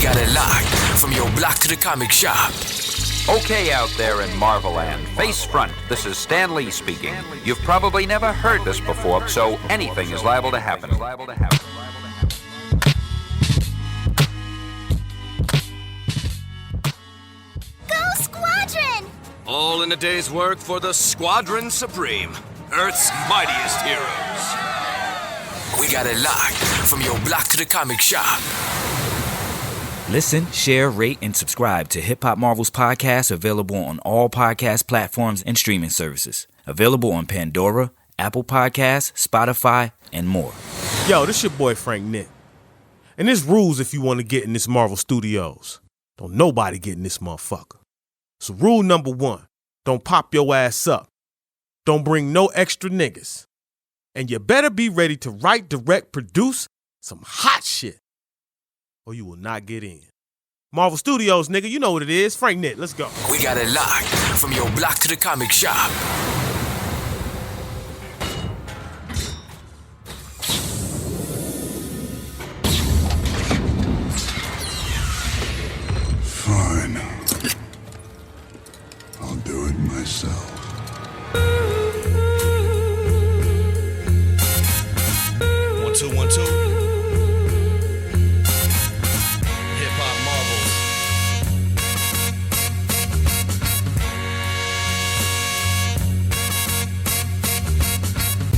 We got it locked from your block to the comic shop. Okay, out there in Marveland, face front, this is Stan Lee speaking. You've probably never heard this before, so anything is liable to happen. Go Squadron! All in a day's work for the Squadron Supreme, Earth's mightiest heroes. We got it locked from your block to the comic shop. Listen, share, rate, and subscribe to Hip Hop Marvels Podcast, available on all podcast platforms and streaming services. Available on Pandora, Apple Podcasts, Spotify, and more. Yo, this your boy Frank Nick. And there's rules if you want to get in this Marvel Studios. Don't nobody get in this motherfucker. So rule number 1, don't pop your ass up. Don't bring no extra niggas. And you better be ready to write, direct, produce some hot shit, or you will not get in. Marvel Studios, nigga, you know what it is. Frank Nitt, let's go. We got it locked from your block to the comic shop. Fine. I'll do it myself. 1 2 1 2. Hip Hop Marvels.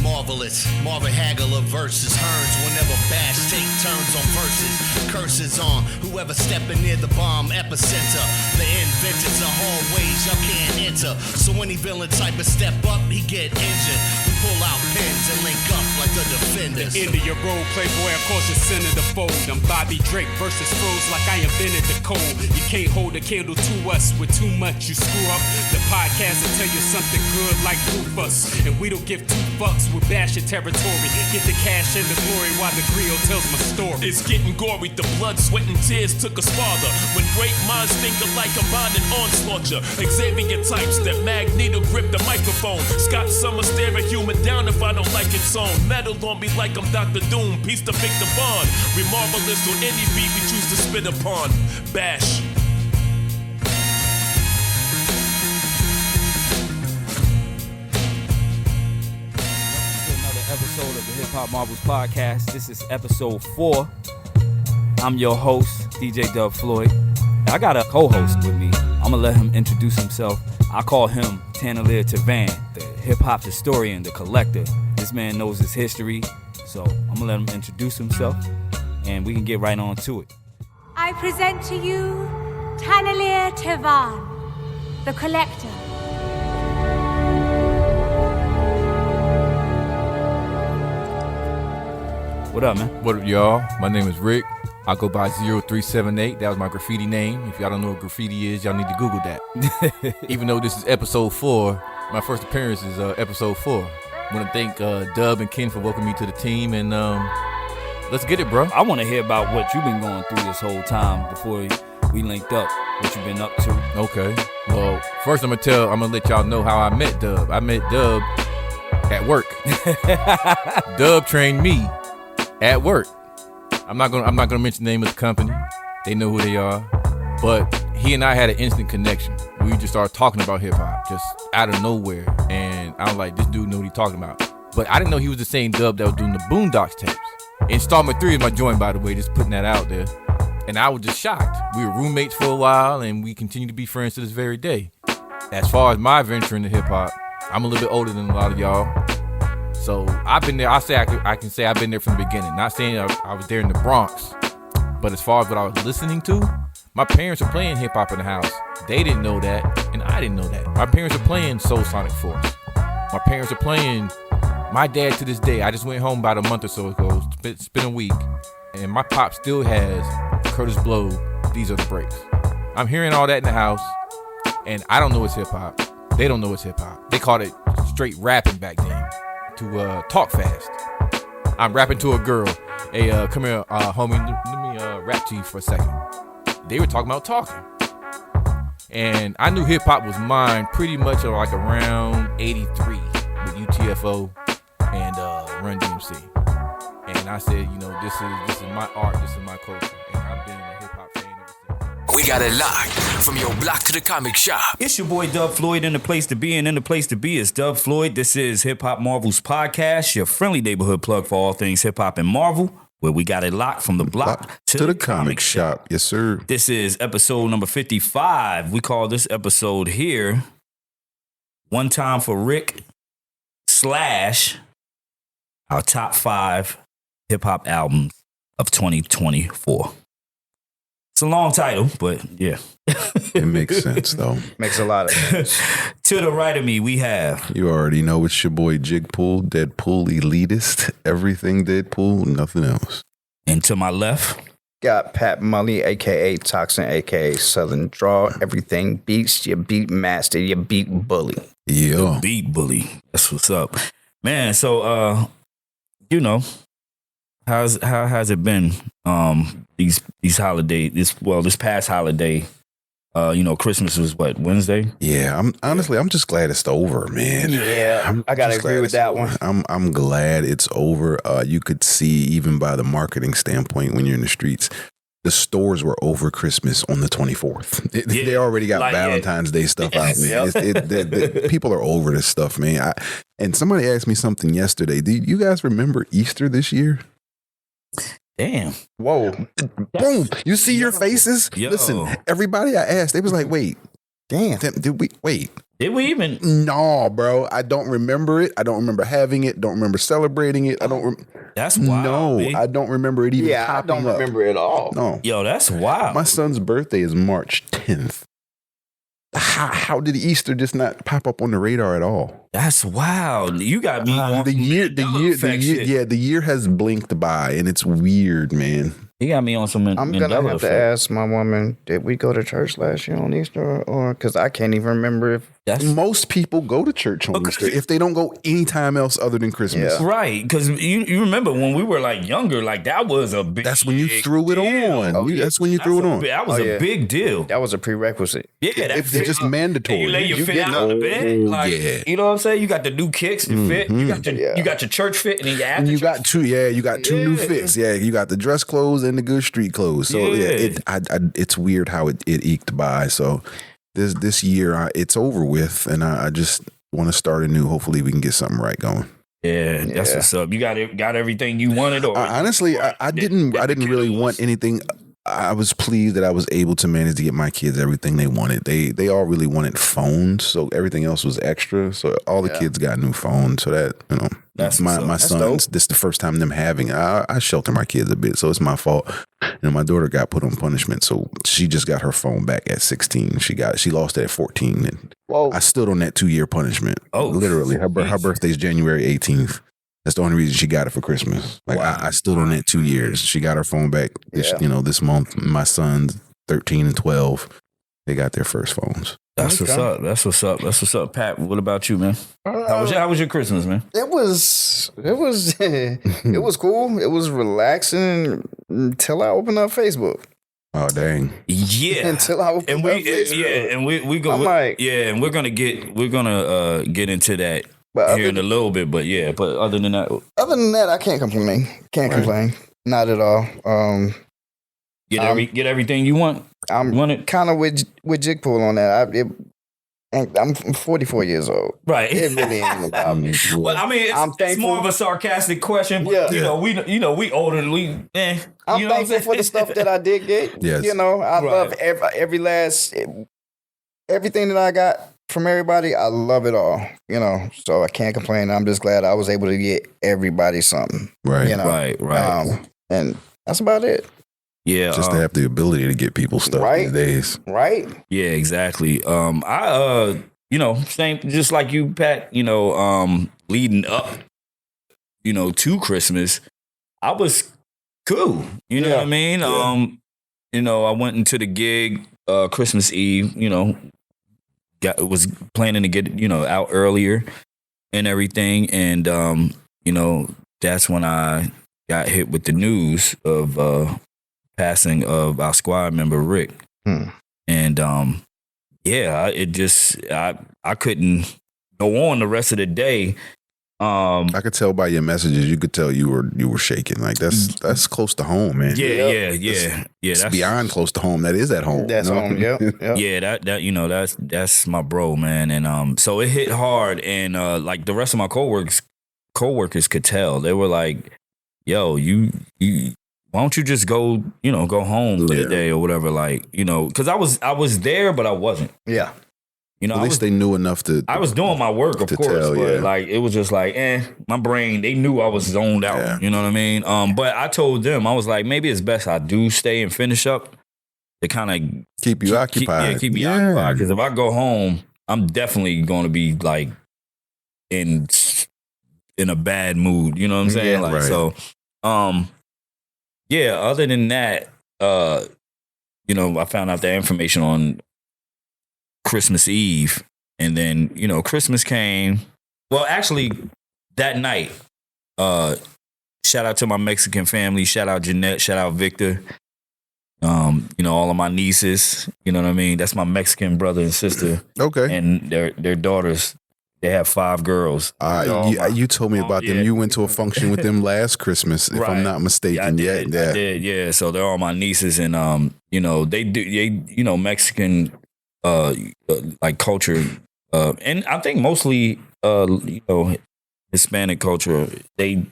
Marvelous, Marvin Hagler versus Hearns. Whenever Bash take turns on verses, curses on whoever stepping near the bomb epicenter. The inventors of hallways y'all can't enter. So any villain type of step up, he get injured. We pull out pins and link up like the defenders. End of your role, playboy, of course you're center the fold. I'm Bobby Drake versus Froze like I invented the code. You can't hold a candle to us with too much, you screw up. The podcast will tell you something good like Rufus. And we don't give 2 fucks, we bash your territory. Get the cash and the glory while the grill tells my story. It's getting gory, the blood, sweat, and tears took us farther. When great minds think alike, combined and onslaught ya. Xavier types that Magneto grip the microphone. Scott Summers stare a human down if I don't like its own. Metal on me like I'm Dr. Doom, peace to fake the bond. We marvelous on any beat we choose to spit upon. Bash. Episode of the Hip Hop Marvels Podcast. This is episode 4. I'm your host, DJ Dub Floyd. I got a co-host with me. I'm gonna let him introduce himself. I call him Tanalier Tavan, the hip hop historian, the collector. This man knows his history, so I'm gonna let him introduce himself, and we can get right on to it. I present to you Tanalier Tavan, the collector. What up, man? What up, y'all? My name is Rick. I go by 0378. That was my graffiti name. If y'all don't know what graffiti is, y'all need to Google that. Even though this is episode 4, my first appearance is episode 4. I want to thank Dub and Ken for welcoming me to the team, and let's get it, bro. I want to hear about what you've been going through this whole time before we linked up, what you've been up to. Okay. Well, first I'm gonna let y'all know how I met Dub. I met Dub at work. Dub trained me at work. I'm not gonna mention the name of the company. They know who they are. But he and I had an instant connection. We just started talking about hip hop, just out of nowhere. And I was like, this dude knew what he talking about. But I didn't know he was the same Dub that was doing the Boondocks tapes. Installment 3 is my joint, by the way, just putting that out there. And I was just shocked. We were roommates for a while, and we continue to be friends to this very day. As far as my venture into hip hop, I'm a little bit older than a lot of y'all. So I've been there. I can say I've been there from the beginning. Not saying I was there in the Bronx, but as far as what I was listening to, my parents were playing hip hop in the house. They didn't know that, and I didn't know that. My parents were playing Soul Sonic Force. My parents are playing. My dad to this day. I just went home about a month or so ago. It's been a week, and my pop still has Curtis Blow. These Are the Breaks. I'm hearing all that in the house, and I don't know it's hip hop. They don't know it's hip hop. They called it straight rapping back then. To talk fast. I'm rapping to a girl. Hey, come here, homie. Let me rap to you for a second. They were talking about talking. And I knew hip hop was mine pretty much like around 83 with UTFO and Run DMC. And I said, this is my art, this is my culture. And I've been a hip hop fan We got it locked from your block to the comic shop. It's your boy Dub Floyd in the place to be, and in the place to be is Dub Floyd. This is Hip Hop Marvel's podcast, your friendly neighborhood plug for all things hip hop and Marvel, where we got it locked from the block to the comic shop. Yes, sir. This is episode number 55. We call this episode here One Time for Rick / our top 5 hip hop albums of 2024. It's a long title, but yeah. It makes sense, though. Makes a lot of sense. To the right of me, we have... You already know it's your boy Jigpool, Deadpool elitist. Everything Deadpool, nothing else. And to my left... Got Pat Mully, a.k.a. Toxin, a.k.a. Southern Draw. Everything beats, you beat master, you beat bully. Yeah. Beat bully. That's what's up. Man, so, how has it been these holidays, this past holiday? Christmas was what, Wednesday? Yeah, I'm just glad it's over, man. Yeah, I gotta agree with that one. I'm glad it's over. You could see even by the marketing standpoint when you're in the streets, the stores were over Christmas on the 24th. They already got Valentine's Day stuff out, man. People are over this stuff, man. And somebody asked me something yesterday. Do you guys remember Easter this year? Damn. Whoa. Boom. You see your faces? Yo. Listen, everybody I asked, they was like, wait. Damn. Did we even? No, bro. I don't remember it. I don't remember having it. Don't remember celebrating it. That's wild. No, B. I don't remember it even popping I don't remember it at all. No. Yo, that's wild. My son's birthday is March 10th. How did Easter just not pop up on the radar at all? That's wild. You got me on the year has blinked by, and it's weird, man. You got me on some. I'm gonna have to ask my woman, did we go to church last year on Easter, or because I can't even remember if. Most people go to church on Easter if they don't go anytime else other than Christmas. Yeah. Right, because you remember when we were like younger, like that was a big. That's when you threw it on. That's when you threw it on. That was a big deal. That was a prerequisite. Yeah, it's just mandatory. You lay your fit out of the bed, like you know what I'm saying. You got the new kicks, the fit. You got your church fit, and then you got two new fits. Yeah, you got the dress clothes and the good street clothes. So it's weird how it eked by. So. This year, it's over with, and I just want to start anew. Hopefully, we can get something right going. Yeah, that's what's up. You got everything you wanted, or honestly, I didn't really want anything. I was pleased that I was able to manage to get my kids everything they wanted. They all really wanted phones, so everything else was extra. So all the kids got new phones. So that that's my sons. This is the first time them having. I shelter my kids a bit, so it's my fault. My daughter got put on punishment, so she just got her phone back at 16. She lost it at 14, and I stood on that 2-year punishment. Oh, literally, her birthday's January 18th. That's the only reason she got it for Christmas. Like I stood on it 2 years. She got her phone back this month. My sons, 13 and 12, they got their first phones. That's what's up. That's what's up. That's what's up. Pat, what about you, man? How was your Christmas, man? It was it was cool. It was relaxing until I opened up Facebook. Oh dang! Yeah, until I opened up Facebook. and we go. And we're gonna get into that. But here in a little bit, but other than that, I can't complain. Complain, not at all. Get everything you want. I'm kind of with Jigpool on that. I'm 44 years old. Right. It really ain't about me. Well, I mean, it's more of a sarcastic question. But, we older. I'm thankful for the stuff that I did get. Yes. I love everything that I got from everybody. I love it all. So I can't complain. I'm just glad I was able to get everybody something. Right. Right. And that's about it. Yeah, just to have the ability to get people stuff these days. Right. Yeah, exactly. I same just like you, Pat. Leading up, to Christmas, I was cool. You know what I mean? Yeah. I went into the gig Christmas Eve. Was planning to get out earlier and everything, and that's when I got hit with the news of passing of our squad member Rick. And I couldn't go on the rest of the day I could tell by your messages. You could tell you were shaking. Like that's close to home, man. Yeah. That's beyond close to home. That is at home. That's home. Yep. Yeah, that's my bro, man. And so it hit hard, and like the rest of my coworkers could tell. They were like, "Yo, you why don't you just go home for the day or whatever?" Like, because I was there, but I wasn't. Yeah. At least they knew enough to. I was doing my work, of course, tell, but like it was just like, my brain. They knew I was zoned out. Yeah. You know what I mean? But I told them, I was like, maybe it's best I do stay and finish up to kind of keep you occupied. Keep me occupied. Because if I go home, I'm definitely going to be like in a bad mood. You know what I'm saying? Yeah, like right. so. Yeah. Other than that, I found out the information on Christmas Eve, and then Christmas came. Well, actually, that night, shout out to my Mexican family. Shout out Jeanette. Shout out Victor. All of my nieces. You know what I mean. That's my Mexican brother and sister. Okay, and their daughters. They have 5 girls. You told me about them. You went to a function with them last Christmas, if I'm not mistaken. I did. Yeah. So they're all my nieces, and they do Mexican. Like culture, and I think mostly, Hispanic culture, they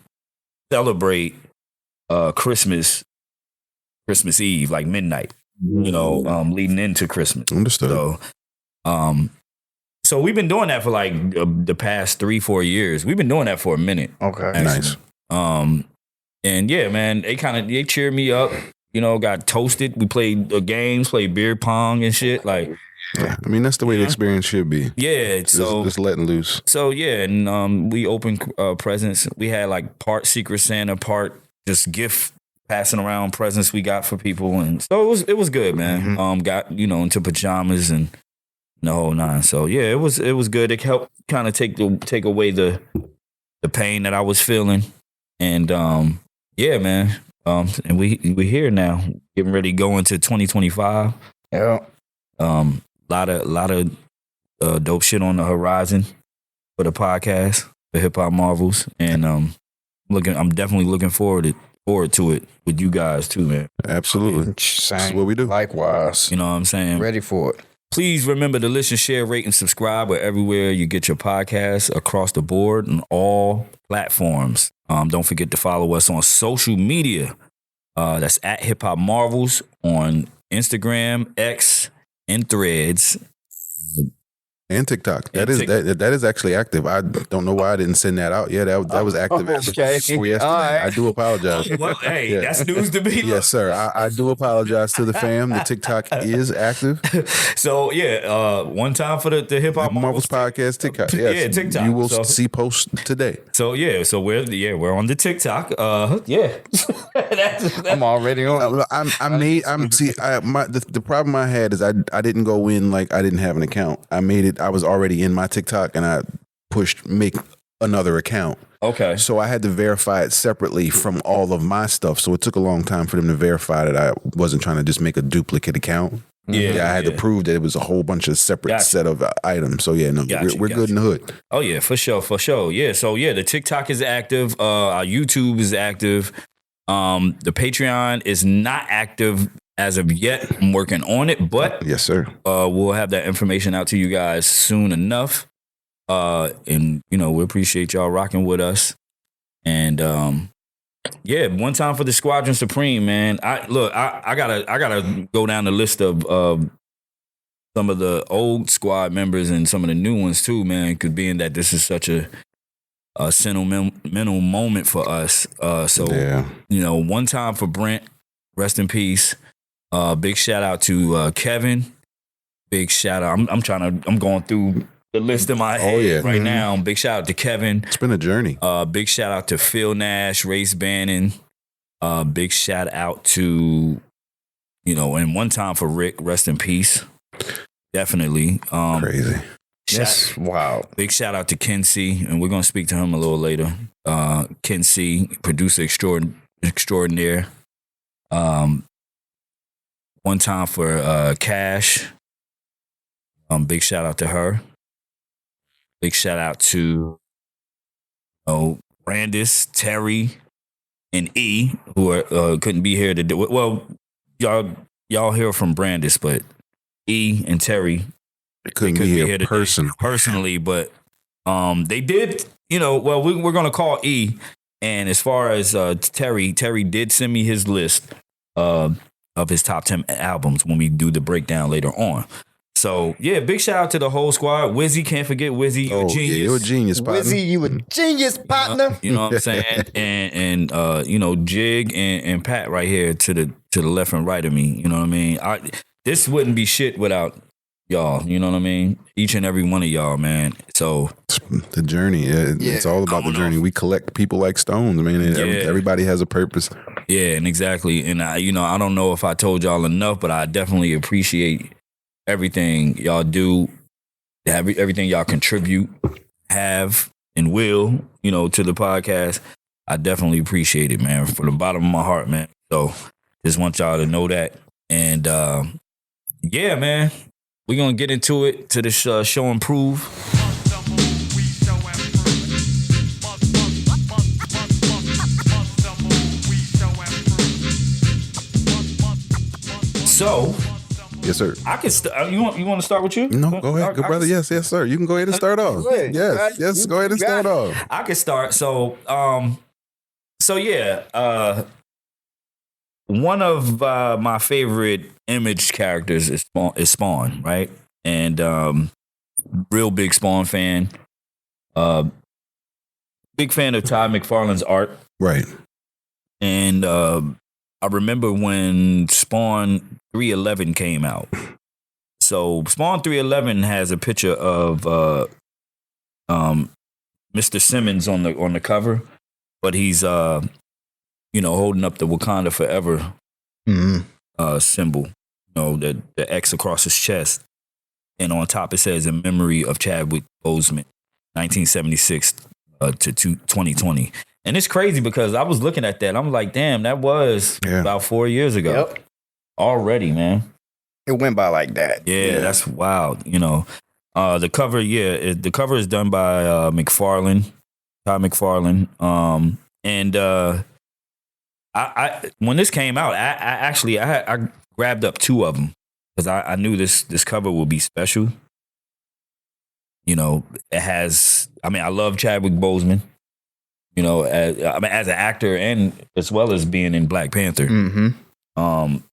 celebrate Christmas Eve, like midnight, leading into Christmas. Understood. So we've been doing that for like the past 3-4 years. We've been doing that for a minute. Okay. Nice. And yeah, man, they cheered me up. Got toasted. We played games, played beer pong and shit. Like, yeah, I mean, that's the way the experience should be. Yeah, so just letting loose. So yeah, and we opened presents. We had like part Secret Santa, part just gift passing around presents we got for people, and so it was good, man. Mm-hmm. Got into pajamas and the whole nine. So yeah, it was good. It helped kind of take away the pain that I was feeling, and yeah, man. And we here now, getting ready to go into 2025. Yeah. Lot of dope shit on the horizon for the podcast, for Hip Hop Marvels, and I'm definitely looking forward to it with you guys too, man. Absolutely. That's what we do. Likewise. You know what I'm saying? Ready for it. Please remember to listen, share, rate, and subscribe everywhere you get your podcasts across the board on all platforms. Don't forget to follow us on social media. That's at Hip Hop Marvels on Instagram, X, and Threads. And TikTok. That is actually active. I don't know why I didn't send that out. Yeah, that was active for yesterday. Right. I do apologize. Well, hey, that's news to me. Yes, sir. I do apologize to the fam. The TikTok is active. So yeah, one time for the Hip Hop Marvels podcast TikTok. Yes, yeah, TikTok. You will see posts today. So yeah, we're on the TikTok. Yeah, I'm already on. The problem I had is I didn't go in like I didn't have an account. I made it. I was already in my TikTok and I pushed make another account. Okay. So I had to verify it separately from all of my stuff. So it took a long time for them to verify that I wasn't trying to just make a duplicate account. Yeah, I had to prove that it was a whole bunch of separate set of items. So yeah, no, we're good in the hood. Oh yeah, for sure. Yeah, so yeah, the TikTok is active. Our YouTube is active. The Patreon is not active as of yet. I'm working on it, but yes, sir. We'll have that information out to you guys soon enough. And we appreciate y'all rocking with us. And yeah, one time for the Squadron Supreme, man. I gotta go down the list of some of the old squad members and some of the new ones too, man. Because being that this is such a sentimental moment for us. One time for Brent, rest in peace. Big shout out to Kevin. Big shout out. I'm going through the list in my head right now. Big shout out to Kevin. It's been a journey. Big shout out to Phil Nash, Race Bannon. Big shout out to, and one time for Rick, rest in peace. Definitely. Crazy. Yes. Wow. Big shout out to Kincee, and we're going to speak to him a little later. Kincee, producer extraordinaire. One time for Cash. Big shout out to her. Big shout out to Brandess, Terry, and E, who are, couldn't be here to do it. Well, y'all hear from Brandess, but E and Terry couldn't be here personally, but they did. Well, we're gonna call E. And as far as Terry did send me his list of his top 10 albums when we do the breakdown later on. So yeah, big shout out to the whole squad. Wizzy, can't forget Wizzy. Oh, genius. Yeah, you're a genius, partner. Wizzy, you a genius, partner. You know what I'm saying? and Jig and Pat right here to the left and right of me. You know what I mean? This wouldn't be shit without y'all. You know what I mean? Each and every one of y'all, man. So the journey, it's all about the journey. We collect people like stones. I mean, everybody has a purpose. Yeah, and exactly. And I don't know if I told y'all enough, but I definitely appreciate everything y'all do, everything y'all contribute, have, and will, to the podcast. I definitely appreciate it, man, from the bottom of my heart, man. So just want y'all to know that. And yeah, man, we're going to get into it, to this show and prove. So, yes, sir. I can. You want to start with you? No, go ahead, good brother. Yes, sir. You can go ahead and start off. Yes. Go ahead and start off. I can start. So, yeah. One of my favorite Image characters is Spawn, right? And real big Spawn fan. Big fan of Todd McFarlane's art, right? And I remember when Spawn 311 came out. So Spawn 311 has a picture of Mr. Simmons on the cover, but he's holding up the Wakanda Forever symbol, the X across his chest, and on top it says "In memory of Chadwick Boseman, 1976 to 2020." And it's crazy because I was looking at that. I'm like, damn, that was about 4 years ago. Yep. Already, man. It went by like that. Yeah, that's wild. The cover, the cover is done by Todd McFarlane. And I when this came out, I grabbed up two of them because I knew this cover would be special. It has. I love Chadwick Boseman. As an actor and as well as being in Black Panther. Mm-hmm.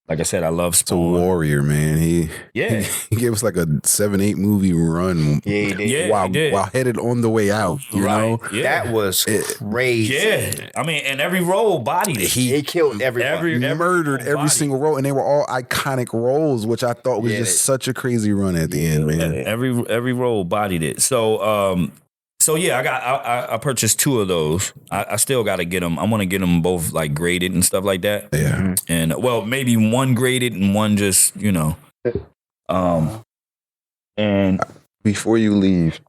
Like I said, I love Spawn. It's a warrior, man. He gave us like a 7-8 movie run. Yeah, he did. While headed on the way out. You know? Yeah. That was crazy. Yeah. And every role bodied it. He killed everyone. Murdered every single role, and they were all iconic roles, which I thought was just such a crazy run at the end, man. Every role bodied it. So yeah, I purchased two of those. I still got to get them. I want to get them both like graded and stuff like that. Yeah. And well, maybe one graded and one just, and before you leave,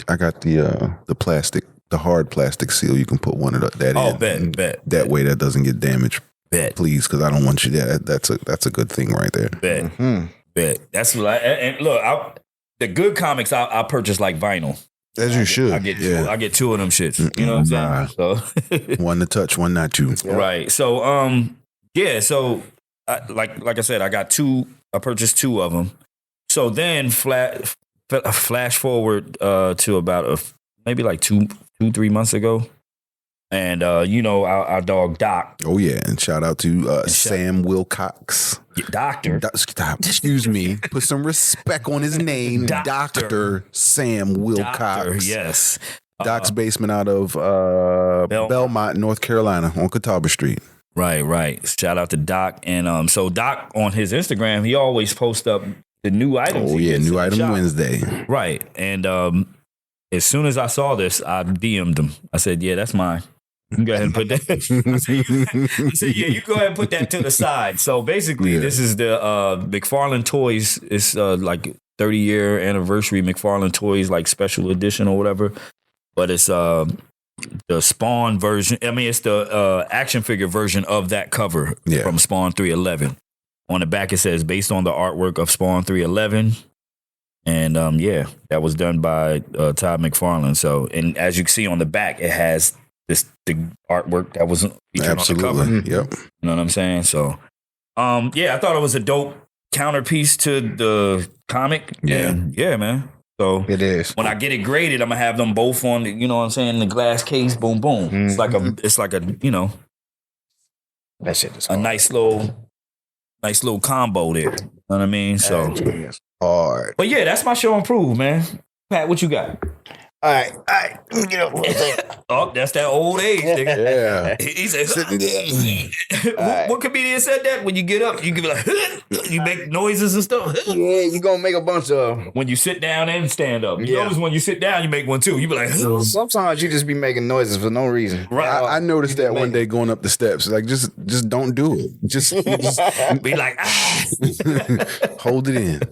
I got the plastic, the hard plastic seal. You can put one of that in. Bet. That way that doesn't get damaged. Bet. Please, because I don't want you there. That's a good thing right there. Bet. Mm-hmm. Bet. That's what and look, the good comics I purchase like vinyl. As you should. I get two of them shits. You know what I'm saying? So one to touch, one not to. Yeah. Right. So So like I said, I got two. I purchased two of them. So then flash forward to about maybe like 2-3 months ago, and our dog Doc. Oh yeah, and shout out to Sam Wilcox. Doctor. Excuse me. Put some respect on his name. Dr. Sam Wilcox. Doctor, yes. Doc's basement out of Belmont, North Carolina on Catawba Street. Right. Shout out to Doc. And so Doc on his Instagram, he always posts up the new items. Oh yeah, new item Wednesday. Right. And as soon as I saw this, I DM'd him. I said, yeah, that's mine. You can go ahead and put that. I said, yeah, you go ahead and put that to the side. So basically, this is the McFarlane Toys. It's like 30-year anniversary McFarlane Toys, like special edition or whatever. But it's the Spawn version. It's the action figure version of that cover from Spawn 311. On the back, it says, based on the artwork of Spawn 311, And yeah, that was done by Todd McFarlane. So, and as you can see on the back, it has the artwork that was featured on the cover. Yep. You know what I'm saying? So, yeah, I thought it was a dope counterpiece to the comic. Yeah. And yeah, man. So it is. When I get it graded, I'm gonna have them both on the, you know what I'm saying, the glass case, boom, boom. It's like a, you know, that shit is a nice little combo there. You know what I mean? So hard. But yeah, that's my show improved, man. Pat, what you got? All right. Let me get up. Oh, that's that old age, nigga. Yeah. He said, what comedian said that? When you get up, you can be like, you make noises and stuff. Yeah, you gonna make a bunch of. When you sit down and stand up. You notice when you sit down, you make one too. You be like, sometimes you just be making noises for no reason. Right. I noticed that one day going up the steps. Like, just don't do it. Just be like, hold it in.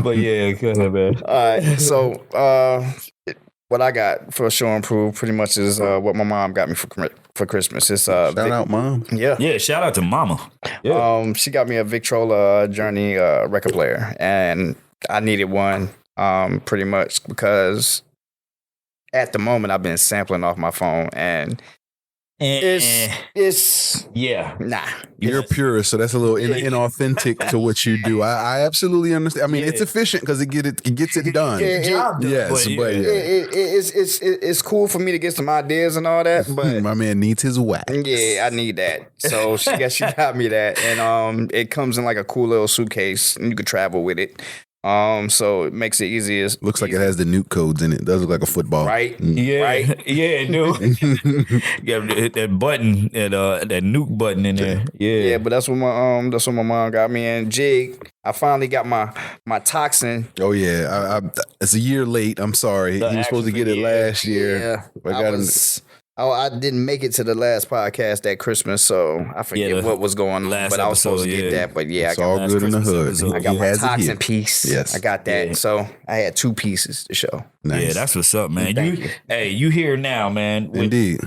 But yeah, go ahead, man. All right. So, what I got for Show Improve pretty much is what my mom got me for Christmas. It's shout out, Mom. Yeah, shout out to Mama. Yeah. She got me a Victrola Journey record player, and I needed one pretty much because at the moment I've been sampling off my phone, and it's nah. You're a purist, so that's a little inauthentic to what you do. I absolutely understand. I mean, it's efficient because it gets it done. Yes, but it's cool for me to get some ideas and all that. But my man needs his wax. Yeah, I need that. So she got me that, and it comes in like a cool little suitcase, and you could travel with it. So it makes it easier. Looks like it has the nuke codes in it. Does look like a football. Right? Yeah. Right? Yeah, it do. You have to hit that button, that nuke button in there. Yeah, but that's what my mom got me. And Jig, I finally got my toxin. Oh yeah. It's a year late. I'm sorry. He was supposed to get it last year. Yeah. I didn't make it to the last podcast that Christmas, so I forget what was going on. But I was supposed to get that. But yeah, it's all good in the hood. I got my toxin piece. Yes, I got that. So I had 2 pieces to show. Nice. Yeah, that's what's up, man. You here now, man. Indeed.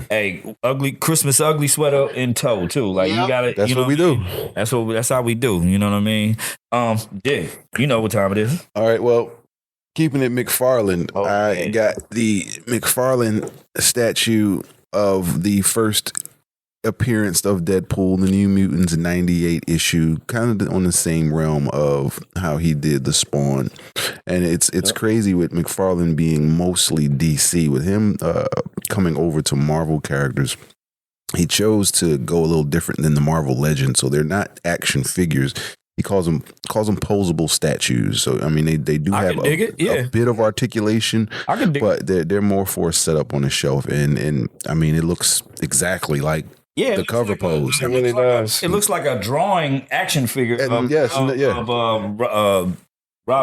Ugly Christmas ugly sweater in tow too. Like you got it. That's what we do. That's how we do. You know what I mean? Yeah, you know what time it is. All right. Well, keeping it McFarlane, I got the McFarlane statue of the first appearance of Deadpool, the New Mutants 98 issue, kind of on the same realm of how he did the Spawn. And it's crazy with McFarlane being mostly DC, with him coming over to Marvel characters. He chose to go a little different than the Marvel Legends, so they're not action figures. He calls them posable statues. So I mean, they do have a bit of articulation, but they're more for a setup on the shelf. And I mean, it looks exactly like the cover pose. It really does. It looks like a drawing action figure of Rob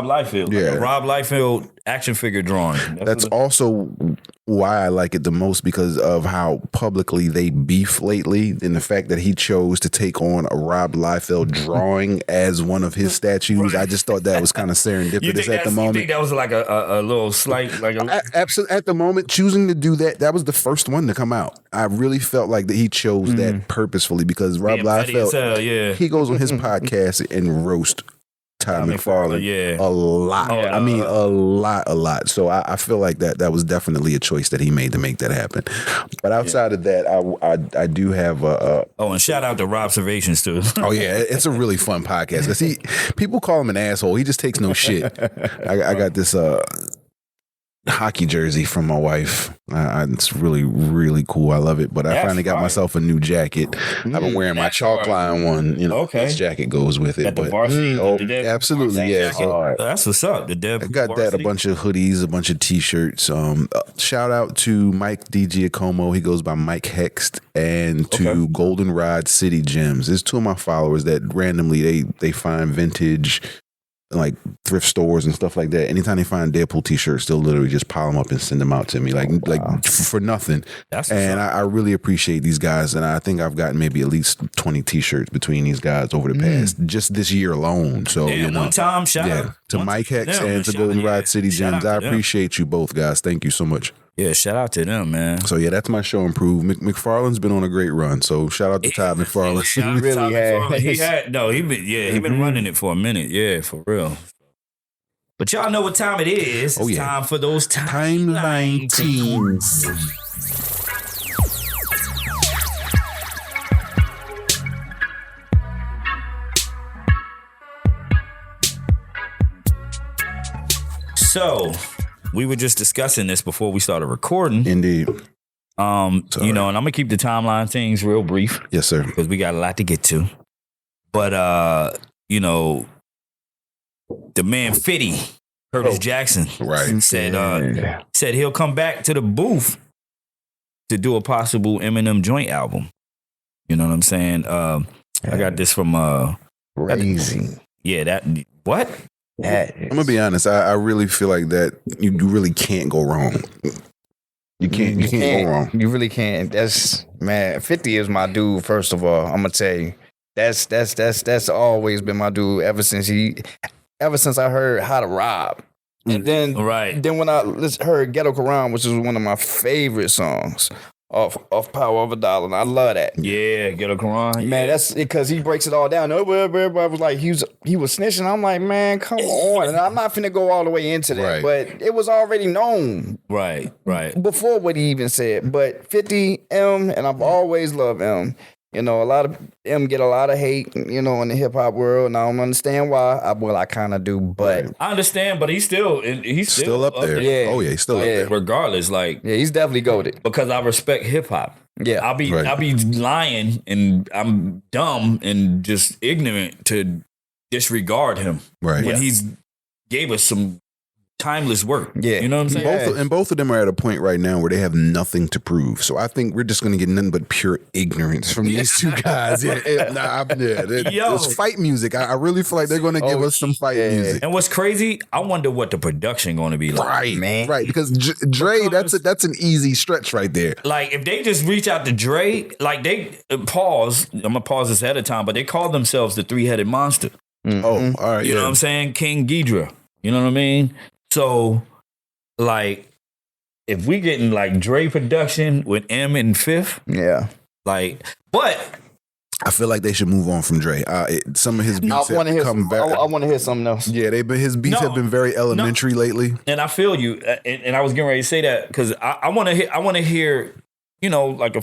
Liefeld. Yeah. Like a Rob Liefeld action figure drawing. That's also why I like it the most, because of how publicly they beef lately, and the fact that he chose to take on a Rob Liefeld drawing as one of his statues. I just thought that was kind of serendipitous at the moment. You think that was like a little slight, absolutely, at the moment, choosing to do that was the first one to come out. I really felt like that he chose that purposefully, because Rob Liefeld, he goes on his podcast and roast Todd McFarlane a lot. I mean, a lot. So I feel like that was definitely a choice that he made to make that happen. But outside of that, I do have and shout out to Rob's Observations too. Oh yeah, it's a really fun podcast because people call him an asshole. He just takes no shit. I got this hockey jersey from my wife. It's really, really cool. I love it. But I finally got myself a new jacket. I've been wearing my chalk line one. You know, this jacket goes with it. But absolutely, yeah. So, that's what's up. I got that, a bunch of hoodies, a bunch of t-shirts. Shout out to Mike DiGiacomo. He goes by Mike Hext, and to Goldenrod City Gems. There's 2 of my followers that randomly they find vintage, like thrift stores and stuff like that. Anytime they find Deadpool t-shirts, they'll literally just pile them up and send them out to me, like for nothing. I really appreciate these guys, and I think I've gotten maybe at least 20 t-shirts between these guys over the past just this year alone. So one time shout out to Mike Hex and to Goldenrod City Gems. I appreciate you both, guys. Thank you so much. Yeah, shout out to them, man. So yeah, that's my show improved. McFarlane's been on a great run. So shout out to Todd McFarlane. He really has. He been running it for a minute. Yeah, for real. But y'all know what time it is. It's time for those timeline teams. So, we were just discussing this before we started recording. Indeed. You know, and I'm gonna keep the timeline things real brief. Yes, sir. Because we got a lot to get to. But you know, the man 50, Curtis Jackson, said he'll come back to the booth to do a possible Eminem joint album. You know what I'm saying? I got this from Crazy. What? I'm gonna be honest. I really feel like that you really can't go wrong. You can't go wrong. You really can't. That's, man, 50 is my dude. First of all, I'm gonna tell you, that's always been my dude ever since I heard How to Rob. And then when I heard Ghetto Quran, which is one of my favorite songs off Power of a Dollar, and I love that. Yeah, Ghetto Quran. Man, that's because he breaks it all down. Everybody was like, he was snitching. I'm like, man, come on. And I'm not finna go all the way into that, but it was already known. Right. Before what he even said. But 50 M, and I've always loved M. You know, a lot of M get a lot of hate, you know, in the hip hop world, and I don't understand why. I kind of do, but I understand. But he's still up there. Yeah. Oh yeah, he's still up there. Regardless, like, yeah, he's definitely goated because I respect hip hop. Yeah, I'll be lying and I'm dumb and just ignorant to disregard him. Right. When he's gave us some timeless work. Yeah. You know what I'm saying? Both of them are at a point right now where they have nothing to prove. So I think we're just going to get nothing but pure ignorance from these two guys. It's fight music. I really feel like they're going to give us some fight music. And what's crazy, I wonder what the production going to be like. Right, man. Right, because Dre, that's an easy stretch right there. Like, if they just reach out to Dre, like they I'm going to pause this ahead of time, but they call themselves the three-headed monster. Mm-hmm. Oh, all right. You know what I'm saying? King Ghidra. You know what I mean? So, like, if we getting like Dre production with M and Fifth, but I feel like they should move on from Dre. Some of his beats have come back. I want to hear something else. Yeah, his beats have been very elementary lately. And I feel you, and I was getting ready to say that because I want to hear, you know, like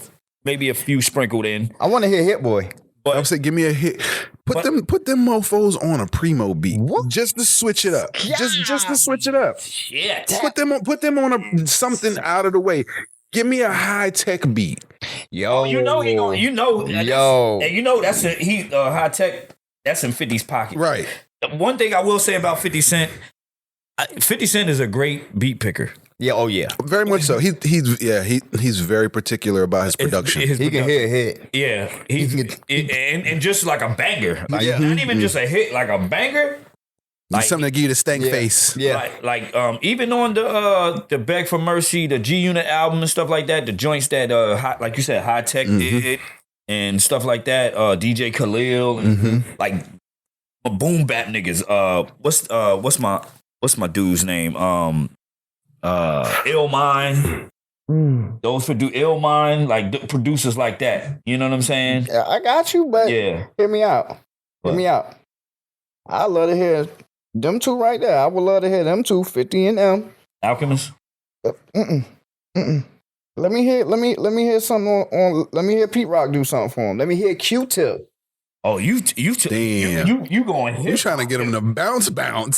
maybe a few sprinkled in. I want to hear Hit Boy. But I'm saying, give me a hit. Put them mofos on a primo beat, just to switch it up. Yeah. Just to switch it up. Shit. Put them on something out of the way. Give me a high tech beat. Yo, that's high tech. That's in 50's pocket. Right. One thing I will say about 50 Cent, 50 Cent is a great beat picker. Yeah, oh yeah, very much so. He's very particular about his production. He can hit a hit. Yeah, and just like a banger, like not even just a hit, like a banger. Like, something to give you the stank face. Yeah, like even on the Beg for Mercy, the G Unit album and stuff like that, the joints that like you said, High Tech did and stuff like that. DJ Khalil and like boom bap niggas. What's my dude's name? Illmind. Those Illmind, like producers like that. You know what I'm saying? Yeah, I got you, but hear me out. Hear me out. I love to hear them two right there. I would love to hear them two, 50 and M. Alchemist. Let me hear something on. Let me hear Pete Rock do something for him. Let me hear Q-Tip. Oh, you going hip? You trying to get them to bounce?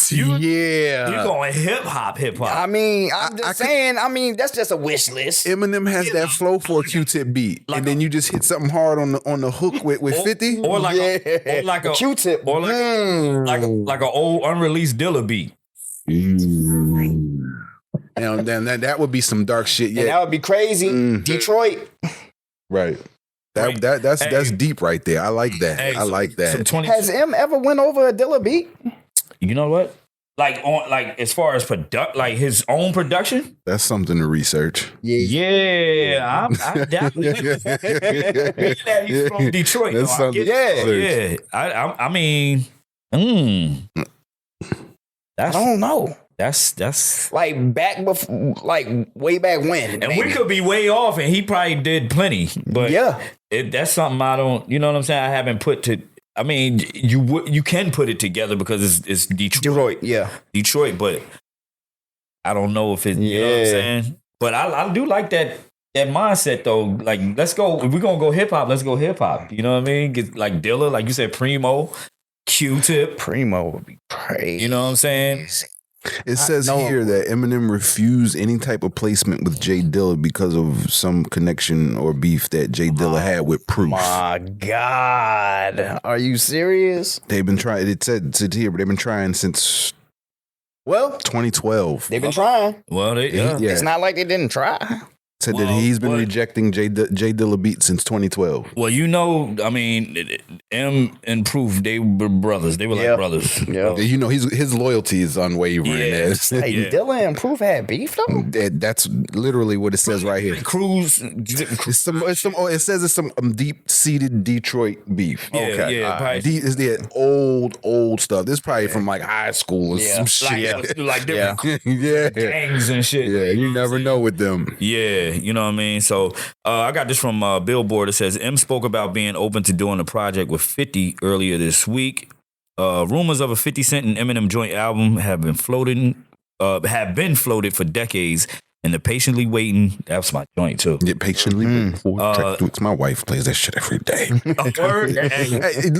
You going hip hop? I mean, I'm just saying. I mean, that's just a wish list. Eminem has that flow for a Q-Tip beat, and then you just hit something hard on the hook with 50, or like a Q-Tip, or like an old unreleased Dilla beat. Now then, that would be some dark shit. Yeah, that would be crazy. Detroit, right. That's deep right there. I like that. I like that. Has M ever went over a Dilla beat? You know what? Like as far as like his own production? That's something to research. Yeah. I definitely that he's from Detroit. That's something. I mean, I don't know. That's like back before, like way back when. And we could be way off, and he probably did plenty. But that's something I don't. You know what I'm saying? I haven't put I mean, you can put it together because it's Detroit. Detroit, but I don't know if it. You know what I'm saying? But I do like that mindset though. Like, let's go. If we're gonna go hip hop, let's go hip hop. You know what I mean? Get like Dilla, like you said, Primo, Q-Tip. Primo would be crazy. You know what I'm saying? It says here that Eminem refused any type of placement with Jay Dilla because of some connection or beef that Jay Dilla had with Proof. My God. Are you serious? They've been trying, it said here, but they've been trying since 2012. They've been trying. Well, It's not like they didn't try. Said that he's been rejecting Jay Dilla beats since 2012. Well, you know, I mean, M and Proof, they were brothers. They were like brothers. Yeah. You know, his loyalty is unwavering. Hey, Dilla and Proof had beef though? That's literally what it says right here. Cruz. It says it's some deep-seated Detroit beef. It's old stuff. This is probably from like high school or some shit. Like different gangs and shit. Yeah, you never know with them. Yeah, you know what I mean? So I got this from Billboard. It says, M spoke about being open to doing a project with 50 earlier this week. Rumors of a 50 Cent and Eminem joint album have been floated for decades. And the patiently waiting, that's my joint too. Yeah, patiently waiting. My wife plays that shit every day.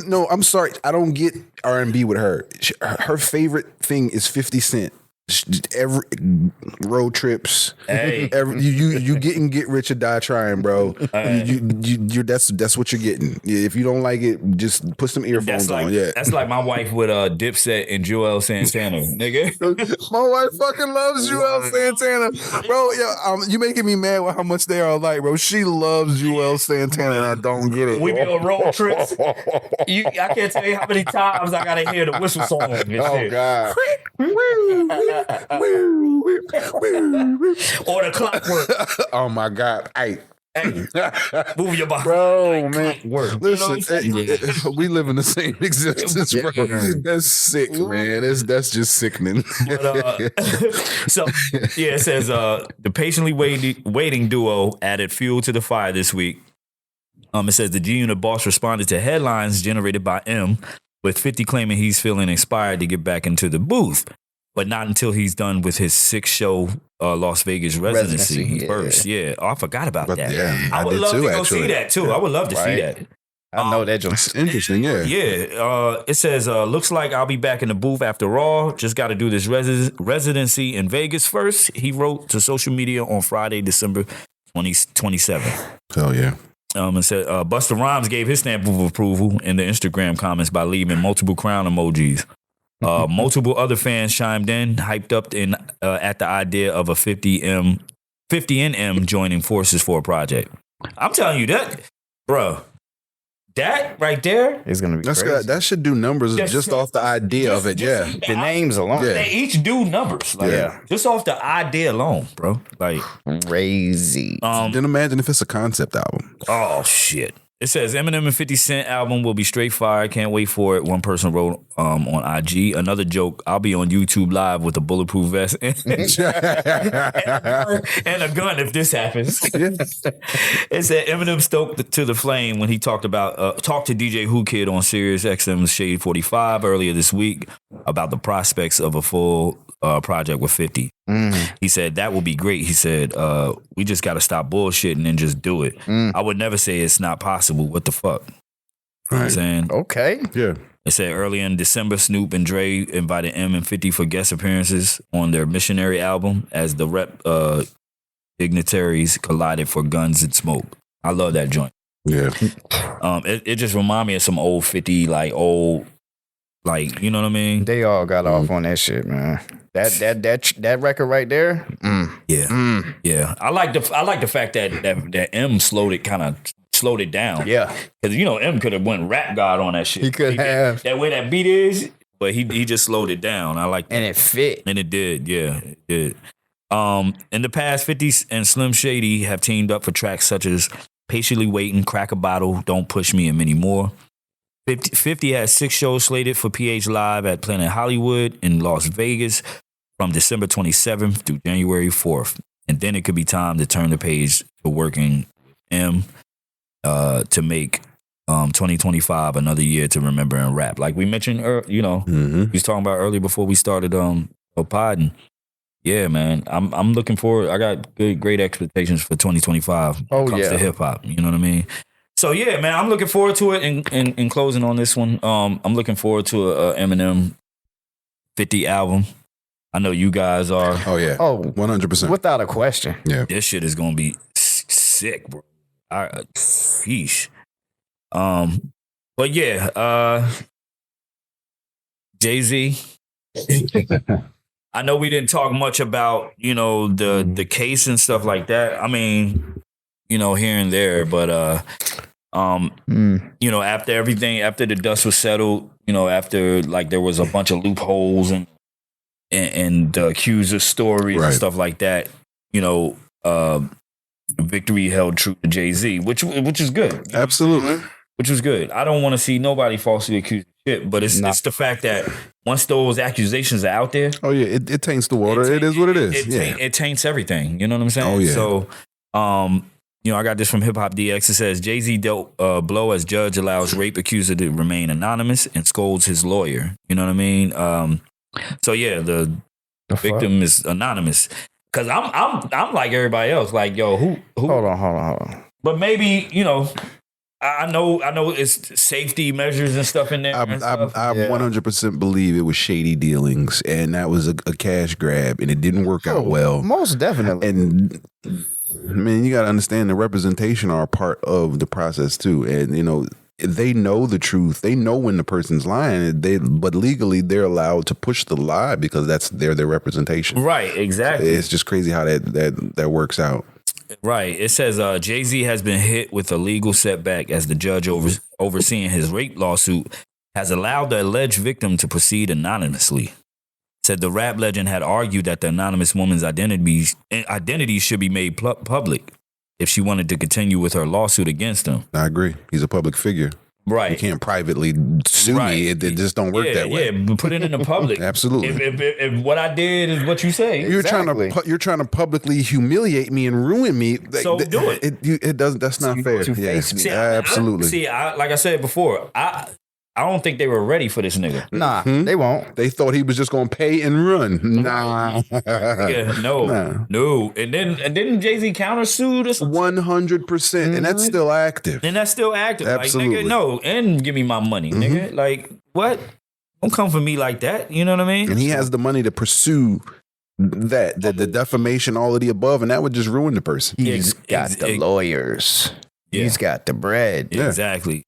No, I'm sorry. I don't get R&B with her. Her favorite thing is 50 Cent. Every road trips, you get rich or die trying, bro. You that's what you're getting. If you don't like it, just put some earphones on. Yeah, that's like my wife with Dipset and Joel Santana, nigga. My wife fucking loves Joel Santana, bro. Yeah, you making me mad with how much they are alike, bro. She loves Joel Santana, and I don't get it. We be on road trips. I can't tell you how many times I gotta hear the whistle song. And shit. God. Or the clockwork. Oh my God. Hey, move your body. Bro, man. Listen, we live in the same existence, bro. That's sick, man. That's just sickening. But, it says the patiently waiting duo added fuel to the fire this week. It says the G-Unit boss responded to headlines generated by M, with 50 claiming he's feeling inspired to get back into the booth, but not until he's done with his 6-show Las Vegas residency first. Yeah. Oh, I forgot about that. Yeah, I would love to go see that too. I would love to see that. I know that joint's interesting, yeah. Yeah. It says, looks like I'll be back in the booth after all. Just got to do this residency in Vegas first. He wrote to social media on Friday, December 27th. Hell yeah. It said Busta Rhymes gave his stamp of approval in the Instagram comments by leaving multiple crown emojis. Multiple other fans chimed in, hyped up at the idea of a 50 and M joining forces for a project. I'm telling you that, bro. That right there is gonna be crazy. That should do numbers just off the idea of it. Yeah, the names alone. Yeah. They each do numbers. Like, just off the idea alone, bro. Like crazy. Then imagine if it's a concept album. Oh shit. It says Eminem and 50 Cent album will be straight fire. Can't wait for it. One person wrote on IG. Another joke. I'll be on YouTube live with a bulletproof vest and a gun if this happens. It said Eminem stoked to the flame when he talked to DJ Who Kid on Sirius XM's Shade 45 earlier this week about the prospects of a full project with 50. He said that will be great. He said we just got to stop bullshitting and just do it. I would never say it's not possible. What the fuck? You know what I'm saying? Okay. Yeah. It said earlier in December, Snoop and Dre invited M and 50 for guest appearances on their Missionary album as the rep dignitaries collided for Guns and Smoke. I love that joint. Yeah. It just reminded me of some old 50, like old, like, you know what I mean? They all got off on that shit, man. That record right there. Yeah. I like the fact that M slowed it down. Yeah, because M could have went rap god on that shit. He could have that way that beat is, but he just slowed it down. I like that. And it fit, and it did. Yeah, it did. In the past, 50 and Slim Shady have teamed up for tracks such as "Patiently Waiting," "Crack a Bottle," "Don't Push Me," and many more. 50 has 6 shows slated for PH Live at Planet Hollywood in Las Vegas from December 27th through January 4th. And then it could be time to turn the page to working M to make 2025, another year to remember in rap. Like we mentioned, we was talking about earlier before we started podding. Yeah, man, I'm looking forward. I got great expectations for 2025 when it comes to hip hop. You know what I mean? So yeah, man, I'm looking forward to it. In closing on this one, I'm looking forward to a Eminem 50 album. I know you guys are. Oh yeah. Oh, 100%. Without a question. Yeah. This shit is gonna be sick, bro. Sheesh. But yeah, Jay-Z. I know we didn't talk much about, the case and stuff like that. I mean, here and there, but after everything, after the dust was settled, after like there was a bunch of loopholes and the accuser stories and stuff like that, Victory held true to Jay-Z, which is good. Absolutely. Which was good. I don't want to see nobody falsely accused of shit, but it's the fact that once those accusations are out there, it taints the water. It is what it is. It taints everything. You know what I'm saying? Oh yeah. So, I got this from Hip Hop DX. It says Jay-Z dealt blow as judge allows rape accuser to remain anonymous and scolds his lawyer. You know what I mean? So yeah, the victim is anonymous. Cause I'm like everybody else. Like, yo, who? Hold on. But maybe I know it's safety measures and stuff in there. I 100% believe it was shady dealings, and that was a cash grab, and it didn't work out well. Most definitely. And man, you got to understand the representation are a part of the process too, and they know the truth. They know when the person's lying. But legally they're allowed to push the lie because that's their representation. Right. Exactly. It's just crazy how that works out. Right. It says Jay-Z has been hit with a legal setback as the judge overseeing his rape lawsuit has allowed the alleged victim to proceed anonymously. Said the rap legend had argued that the anonymous woman's identity should be made public if she wanted to continue with her lawsuit against him. I agree. He's a public figure. Right. You can't privately sue me. It just don't work that way. Yeah, put it in the public. Absolutely. If what I did is what you say. You're trying to publicly humiliate me and ruin me. So do it. It doesn't. That's not fair. See, absolutely. Like I said before, I don't think they were ready for this nigga. Nah, they won't. They thought he was just gonna pay and run. Nah. No. And then Jay-Z countersued us 100%, and that's still active. Absolutely. Like, nigga, no, and give me my money, nigga. Like, what? Don't come for me like that. You know what I mean? And he has the money to pursue the defamation, all of the above, and that would just ruin the person. He's got the lawyers. Yeah. He's got the bread. Yeah. Exactly.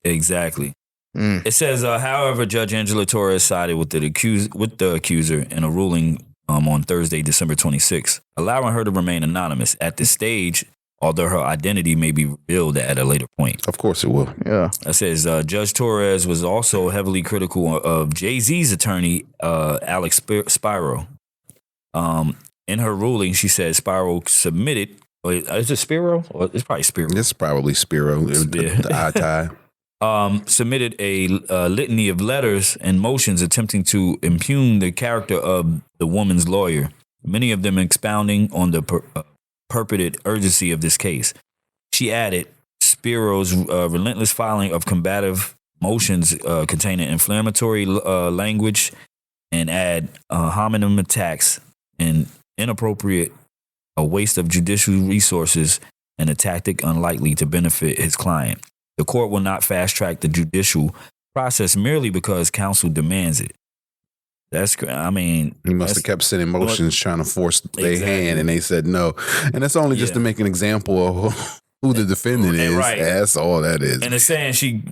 It says, however, Judge Angela Torres sided with the accuser in a ruling on Thursday, December 26th, allowing her to remain anonymous at this stage, although her identity may be revealed at a later point. Of course it will. Yeah. It says, Judge Torres was also heavily critical of Jay-Z's attorney, Alex Spiro. In her ruling, she said Spiro submitted, is it Spiro? Or it's probably Spiro. It's probably Spiro, the eye tie. Submitted a litany of letters and motions attempting to impugn the character of the woman's lawyer, many of them expounding on the purported urgency of this case. She added Spiro's relentless filing of combative motions containing inflammatory language and add hominem attacks and inappropriate, a waste of judicial resources and a tactic unlikely to benefit his client. The court will not fast track the judicial process merely because counsel demands it. He must have kept sending motions trying to force their hand, and they said no. And that's only just to make an example of who the defendant is. Right. That's all that is. And it's saying she,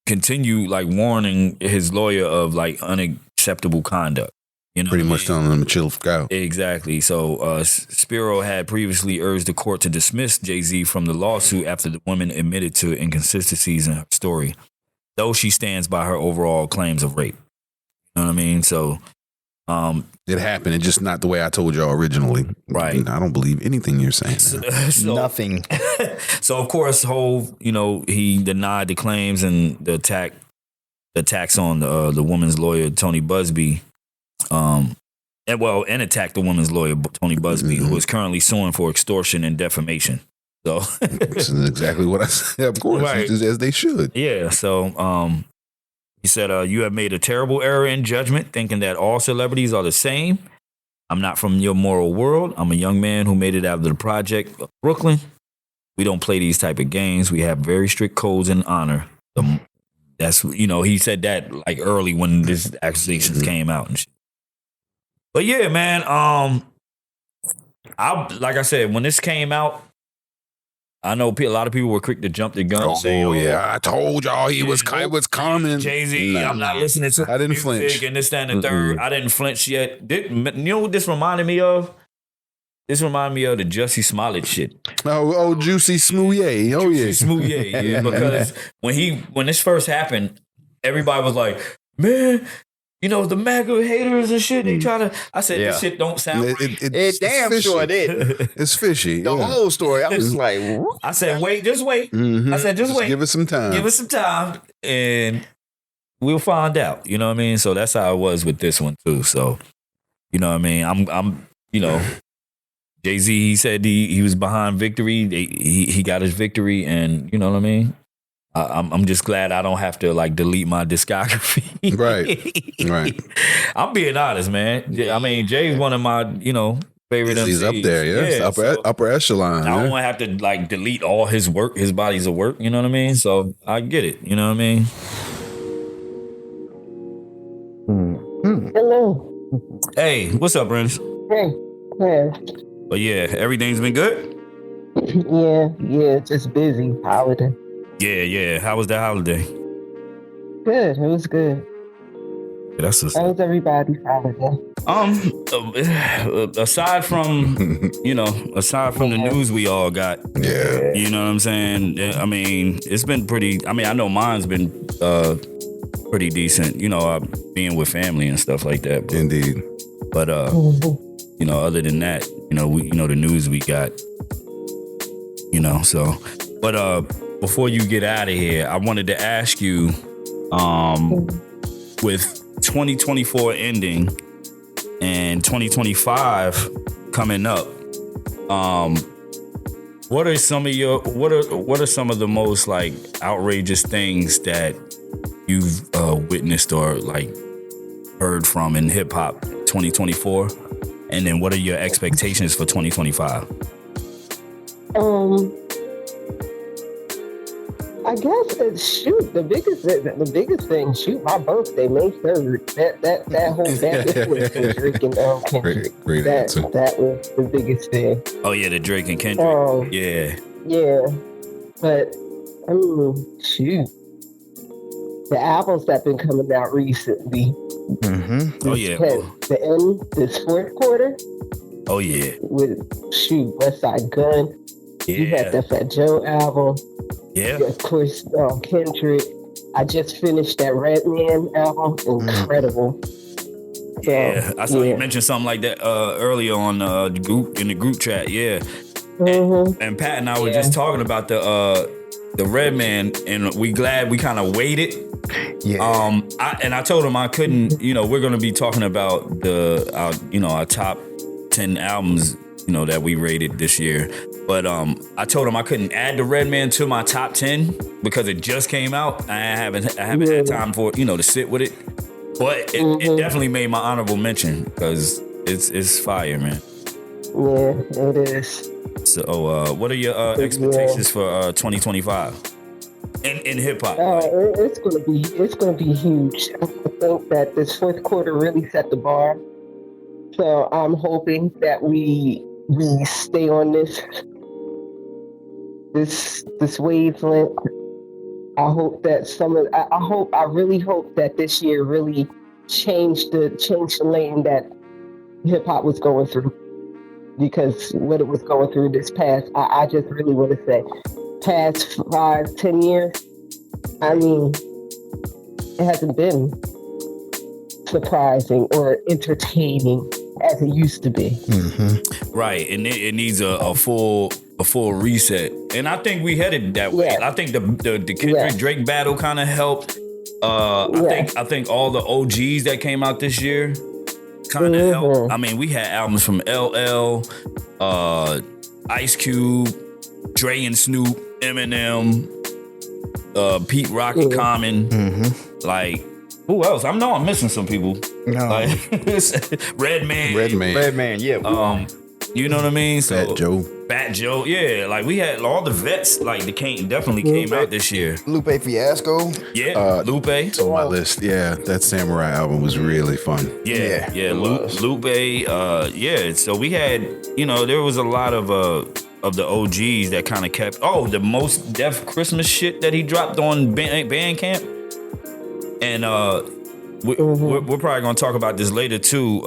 continue like warning his lawyer of like unacceptable conduct. Pretty much telling them to chill out. Exactly. So Spiro had previously urged the court to dismiss Jay-Z from the lawsuit after the woman admitted to inconsistencies in her story, though she stands by her overall claims of rape. You know what I mean? So it happened. It's just not the way I told y'all originally. Right. I don't believe anything you're saying. So, nothing. So of course, Hov, he denied the claims and the attacks on the woman's lawyer, Tony Busby. And attacked the woman's lawyer, Tony Busby, who is currently suing for extortion and defamation. So this is exactly what I said. Of course, Right. just as they should. yeah, so he said, you have made a terrible error in judgment, thinking that all celebrities are the same. I'm not from your moral world. I'm a young man who made it out of the project of Brooklyn. We don't play these type of games. We have very strict codes and honor. That's, he said that like early when this accusations came out and shit. But yeah, man, like I said, when this came out, I know a lot of people were quick to jump the gun. Oh, yeah, I told y'all it was coming. Jay-Z, I'm not listening to I didn't flinch. and this, that, and the third. I didn't flinch yet. You know what this reminded me of? This reminded me of the Jussie Smollett shit. Oh, Juicy Smouye. Oh, yeah. Smouye, yeah. Because when this first happened, everybody was like, man, the MAGA haters and shit, they try to... I said, this shit don't sound right. It damn fishy. sure did. It's fishy. The whole story. I was like... I said, wait, just wait. Mm-hmm. I said, just wait. Give it some time. Give it some time, and we'll find out. You know what I mean? So that's how it was with this one, too. So, you know what I mean? I'm Jay-Z, he said he was behind victory. He got his victory, and you know what I mean? I'm just glad I don't have to like delete my discography. Right. I'm being honest, man. I mean, Jay's one of my, favorite MCs. He's up there, yeah. Upper echelon. I don't want to have to like delete all his work, his bodies of work, you know what I mean? So I get it, you know what I mean? Hello. Hey, what's up, Brandess? Hey. But yeah, everything's been good? Yeah, just busy. Holiday. Yeah. How was that holiday? Good. It was good. That's what's How was everybody's holiday? Aside from the news we all got, you know what I'm saying? I mean, it's been pretty. I mean, I know mine's been pretty decent. Being with family and stuff like that. But, indeed. But other than that, the news we got. So, but before you get out of here, I wanted to ask you, with 2024 ending and 2025 coming up, what are some of the most like outrageous things that you've witnessed or like heard from in hip hop 2024? And then what are your expectations for 2025? I guess the biggest thing, my birthday, May 3rd. That whole Brandess with Drake and Kendrick. Great answer. That was the biggest thing. Oh yeah, the Drake and Kendrick. Yeah. But I mean, the albums that been coming out recently. Mm-hmm. Oh yeah. This fourth quarter. Oh yeah. With West Side Gun. Yeah. You had the Fat Joe album. Yeah. Of course, Kendrick. I just finished that Redman album. Incredible. Yeah, I saw you mention something like that earlier on in the group chat. Yeah. Mm-hmm. And Pat and I were just talking about the Redman, and we glad we kind of waited. Yeah. I told him I couldn't. We're gonna be talking about our top 10 albums that we rated this year. But I told him I couldn't add the Redman to my top 10 because it just came out. I haven't had time for to sit with it. But it definitely made my honorable mention because it's fire, man. Yeah, it is. So what are your expectations for 2025 in hip hop? It's gonna be huge. I think that this fourth quarter really set the bar. So I'm hoping that we stay on this wavelength. I really hope that this year really changed the lane that hip hop was going through. Because what it was going through this past, I just really want to say, past 5-10 years, I mean, it hasn't been surprising or entertaining as it used to be. Mm-hmm. Right, and it needs a full reset, and I think we headed that way. I think the Kendrick Drake battle kind of helped. I think all the OGs that came out this year kind of helped. I mean, we had albums from LL, Ice Cube, Dre and Snoop, Eminem, Pete Rock and Common. Like, who else? I'm missing some people. No. Like Redman. Yeah. You know what I mean? So Fat Joe. Yeah. Like we had all the vets. Like definitely came out this year. Lupe Fiasco. Yeah. Lupe. It's on my list. Yeah, that Samurai album was really fun. Yeah. Lupe. Yeah. So we had, there was a lot of the OGs that kind of kept. Oh, the Most Def Christmas shit that he dropped on Bandcamp. And we're probably gonna talk about this later too.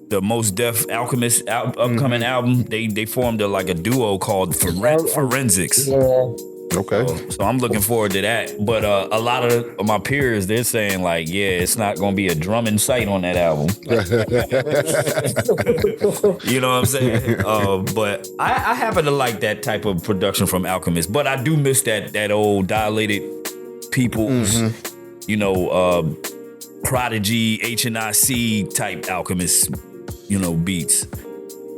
The Most Def Alchemist upcoming album, they formed a duo called Forensics. Yeah. Okay. So I'm looking forward to that. But a lot of my peers, they're saying like, yeah, it's not gonna be a drum in sight on that album. You know what I'm saying? But I happen to like that type of production from Alchemist. But I do miss that old Dilated Peoples, Prodigy, HNIC type Alchemist, beats.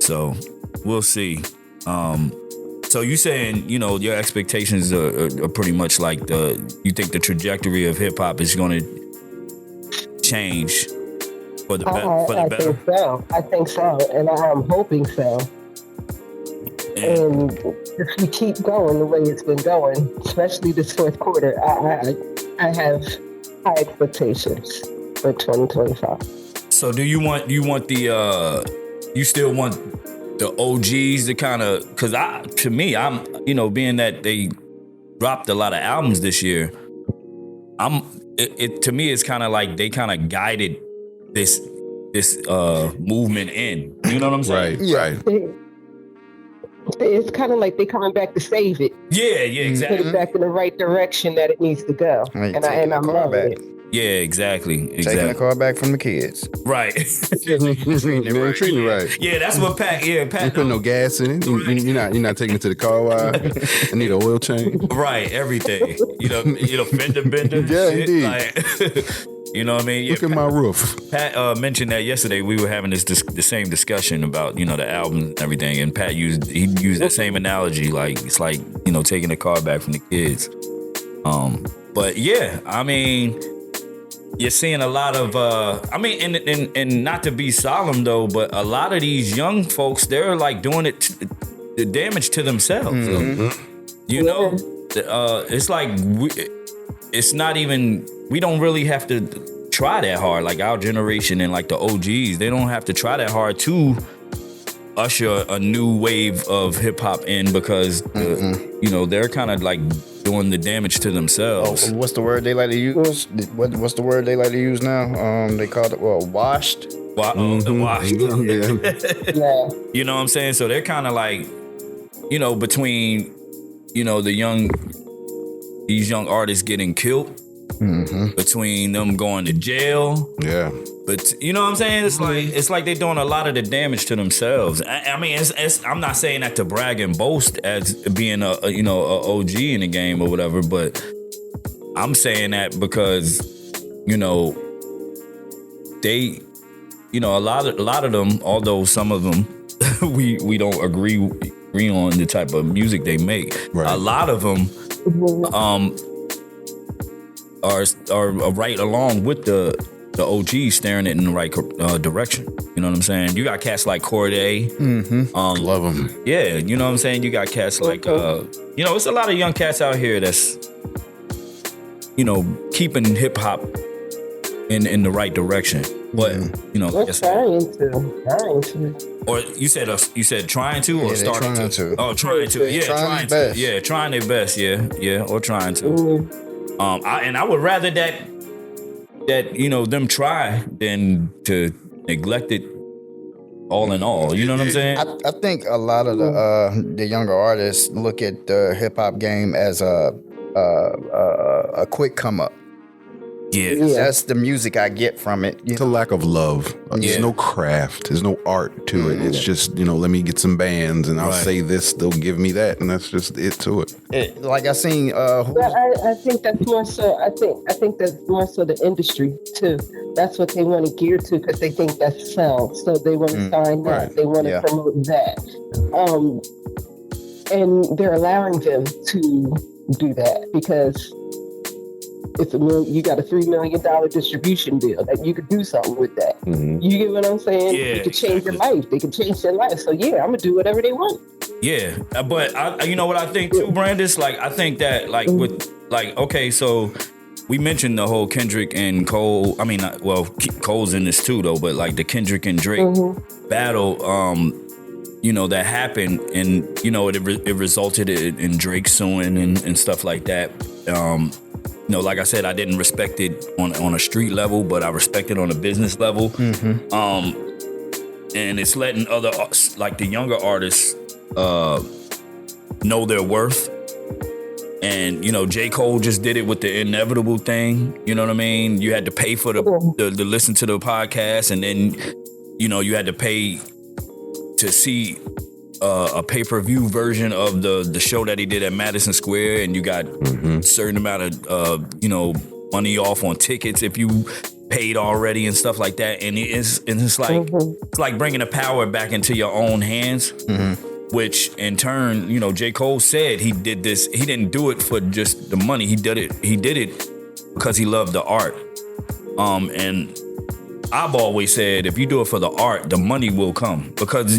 So we'll see. So you saying, your expectations are pretty much like you think the trajectory of hip hop is going to change for the better? I think so, and I'm hoping so. And if we keep going the way it's been going, especially this fourth quarter, I have high expectations for 2025. So do you still want the OGs to kind of, because to me, I'm being that they dropped a lot of albums this year, to me it's kind of like they kind of guided this movement in. You know what I'm saying? Right. It's kind of like they coming back to save it. Yeah, exactly. Put it back in the right direction that it needs to go. And I'm loving it. Yeah, exactly. Taking the car back from the kids. Right. Treating it right. Yeah, that's what Pat. You put no gas in it. You're not taking it to the car wash. I need an oil change. Right, everything. Fender bender. Yeah, shit. indeed. Like, you know what I mean? Look at my roof. Pat mentioned that yesterday. We were having the same discussion about the album and everything, and Pat used that same analogy. Like it's like taking the car back from the kids. But yeah, I mean. You're seeing a lot of, and not to be solemn though, but a lot of these young folks, they're like doing the damage to themselves. It's like, it's not even, we don't really have to try that hard. Like our generation and like the OGs, they don't have to try that hard to usher a new wave of hip hop in because, they're kind of like, doing the damage to themselves. What's the word they like to use? What's the word they like to use now? They call it washed. Washed. Yeah. You know what I'm saying? So they're kind of like, between, these young artists getting killed, between them going to jail. Yeah. But you know what I'm saying? It's like they're doing a lot of the damage to themselves. I mean, I'm not saying that to brag and boast as being a OG in the game or whatever, but I'm saying that because they, a lot of them, although some of them we don't agree on the type of music they make. Right. A lot of them are right along with the OGs staring it in the right direction. You know what I'm saying? You got cats like Corday. Love them. Yeah, you know what I'm saying? You got cats like, it's a lot of young cats out here that's, keeping hip hop in the right direction. But, like I said, trying to. Or you said trying to or starting to? Oh, trying to. Yeah, trying to. Yeah, trying their best. Yeah, or trying to. I would rather that them try than to neglect it all in all. You know what I'm saying? I think a lot of the younger artists look at the hip hop game as a quick come up. Yeah. That's the music I get from it. It's a lack of love. There's no craft. There's no art to it. It's just, let me get some bands and I'll say this, they'll give me that, and that's just it to it. Like I seen I think that's more so I think that's more so the industry too. That's what they want to gear to because they think that sells. So they want to sign that. They want to promote that. And they're allowing them to do that because you got a $3 million distribution deal that you could do something with that. Mm-hmm. You get what I'm saying? Yeah, you could change their life. They can change their life. So yeah, I'm gonna do whatever they want. Yeah, but you know what I think too, Brandess? Like, I think that with okay, so we mentioned the whole Kendrick and Cole. I mean, Cole's in this too though, but like the Kendrick and Drake battle, that happened, and it resulted in Drake suing and stuff like that. Like I said, I didn't respect it on a street level, but I respect it on a business level. And it's letting other, like the younger artists, know their worth. And, J. Cole just did it with the Inevitable thing. You know what I mean? You had to pay for the listen to the podcast, and then, you had to pay to see a pay-per-view version of the show that he did at Madison Square, and you got a certain amount of money off on tickets if you paid already and stuff like that. And it's like bringing the power back into your own hands, which in turn, J. Cole said he did this. He didn't do it for just the money. He did it because he loved the art. And I've always said, if you do it for the art, the money will come, because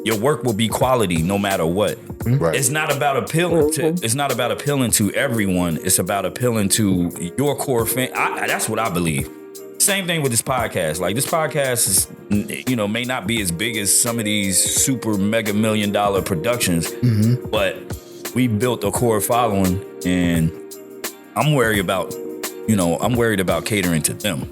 your work will be quality no matter what. Right. It's not about appealing to everyone. It's about appealing to your core fan. That's what I believe. Same thing with this podcast. Like, this podcast is, may not be as big as some of these super mega $1 million productions, but we built a core following, and I'm worried about catering to them.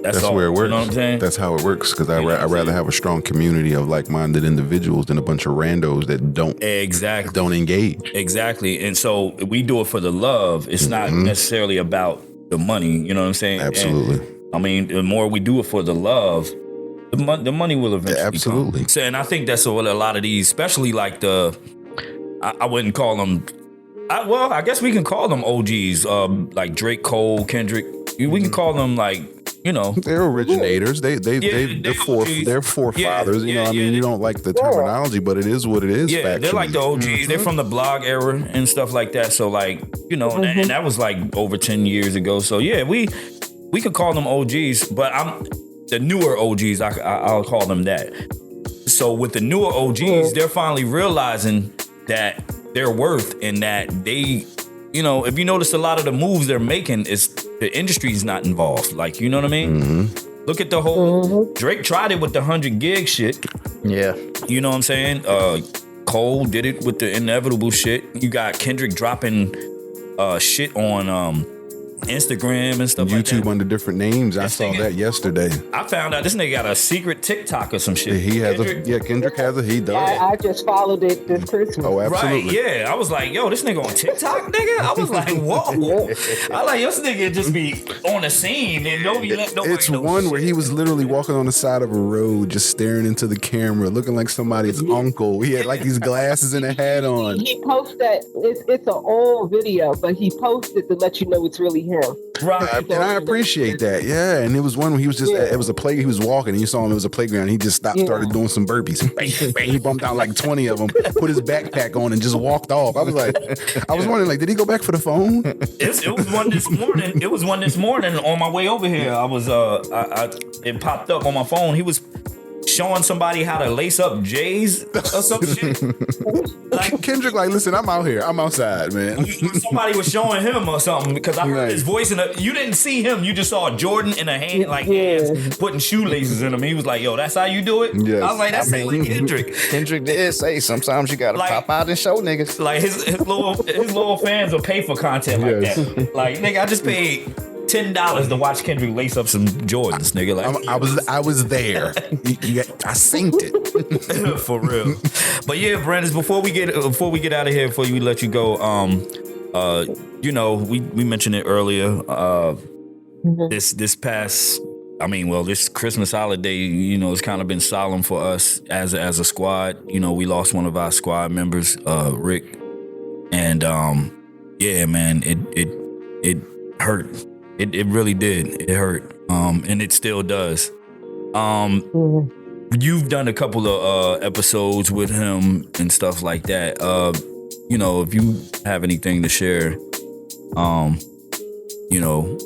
That's where it works. You know what I'm saying? That's how it works, because I'd rather have a strong community of like-minded individuals than a bunch of randos that don't engage. Exactly. And so we do it for the love. It's not necessarily about the money. You know what I'm saying? Absolutely. And, the more we do it for the love, the money will eventually come. So, and I think that's what a lot of these, especially like I wouldn't call them, I guess we can call them OGs, like Drake, Cole, Kendrick. We can call them like, they're originators. They're forefathers. You don't like the terminology, but it is what it is. Yeah, they're like the OGs. They're from the blog era and stuff like that. So like, and that was like over 10 years ago. So yeah, we could call them OGs, but the newer OGs. I'll call them that. So with the newer OGs, they're finally realizing that their worth, and that they, if you notice, a lot of the moves they're making is the industry's not involved. Like, you know what I mean? Look at the whole Drake tried it with the 100 gig shit. Yeah. You know what I'm saying? Cole did it with the Inevitable shit. You got Kendrick dropping shit on Instagram and stuff like that. YouTube under different names. I saw that yesterday. I found out this nigga got a secret TikTok or some shit. He has Kendrick has he does. I just followed it this Christmas. Oh, absolutely. Right, yeah. I was like, yo, this nigga on TikTok, nigga? I was like, whoa. I like, this nigga just be on the scene and nobody It's one where he was literally walking on the side of a road, just staring into the camera, looking like somebody's uncle. He had like these glasses and a hat on. He posted that. It's an old video, but he posted to let you know it's really him. Right. And I appreciate that. Yeah. And it was one where he was just, it was a play, he was walking and you saw him, it was a playground. He just stopped, started doing some burpees. Bang, bang. He bumped out like 20 of them, put his backpack on and just walked off. I was wondering, like, did he go back for the phone? It was one this morning. It was one this morning on my way over here. I was, it popped up on my phone. He was showing somebody how to lace up J's or some shit. Like, Kendrick, like, listen, I'm out here. I'm outside, man. Somebody was showing him or something, because I heard his voice you didn't see him. You just saw Jordan in a hand, like hands putting shoelaces in him. He was like, yo, that's how you do it? Yes. I was like, that's like Kendrick. Kendrick did say sometimes you gotta pop out and show niggas. Like his little fans will pay for content like that. Like, nigga, I just paid $10 to watch Kendrick lace up some Jordans, nigga. Like, I was there. I synced it for real. But yeah, Brandess, before we get out of here, before we let you go, we mentioned it earlier. This past, this Christmas holiday, it's kind of been solemn for us as a squad. We lost one of our squad members, Rick, and yeah, man, it hurt. It really did. It hurt. And it still does. you've done a couple of episodes with him and stuff like that. You know, if you have anything to share, you know,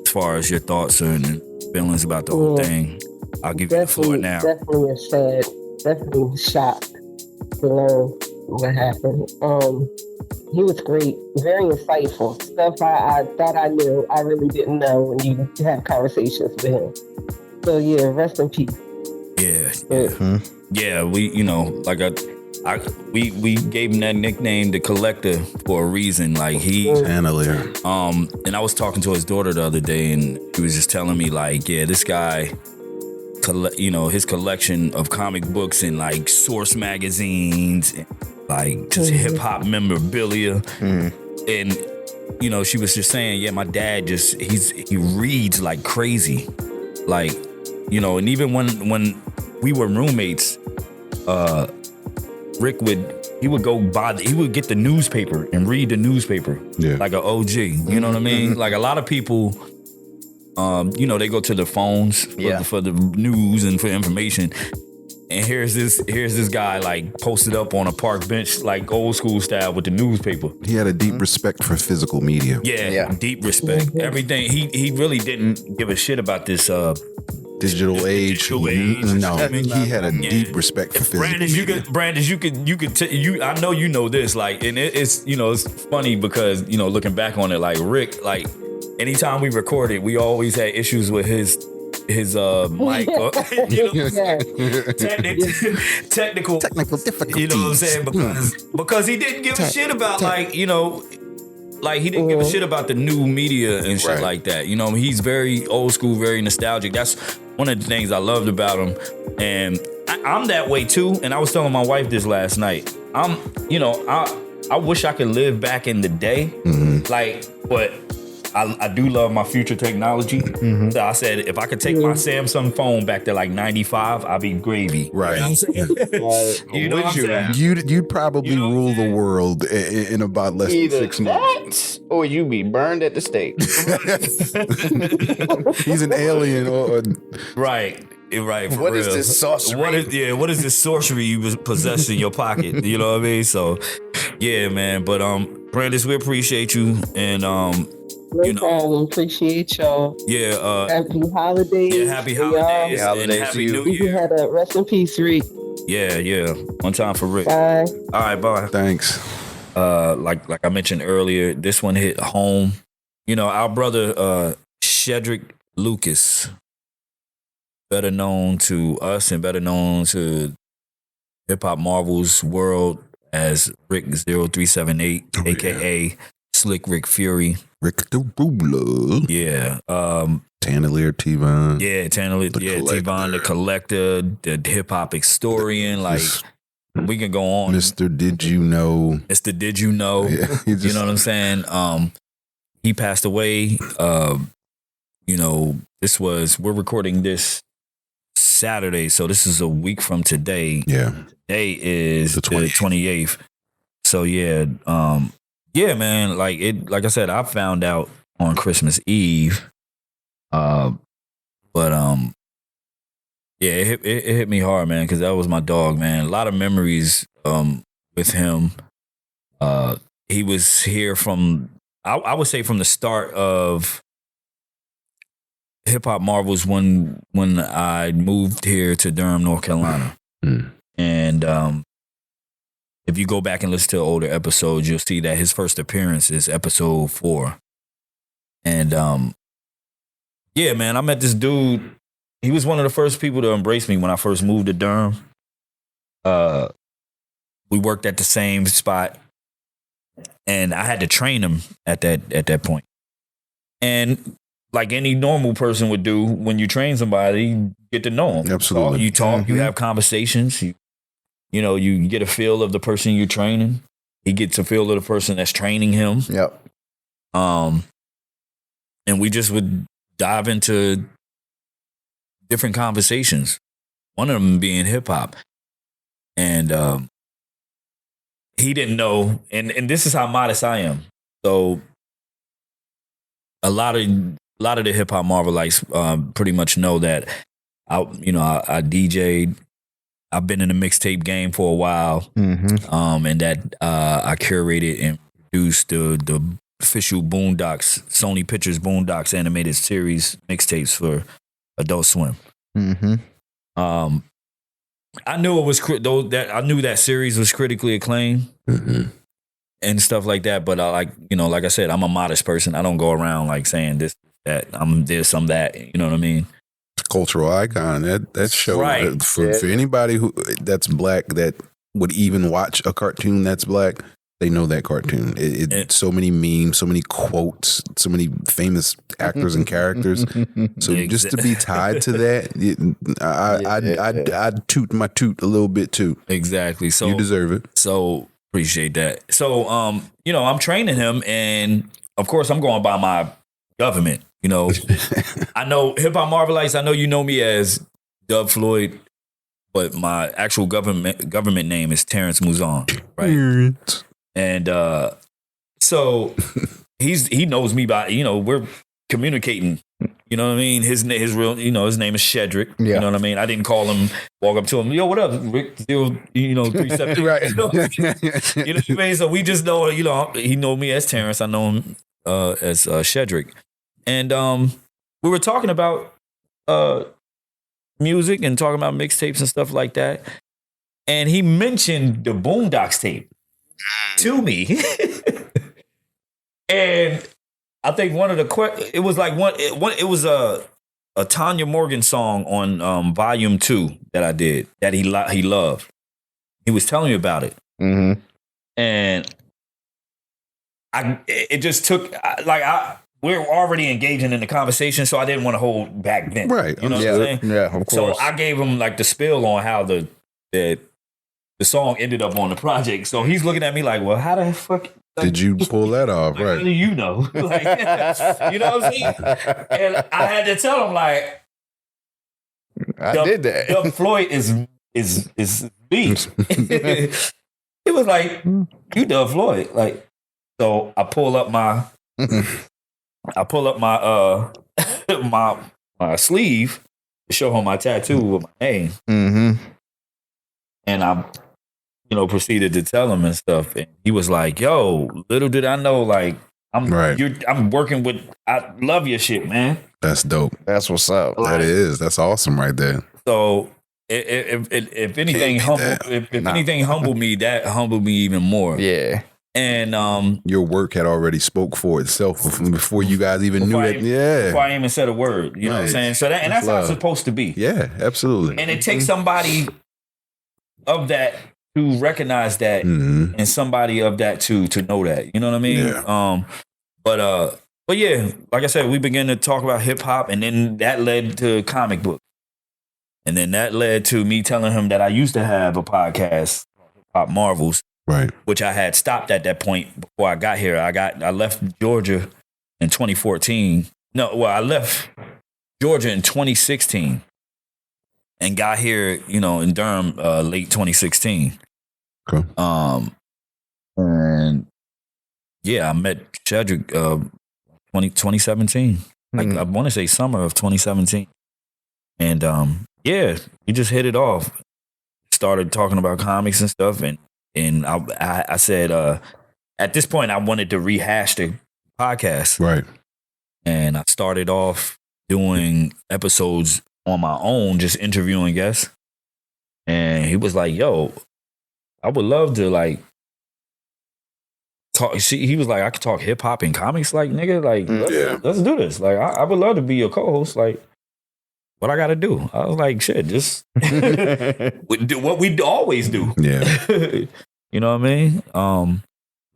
as far as your thoughts and feelings about the whole thing, I'll give you the floor now. Definitely shocked to learn what happened. He was great, very insightful. Stuff I thought I knew, I really didn't know when you have conversations with him. So yeah, rest in peace. Yeah. We, you know, like we gave him that nickname, the Collector, for a reason. Like Chandelier. And I was talking to his daughter the other day, and he was just telling me, like, yeah, this guy, you know, his collection of comic books and like Source magazines, and, like just hip hop memorabilia, and you know, she was just saying, yeah, my dad he reads like crazy, like, you know, and even when we were roommates, Rick would get the newspaper and read the newspaper, like an OG. You know what I mean? Like a lot of people, you know, they go to their phones for the news and for information. And here's this guy like posted up on a park bench, like old school style, with the newspaper. He had a deep respect for physical media. Yeah, deep respect. Everything. He really didn't give a shit about this digital age. No, he had a deep respect for physical media. Brandess, I know you know this, like, and it's, you know, it's funny because, you know, looking back on it, like Rick, like anytime we recorded, we always had issues with his mic, or, you know what I'm saying? Technical difficulties. You know what I'm saying? Because he didn't give a shit about, like, you know, like he didn't give a shit about the new media and shit like that. You know, he's very old school, very nostalgic. That's one of the things I loved about him. And I'm that way too. And I was telling my wife this last night. You know, I wish I could live back in the day, like, but I do love my future technology. So I said, if I could take my Samsung phone back to like 95, I'd be gravy. Right. You know what I'm saying? You know what I'm saying? You'd probably rule the world in about less than 6 months. Or you be burned at the stake. He's an alien. Right. What is this sorcery? What is this sorcery you possess in your pocket? You know what I mean? So, yeah, man. But Brandess, we appreciate you, and no problem. Appreciate y'all. Yeah. Happy holidays. Yeah, happy holidays. And happy New You Year. had a rest in peace, Rick. Yeah. One time for Rick. Bye. All right, bye. Thanks. Like I mentioned earlier, this one hit home. You know, our brother Shedrick Lucas, better known to us and better known to Hip Hop Marvel's world as Rick 0378, aka Slick Rick Fury. Rick the Ruler. Yeah. Chandelier T-Von. Yeah, Chandelier. Yeah, T-Von, the Collector, the hip hop historian. Like, we can go on. Mr. Did You Know? Mr. Did You Know? Yeah, you know what I'm saying? He passed away. You know, we're recording this Saturday, so this is a week from today. Yeah. Today is the 28th. So yeah, yeah, man, like I said, I found out on Christmas Eve. But yeah, it hit me hard, man, because that was my dog, man. A lot of memories with him. He was here from, I would say, from the start of Hip Hop Marvels when I moved here to Durham, North Carolina. And if you go back and listen to older episodes, you'll see that his first appearance is episode 4. And yeah, man, I met this dude. He was one of the first people to embrace me when I first moved to Durham. We worked at the same spot, and I had to train him at that point. And like any normal person would do, when you train somebody, you get to know them. Absolutely. You talk, you have conversations, you know, you get a feel of the person you're training. He gets a feel of the person that's training him. Yep. And we just would dive into different conversations. One of them being hip hop. And he didn't know, and this is how modest I am. So a lot of the hip hop Marvelites pretty much know that I DJ'd I've been in the mixtape game for a while, and that I curated and produced the official Boondocks, Sony Pictures Boondocks animated series mixtapes for Adult Swim. I knew it was I knew that series was critically acclaimed and stuff like that. But like I said, I'm a modest person. I don't go around like saying this, that, I'm this, I'm that. You know what I mean? Cultural icon. That show Right. for anybody who that's black that would even watch a cartoon that's black, they know that cartoon. It's so many memes, so many quotes, so many famous actors and characters. So just to be tied to that, I'd toot my toot a little bit too. Exactly. So you deserve it. So appreciate that. So I'm training him, and of course I'm going by my government. I know Hip Hop Marvelites, I know you know me as Dub Floyd, but my actual government name is Terrence Mouzon, right? And so he knows me by, we're communicating. You know what I mean? His real, his name is Shedrick. Yeah. You know what I mean? I didn't call him, walk up to him, yo, what up, Rick? 370. Right. You know what I mean? So we just know, he know me as Terrence. I know him as Shedrick. And we were talking about music and talking about mixtapes and stuff like that. And he mentioned the Boondocks tape to me. And I think one of the it was like it was a Tanya Morgan song on volume 2 that I did that he loved. He was telling me about it. And it just took we're already engaging in the conversation, so I didn't want to hold back then. Right. You know what I'm saying? Yeah, of course. So I gave him like the spill on how the song ended up on the project. So he's looking at me like, well, how the fuck did you pull that off? like, Right. how do you know? Like, you know what I'm saying? And I had to tell him like, I did that. Dub Floyd is me. It was like, you Dub Floyd. Like, so I pull up my my sleeve to show him my tattoo with my name. And I, proceeded to tell him and stuff. And he was like, yo, little did I know, like, I'm working with, I love your shit, man. That's dope. That's what's up. That is. That's awesome right there. So if anything anything humbled me, that humbled me even more. Yeah. And your work had already spoke for itself before you guys even knew it. Yeah. Before I even said a word. You know what I'm saying? So that's how it's supposed to be. Yeah, absolutely. And it takes somebody of that to recognize that, and somebody of that to know that. You know what I mean? Yeah. But yeah, like I said, we began to talk about hip hop, and then that led to comic book. And then that led to me telling him that I used to have a podcast, Hip Hop Marvels. Right. Which I had stopped at that point before I got here. I left Georgia in 2014. I left Georgia in 2016 and got here, in Durham late 2016. Cool. And yeah, I met Shedrick 2017. Like I want to say summer of 2017. And yeah, we just hit it off. Started talking about comics and stuff, and I said, at this point, I wanted to rehash the podcast. Right. And I started off doing episodes on my own, just interviewing guests. And he was like, yo, I would love to like talk. He was like, I could talk hip hop and comics, like, nigga, like, let's do this. Like, I would love to be your co-host. Like, what I got to do? I was like, shit, just do what we always do. Yeah. You know what I mean?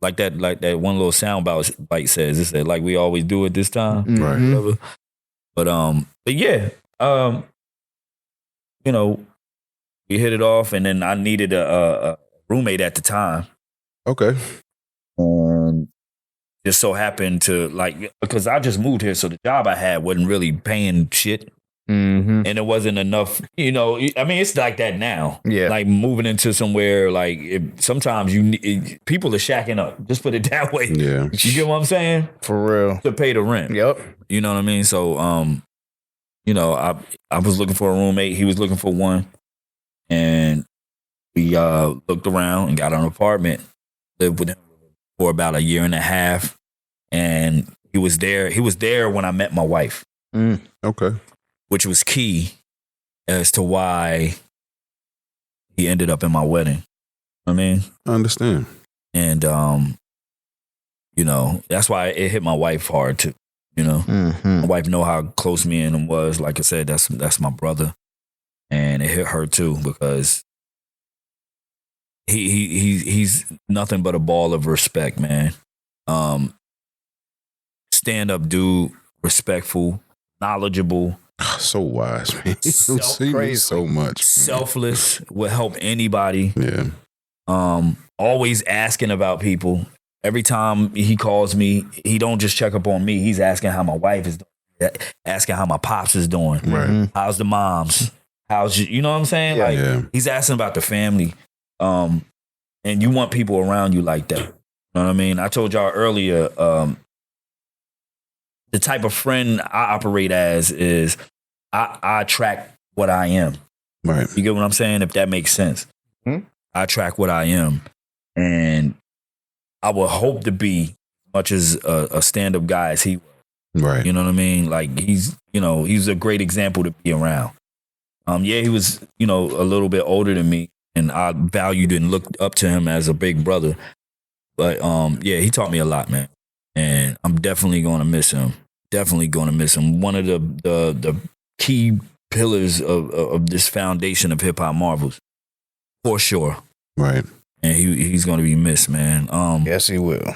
Like that one little sound bite says, it said, like we always do at this time. Right. But yeah, we hit it off, and then I needed a roommate at the time. Okay. And just so happened to, like, because I just moved here, so the job I had wasn't really paying shit. And it wasn't enough, I mean, it's like that now. Yeah. Like moving into somewhere, like, sometimes people are shacking up. Just put it that way. Yeah. You get what I'm saying? For real. To pay the rent. Yep. You know what I mean? So, I was looking for a roommate. He was looking for one. and we looked around and got an apartment. Lived with him for about 1.5 years, and he was there. He was there when I met my wife. Okay, which was key as to why he ended up in my wedding. I mean, I understand, and you know, that's why it hit my wife hard too. You know, my wife know how close me and him was. Like I said, that's my brother, and it hit her too because he's nothing but a ball of respect, man. Stand up dude, respectful, knowledgeable, so wise, man. So much, man. Selfless, will help anybody. Yeah. Always asking about people. Every time he calls me, he don't just check up on me. He's asking how my wife is doing, asking how my pops is doing. Right. How's the moms? How's you know what I'm saying? Like he's asking about the family. And you want people around you like that. You know what I mean? I told y'all earlier, the type of friend I operate as is I attract what I am. Right. You get what I'm saying? If that makes sense. I attract what I am. And I would hope to be much as a stand-up guy as he was. Right. You know what I mean? Like he's a great example to be around. Yeah, he was, a little bit older than me, and I valued and looked up to him as a big brother. But yeah, he taught me a lot, man. And I'm definitely gonna miss him. Definitely gonna miss him. One of the key pillars of this foundation of hip hop marvels. For sure. Right. And he's gonna be missed, man. Yes, he will.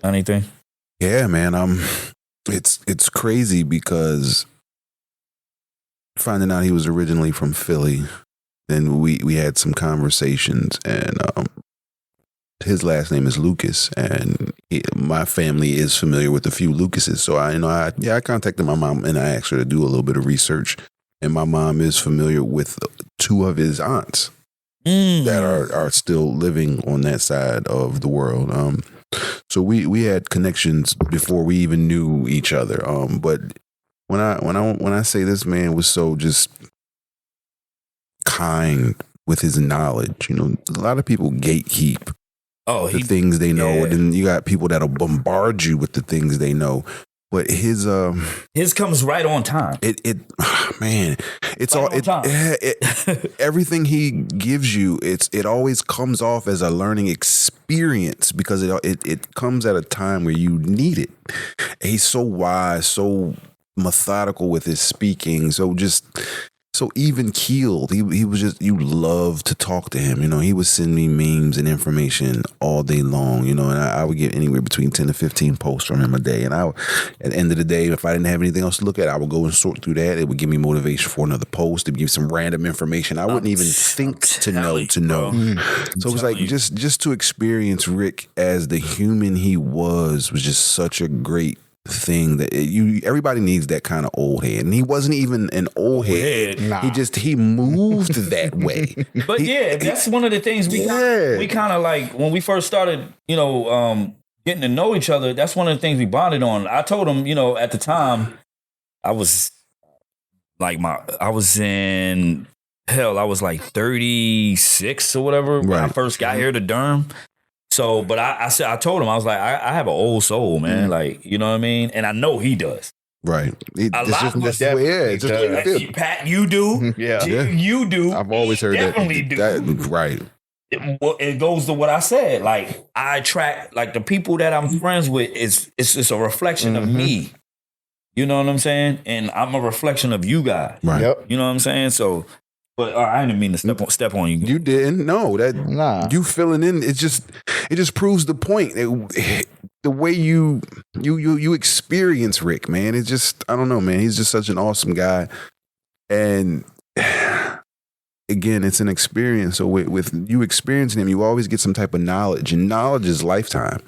Anything? Yeah, man. It's crazy because finding out he was originally from Philly, then we had some conversations, and his last name is Lucas, and my family is familiar with a few Lucases. So I contacted my mom and I asked her to do a little bit of research, and my mom is familiar with 2 of his aunts that are still living on that side of the world. So we had connections before we even knew each other. But when I say this man was so just kind with his knowledge, a lot of people gatekeep the things they know, and then you got people that'll bombard you with the things they know. But his comes right on time. Everything he gives you, it always comes off as a learning experience because it comes at a time where you need it. He's so wise, so methodical with his speaking, so even keeled. He was just, you love to talk to him. He would send me memes and information all day long, and I would get anywhere between 10 to 15 posts from him a day. And at the end of the day, if I didn't have anything else to look at, I would go and sort through that. It would give me motivation for another post. It would give some random information I wouldn't even think to know. So it was like just to experience Rick as the human he was just such a great thing that everybody needs that kind of old head, and he wasn't even an old head. Nah. He moved that way. But that's one of the things we kind of like when we first started, getting to know each other. That's one of the things we bonded on. I told him, at the time, I was like I was like 36 or whatever when I first got here to Durham. So, but I told him, I was like, I have an old soul, man. Like, you know what I mean? And I know he does. Right. Pat, you do. Yeah. You do. I've always heard that. Definitely do. Right. It goes to what I said. Like, I attract, like, the people that I'm friends with, it's just a reflection of me. You know what I'm saying? And I'm a reflection of you guys. Right. Yep. You know what I'm saying? So, but I didn't mean to step on you. You didn't? No. You filling in, it just proves the point. The way you experience Rick, man. It's just, I don't know, man. He's just such an awesome guy. And again, it's an experience. So with you experiencing him, you always get some type of knowledge. And knowledge is lifetime.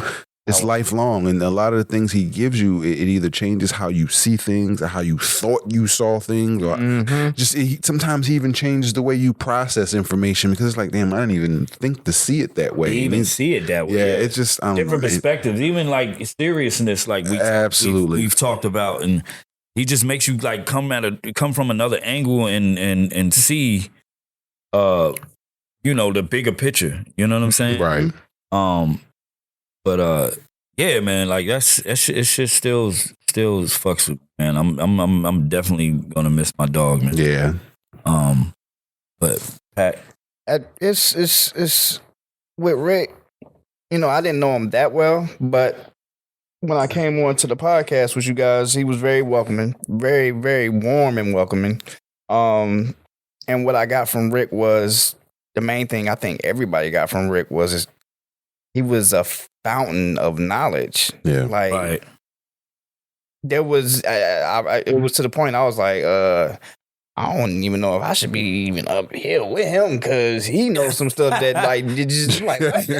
It's lifelong. And a lot of the things he gives you, it either changes how you see things or how you thought you saw things. Or sometimes he even changes the way you process information because it's like, damn, I didn't even think to see it that way. See it that way. Yeah, it's just different perspectives. Even like seriousness, like we've talked about. And he just makes you like come from another angle and see you know, the bigger picture. You know what I'm saying? Right. But yeah, man, like it's just still fucks with me, man. I'm definitely gonna miss my dog, man. Yeah. But Pat, It's with Rick. You know, I didn't know him that well, but when I came on to the podcast with you guys, he was very welcoming, very, very warm and welcoming. And what I got from Rick was the main thing I think everybody got from Rick was he was a fountain of knowledge. Yeah. Like, right. There was, it was to the point I was like, I don't even know if I should be even up here with him because he knows some stuff that like just like that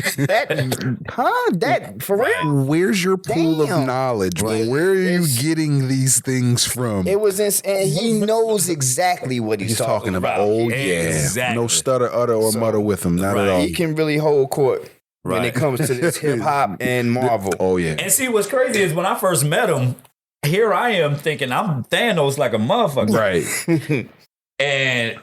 for real. Where's your pool of knowledge, bro? Where are you getting these things from? It was and he knows exactly what he's talking about. Oh yeah, Exactly. no stutter, utter, or mutter with him. Not at all. He can really hold court when it comes to this hip hop and Marvel. Oh yeah. And see, what's crazy is when I first met him, here I am thinking I'm Thanos like a motherfucker. Right. And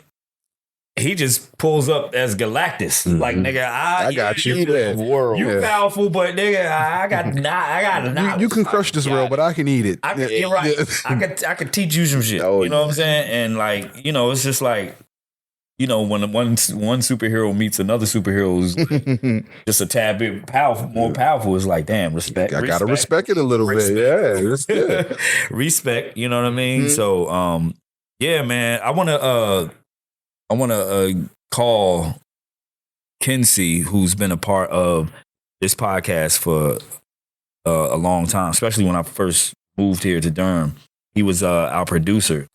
he just pulls up as Galactus. Mm-hmm. Like, nigga, I got you. You powerful, but nigga, I got knowledge. You can crush this world, but I can eat it. You're right. I could teach you some shit. Oh, you know what I'm saying? And like, you know, it's just like, you know, when one superhero meets another superhero who's just a tad bit more powerful, it's like, damn, respect. I gotta respect it a little bit. Yeah, it's good. Respect. You know what I mean? So, yeah, man, I wanna call Kincee, who's been a part of this podcast for a long time, especially when I first moved here to Durham. He was our producer.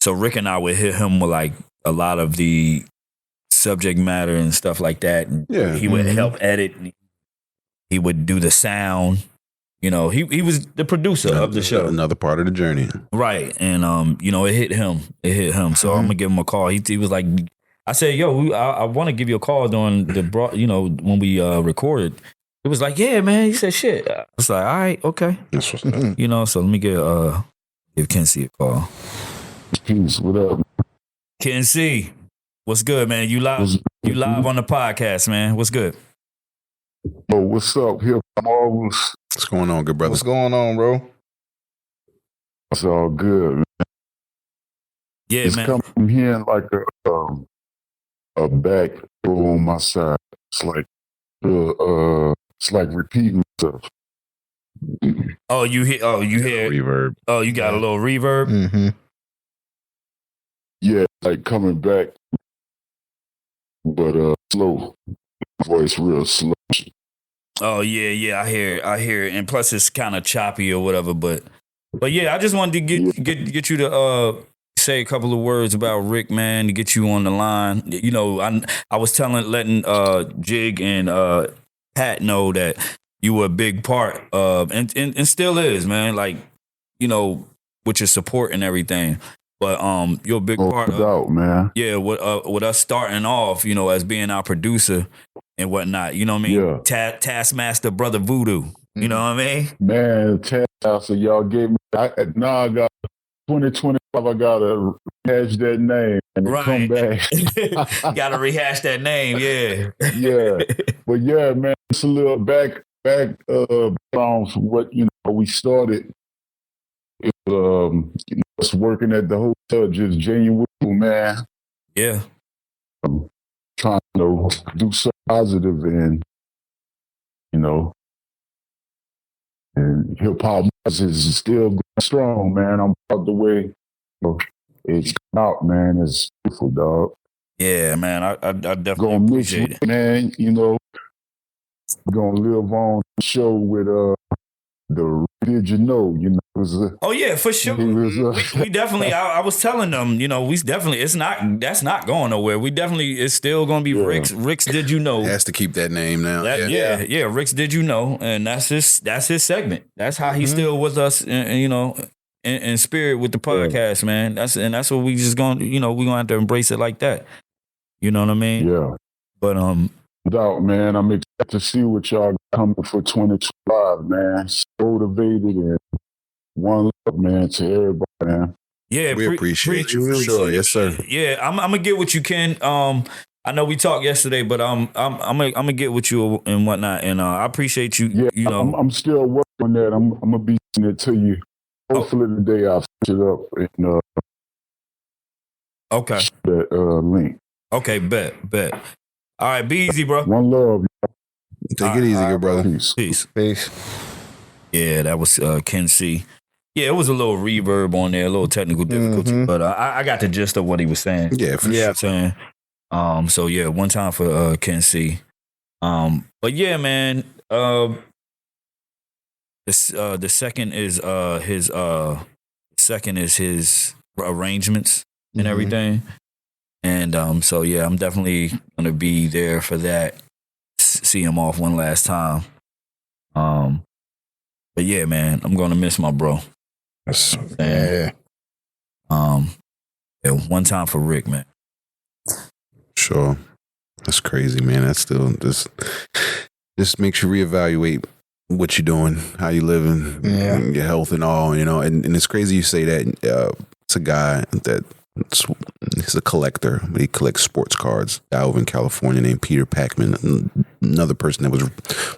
So Rick and I would hit him with like a lot of the subject matter and stuff like that. And he would help edit. He would do the sound. You know, he was the producer of the show. Another part of the journey. Right. And, you know, it hit him. So I'm going to give him a call. He was like, I said, yo, I want to give you a call during you know, when we recorded. It was like, yeah, man. He said, shit. I was like, all right, okay. That's what's up. You know, so let me give Kincee a call. Peace, what up? Kincee, what's good, man? You live on the podcast, man. What's good? Oh, what's up? Here, Marvels. What's going on, good brother? What's going on, bro? It's all good, man. Yeah, it's man. coming from hearing like a back on my side. It's like repeating stuff. Oh, you hear reverb. Oh, you got a little reverb? Mm-hmm. Yeah, like coming back, but slow. Voice real slow. Oh yeah, I hear it. And plus it's kind of choppy or whatever, but yeah, I just wanted to get you to say a couple of words about Rick, man, to get you on the line. You know, I was letting Jig and Pat know that you were a big part of and still is, man, like, you know, with your support and everything. But you're a big part of, man. Yeah, with us starting off, you know, as being our producer and whatnot. You know what I mean? Yeah. Taskmaster Brother Voodoo. You know what I mean? Man, Taskmaster, y'all gave me. I got 2025. I gotta rehash that name and come back. Gotta rehash that name, yeah. Yeah, but yeah, man, it's a little back from what we started. It was, just working at the hotel, just genuine, man. Yeah. Trying to do something positive and, and hip hop is still going strong, man. I'm proud the way it's come out, man. It's beautiful, dog. Yeah, man. I definitely gonna appreciate it. Man, gonna live on the show with the Did You Know? Oh yeah, for sure. We definitely. I was telling them, we definitely. That's not going nowhere. We definitely. It's still going to be Rick's Did You Know? Has to keep that name now. Yeah. Rick's Did You Know? And that's his segment. That's how he's still with us. In spirit with the podcast, man. That's what we just going. We gonna have to embrace it like that. You know what I mean? Yeah. But Without, man, I'm excited to see what y'all coming for 2025, man. Motivated and one love, man, to everybody, man. Yeah, we appreciate you for sure. Yes, sir. Yeah, I'm gonna get what you can. I know we talked yesterday, but I'm gonna get with you and whatnot, and I appreciate you. Yeah, you know, I'm still working on that. I'm gonna be sending it to you. Hopefully today I'll finish it up and okay, that link. Okay, bet. All right, be easy, bro. One love. Take it easy, good brother. Peace. Yeah, that was Kincee. Yeah, it was a little reverb on there, a little technical difficulty, but I got the gist of what he was saying. Yeah, for sure. Saying. So yeah, one time for Kincee. But yeah, man. The second is his arrangements and everything. And so yeah, I'm definitely gonna be there for that. See him off one last time. But yeah, man, I'm gonna miss my bro. Yeah. Yeah, one time for Rick, man. Sure. That's crazy, man. That's still just makes you reevaluate what you're doing, how you living, and your health and all, you know. And it's crazy you say that. It's a guy he's a collector, but he collects sports cards out over in California named Peter Packman, another person that was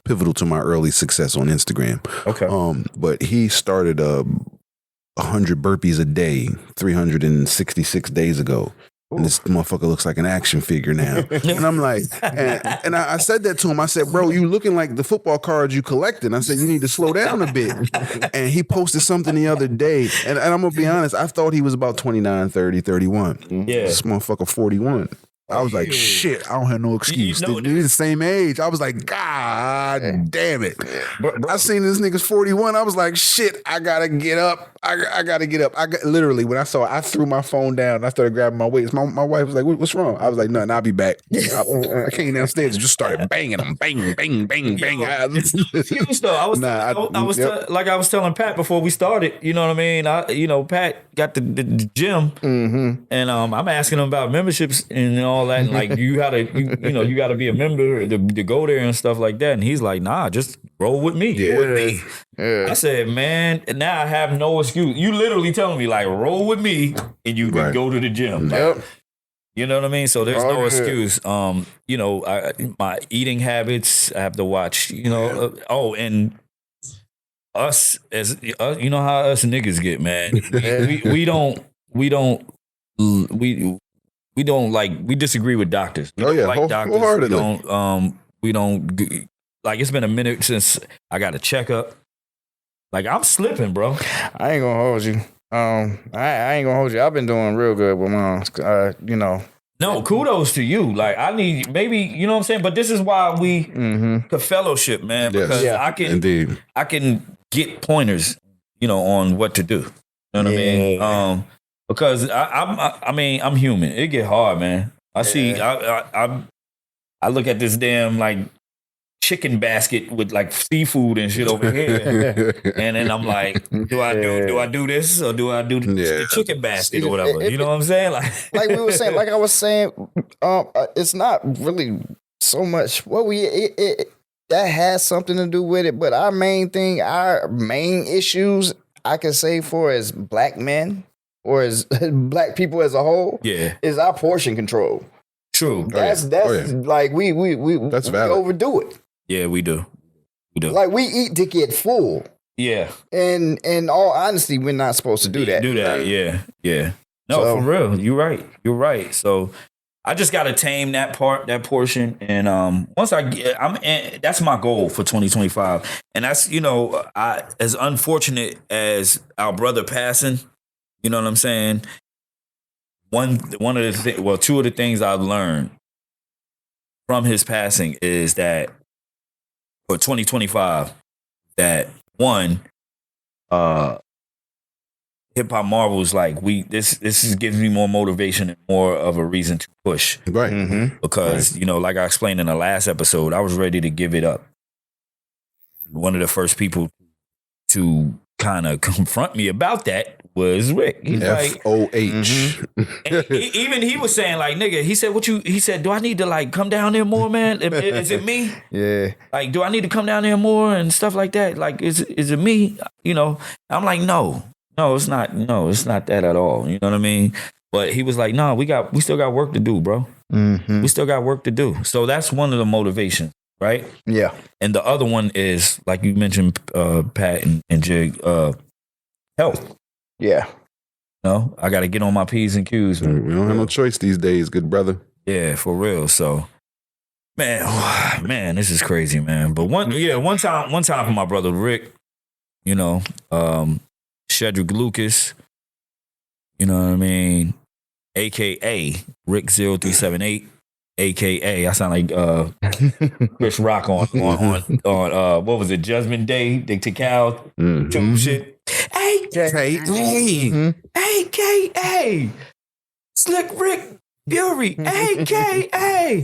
pivotal to my early success on Instagram. Okay. But he started 100 burpees a day, 366 days ago. And this motherfucker looks like an action figure now. And I'm like, and I said that to him. I said, bro, you looking like the football cards you collected. I said, you need to slow down a bit. And he posted something the other day. And I'm going to be honest, I thought he was about 29, 30, 31. Yeah. This motherfucker 41. I was like, shit, I don't have no excuse. We're the same age. I was like, God damn it. I seen this nigga's 41. I was like, shit, I gotta get up. I gotta get up. Literally, when I saw it, I threw my phone down and I started grabbing my weights. My wife was like, what's wrong? I was like, nothing, I'll be back. I came downstairs and just started banging them. Bang, bang, bang, bang. Excuse though. I was telling Pat before we started, you know what I mean? Pat got the gym and I'm asking him about memberships and all that. And like you gotta be a member to go there and stuff like that. And he's like, nah, just roll with me. Yeah. I said, man, now I have no excuse. You literally telling me like roll with me and you can go to the gym. Yep. You know what I mean? So there's no excuse. My eating habits, I have to watch, and us as you know how us niggas get, man. We disagree with doctors. We don't like doctors. We don't like, it's been a minute since I got a checkup. Like, I'm slipping, bro. I ain't gonna hold you. I ain't gonna hold you. I've been doing real good with mine. No, kudos to you. Like, I need, maybe, you know what I'm saying? But this is why we could fellowship, man. Because I can get pointers, on what to do. You know what I mean? Because I'm human. It get hard, man. I see, I look at this damn, like, chicken basket with like seafood and shit over here, and then I'm like, do I do this or do I do the chicken basket or whatever? You know what I'm saying? Like we were saying, like I was saying, it's not really so much that has something to do with it, but our main issues I can say for as black men or as black people as a whole, is our portion control. True. That's like we overdo it. Yeah, we do. Like, we eat to get full. Yeah. And in all honesty, we're not supposed to do that. Yeah. No, for real. You're right. So I just got to tame that portion. And once that's my goal for 2025. And that's, as unfortunate as our brother passing, you know what I'm saying? Two of the things I've learned from his passing is that for 2025, that one, Hip Hop Marvel's like, this gives me more motivation and more of a reason to push. Right. Mm-hmm. Because, like I explained in the last episode, I was ready to give it up. One of the first people to kind of confront me about that was Rick. He's FOH. Even he was saying, like, nigga, he said, do I need to like come down there more, man? Is it me? Yeah. Like, do I need to come down there more and stuff like that? Like, is it me? I'm like, no. No, it's not. No, it's not that at all. You know what I mean? But he was like, no, we still got work to do, bro. Mm-hmm. We still got work to do. So that's one of the motivations, right? Yeah. And the other one is, like you mentioned, Pat and Jig, health. Yeah. No, I got to get on my P's and Q's. We don't have no choice these days, good brother. Yeah, for real. So, man, this is crazy, man. But one time for my brother Rick, you know, Shedrick Lucas, you know what I mean, AKA Rick 0378, AKA I sound like Chris Rock on what was it, Judgment Day, Dick Cal, shit. AKA Slick Rick Fury, AKA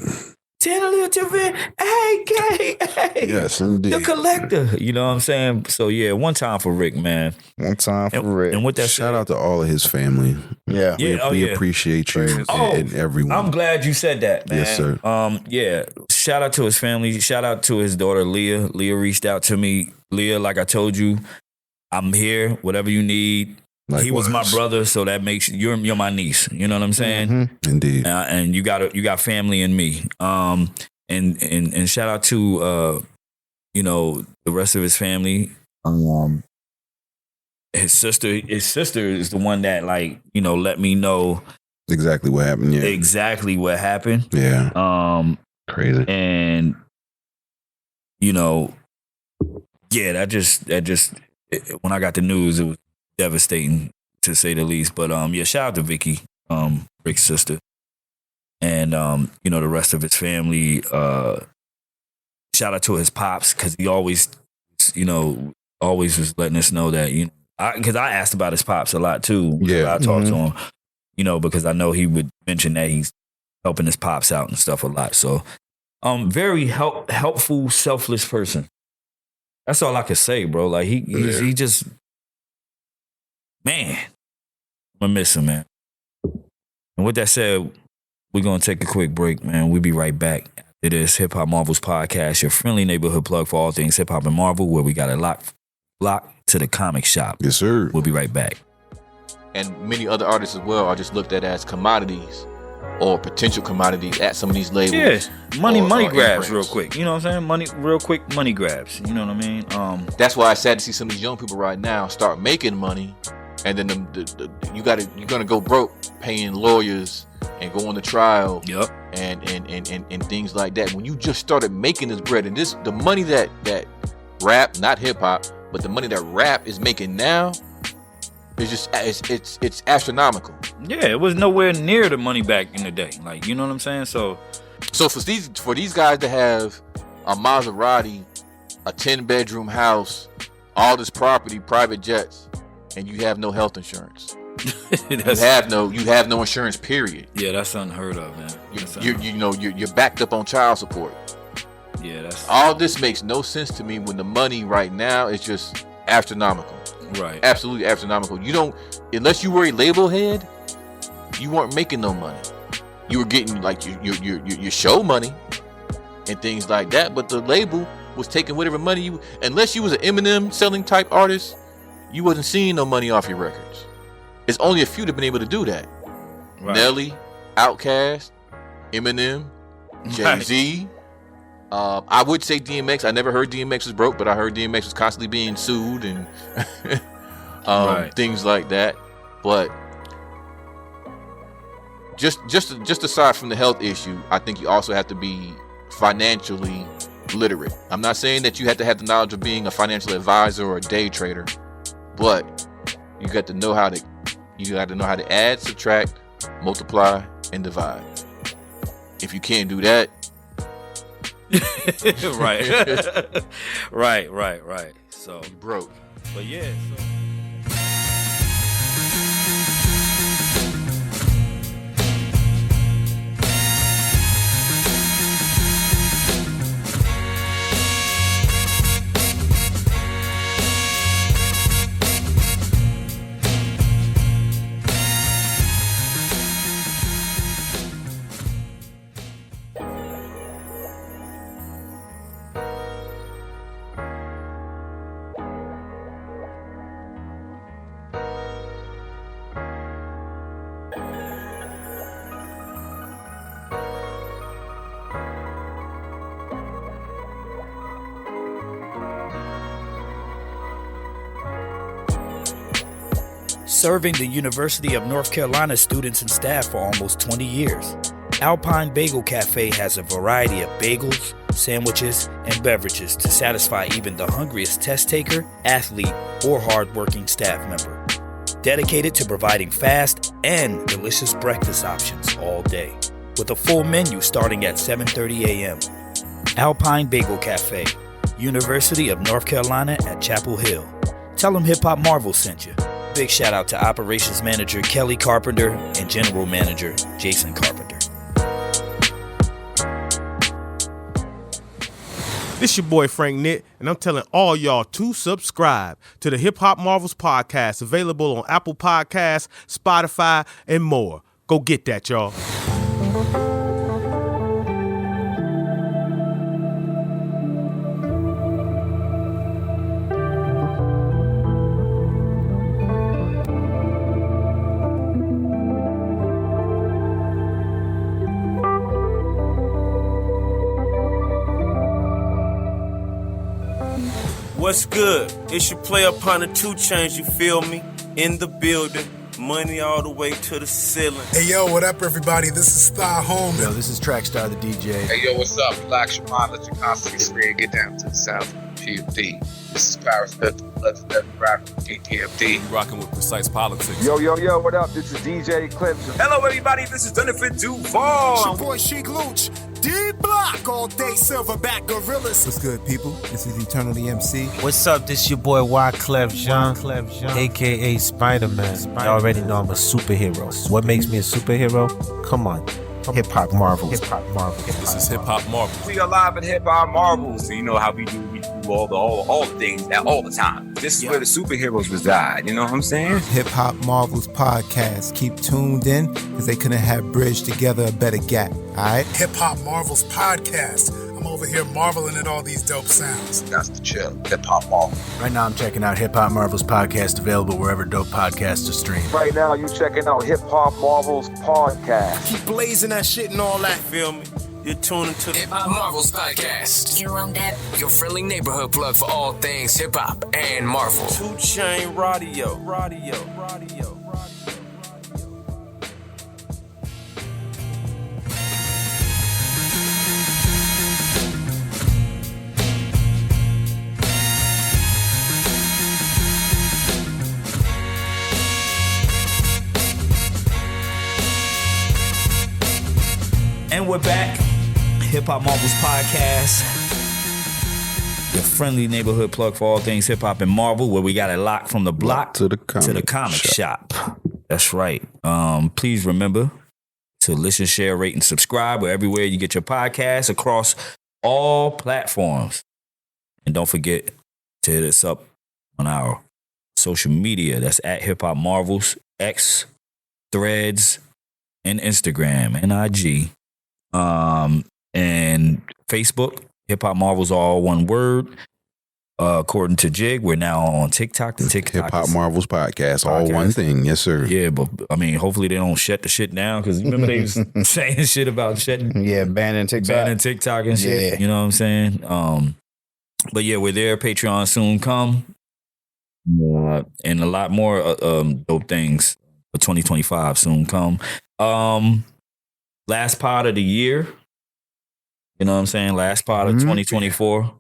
AKA yes, indeed. the Collector. You know what I'm saying? So yeah, one time for Rick, man. One time for Rick. And with that shout out to all of his family. Yeah. We appreciate you and everyone. I'm glad you said that, man. Yes, sir. Yeah. Shout out to his family. Shout out to his daughter Leah. Leah reached out to me. Leah, like I told you, I'm here. Whatever you need. Likewise. He was my brother, so that makes you're my niece. You know what I'm saying? Mm-hmm. Indeed. And you got family in me. And shout out to you know, the rest of his family. His sister is the one that, like, you know, let me know exactly what happened. Yeah. Exactly what happened. Yeah. Crazy. And you know, yeah, that just when I got the news, it was devastating to say the least. But yeah, shout out to Vicky, Rick's sister, and you know, the rest of his family. Shout out to his pops, because he always, you know, was letting us know that, you know, because I asked about his pops a lot too. Yeah, I talked to him, you know, because I know he would mention that he's helping his pops out and stuff a lot. So, very helpful, selfless person. That's all I could say, bro. Like he just, man, I'm gonna miss him, man. And with that said, we're gonna take a quick break, man. We'll be right back. It is Hip Hop Marvels Podcast, your friendly neighborhood plug for all things hip hop and Marvel, where we got it locked to the comic shop. Yes, sir. We'll be right back. And many other artists as well are just looked at as commodities or potential commodities at some of these labels. Yeah, money grabs imprints. real quick. You know what I'm saying? Real quick money grabs. You know what I mean? That's why it's sad to see some of these young people right now start making money, and then you're gonna go broke paying lawyers and going to trial. Yep. And things like that. When you just started making this bread, and the money that rap, not hip hop, but the money that rap is making now, is just it's astronomical. Yeah, it was nowhere near the money back in the day. Like, you know what I'm saying? So for these guys to have a Maserati, a 10-bedroom house, all this property, private jets, and you have no health insurance. you have no insurance, period. Yeah, that's unheard of, man. You're backed up on child support. Yeah, that's all. This makes no sense to me when the money right now is just astronomical. Right. Absolutely astronomical. You don't, unless you were a label head, you weren't making no money. You were getting like your show money and things like that, but the label was taking whatever money unless you was an Eminem selling type artist, you wasn't seeing no money off your records. It's only a few that have been able to do that. Right. Nelly, Outkast, Eminem, Jay-Z. I would say DMX. I never heard DMX was broke, but I heard DMX was constantly being sued and things like that. But just aside from the health issue, I think you also have to be financially literate. I'm not saying that you have to have the knowledge of being a financial advisor or a day trader, but you got to know how to add, subtract, multiply, and divide. If you can't do that, right. So you broke. But yeah. serving the University of North Carolina students and staff for almost 20 years. Alpine Bagel Cafe has a variety of bagels, sandwiches, and beverages to satisfy even the hungriest test taker, athlete, or hardworking staff member. Dedicated to providing fast and delicious breakfast options all day, with a full menu starting at 7:30 a.m. Alpine Bagel Cafe, University of North Carolina at Chapel Hill. Tell them Hip Hop Marvel sent you. Big shout out to Operations Manager Kelly Carpenter and General Manager Jason Carpenter. This your boy Frank Nitt, and I'm telling all y'all to subscribe to the Hip Hop Marvels podcast, available on Apple Podcasts, Spotify, and more. Go get that, y'all. What's good? It's your play upon the 2 Chainz, you feel me? In the building, money all the way to the ceiling. Hey yo, what up everybody? This is Thigh Home. Yo, this is Trackstar the DJ. Hey yo, what's up? Relax your mind, let your constantly screen get down to the sound of PFD. This is Paris Smith, legendary rapper, PFD. Rocking with Precise Politics. Yo, what up? This is DJ Clips. Hello everybody, this is Jennifer Duval. It's your boy Sheik Luch. D-Block, all day silverback gorillas. What's good, people? This is Eternally MC. What's up? This your boy Wyclef Jean, a.k.a. Spider-Man. You already know I'm a superhero. What makes me a superhero? Come on. Hip Hop Marvels. This is Hip Hop Marvels. We are live at Hip Hop Marvels. So you know how we do all the things all the time. This is where the superheroes reside. You know what I'm saying? Hip Hop Marvels podcast. Keep tuned in because they couldn't have bridged together a better gap. All right? Hip Hop Marvels podcast. I'm over here marveling at all these dope sounds. That's the chill. Hip Hop Marvel. Right now I'm checking out Hip Hop Marvels podcast, available wherever dope podcasts are streamed. Right now you checking out Hip Hop Marvels podcast. Keep blazing that shit and all that. Feel me? You're tuning to the Hip Hop Marvels podcast. Your friendly neighborhood plug for all things hip hop and Marvel. 2 Chainz Radio. And we're back. Hip Hop Marvels podcast. Your friendly neighborhood plug for all things hip hop and Marvel, where we got it locked from the block to the comic shop. That's right. Please remember to listen, share, rate, and subscribe everywhere you get your podcasts across all platforms. And don't forget to hit us up on our social media. That's at Hip Hop Marvels, X, Threads, and Instagram and IG. And Facebook, Hip Hop Marvels, all one word. According to Jig, we're now on TikTok. The TikTok Hip Hop Marvels podcast, all one thing. Yes, sir. Yeah, but I mean, hopefully they don't shut the shit down because remember they was saying shit about shutting. Yeah, banning TikTok and shit. Yeah. You know what I'm saying? But yeah, we're there. Patreon soon come. And a lot more dope things for 2025 soon come. Last part of the year. You know what I'm saying? Last part of 2024.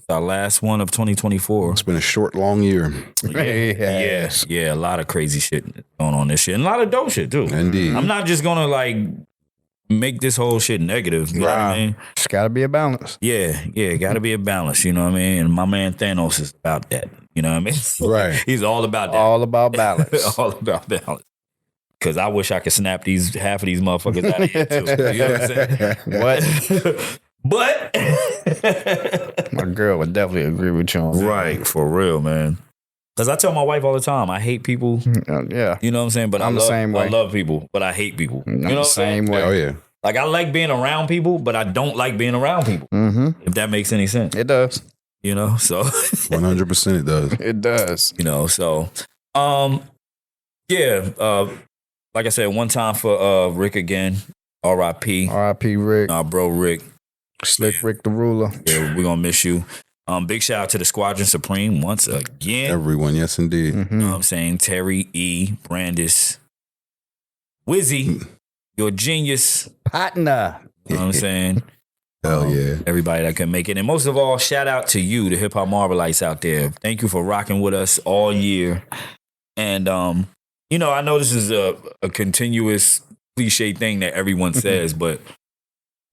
Our last one of 2024. It's been a short, long year. Yeah. A lot of crazy shit going on this year. And a lot of dope shit, too. Indeed. I'm not just going to, like, make this whole shit negative. You know what I mean? It's got to be a balance. Yeah, got to be a balance. You know what I mean? And my man Thanos is about that. You know what I mean? Right. He's all about that. All about balance. All about balance. Because I wish I could snap half of these motherfuckers out of here, too. You know what I'm saying? But my girl would definitely agree with you on that. Right, for real, man. Because I tell my wife all the time, I hate people. Yeah. You know what I'm saying? But I'm the same way. I love people, but I hate people. I'm you know the same way. Oh, yeah. Like, I like being around people, but I don't like being around people. Mm-hmm. If that makes any sense. It does. You know, so. 100% it does. It does. You know, so. Yeah. Like I said, one time for Rick again. R.I.P. R.I.P. Rick. Our bro Rick. Slick Rick the Ruler. Yeah, we're going to miss you. Big shout out to the Squadron Supreme once again. Everyone, yes indeed. You know what I'm saying? Terry E, Brandess, Wizzy, your genius partner. You know what I'm saying? Hell yeah. Everybody that can make it. And most of all, shout out to you, the hip hop Marvelites out there. Thank you for rocking with us all year. And you know, I know this is a continuous cliche thing that everyone says, but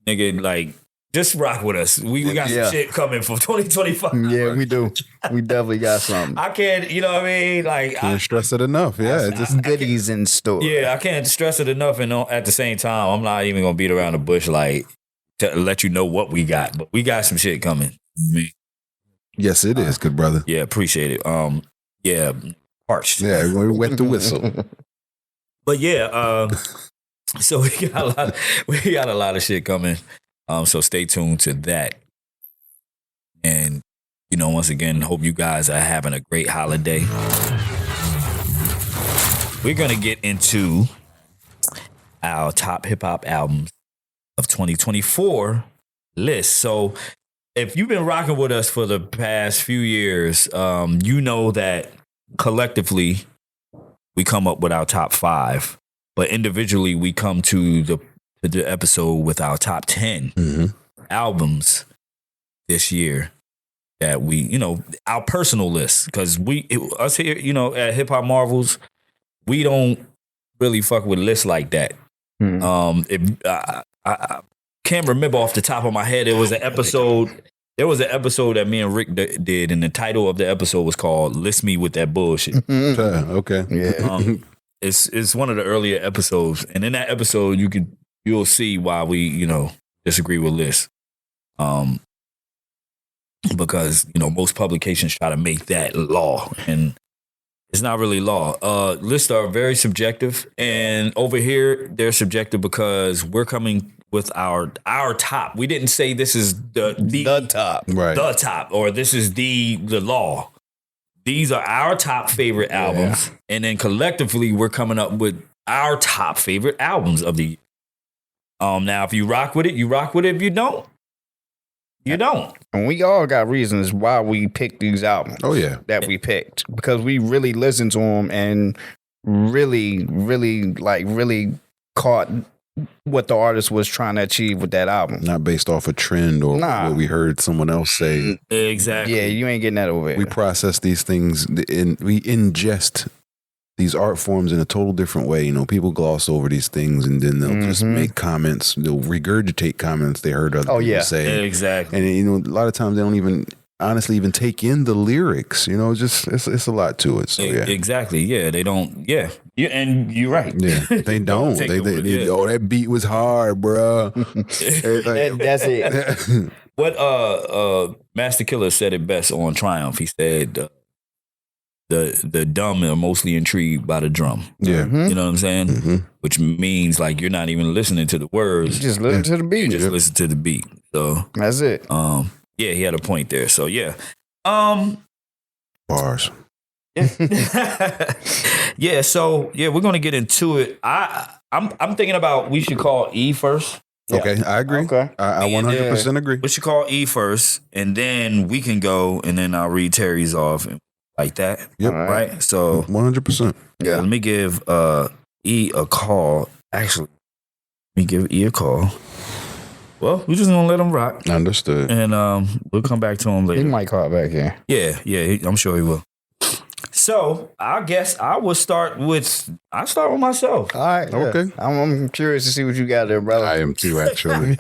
nigga, like, just rock with us. We got some shit coming for 2025. Yeah, we do. We definitely got something. I can't, you know what I mean? Like, Can't stress it enough. Yeah, it's just goodies in store. Yeah, I can't stress it enough. And at the same time, I'm not even gonna beat around the bush, like, to let you know what we got. But we got some shit coming. Yes, it is, good brother. Yeah, appreciate it. Yeah, parched. Yeah, we wet the whistle. But yeah, so we got a lot of shit coming. So stay tuned to that. And, you know, once again, hope you guys are having a great holiday. We're going to get into our top hip hop albums of 2024 list. So if you've been rocking with us for the past few years, you know that collectively we come up with our top 5, but individually we come to the episode with our top 10 albums this year that we, you know, our personal list, because us here, you know, at Hip Hop Marvels, we don't really fuck with lists like that. I can't remember off the top of my head. There was an episode that me and Rick did, and the title of the episode was called "List Me with That Bullshit." Okay, yeah. It's one of the earlier episodes, and in that episode you'll see why we, you know, disagree with lists. Because, you know, most publications try to make that law, and it's not really law. Lists are very subjective, and over here they're subjective because we're coming with our top. We didn't say this is the top, right? The top, or this is the law. These are our top favorite albums, and then collectively we're coming up with our top favorite albums of the year. Now, if you rock with it, you rock with it. If you don't, you don't. And we all got reasons why we picked these albums. Oh, yeah. That we picked. Because we really listened to them and really caught what the artist was trying to achieve with that album. Not based off a trend or what we heard someone else say. Exactly. Yeah, you ain't getting that over here. We process these things, we ingest these art forms in a total different way. You know, people gloss over these things and then they'll just make comments. They'll regurgitate comments they heard other people say. Exactly. And, you know, a lot of times they don't even honestly even take in the lyrics. You know, it's a lot to it. So, yeah. Exactly. Yeah, they don't. Yeah. And you're right. Yeah, they don't. Oh, that beat was hard, bro. That's it. What Master Killer said it best on Triumph. He said, the dumb are mostly intrigued by the drum. Yeah. You know what I'm saying? Which means, like, you're not even listening to the words. You just listen to the beat. You just listen to the beat. So that's it. Yeah, he had a point there. So yeah. Bars. Yeah, so yeah, we're gonna get into it. I'm thinking about we should call E first. Okay, I agree. Okay. I 100% agree. We should call E first, and then we can go, and then I'll read Terry's off and like that. Yep. Right. So 100%. Yeah. Let me give E a call. Actually, let me give E a call. Well, we're just gonna let him rock. Understood. And we'll come back to him later. He might call back here. Yeah, I'm sure he will. So I guess I'll start with myself. All right. Okay. I'm curious to see what you got there, brother. I am too, actually.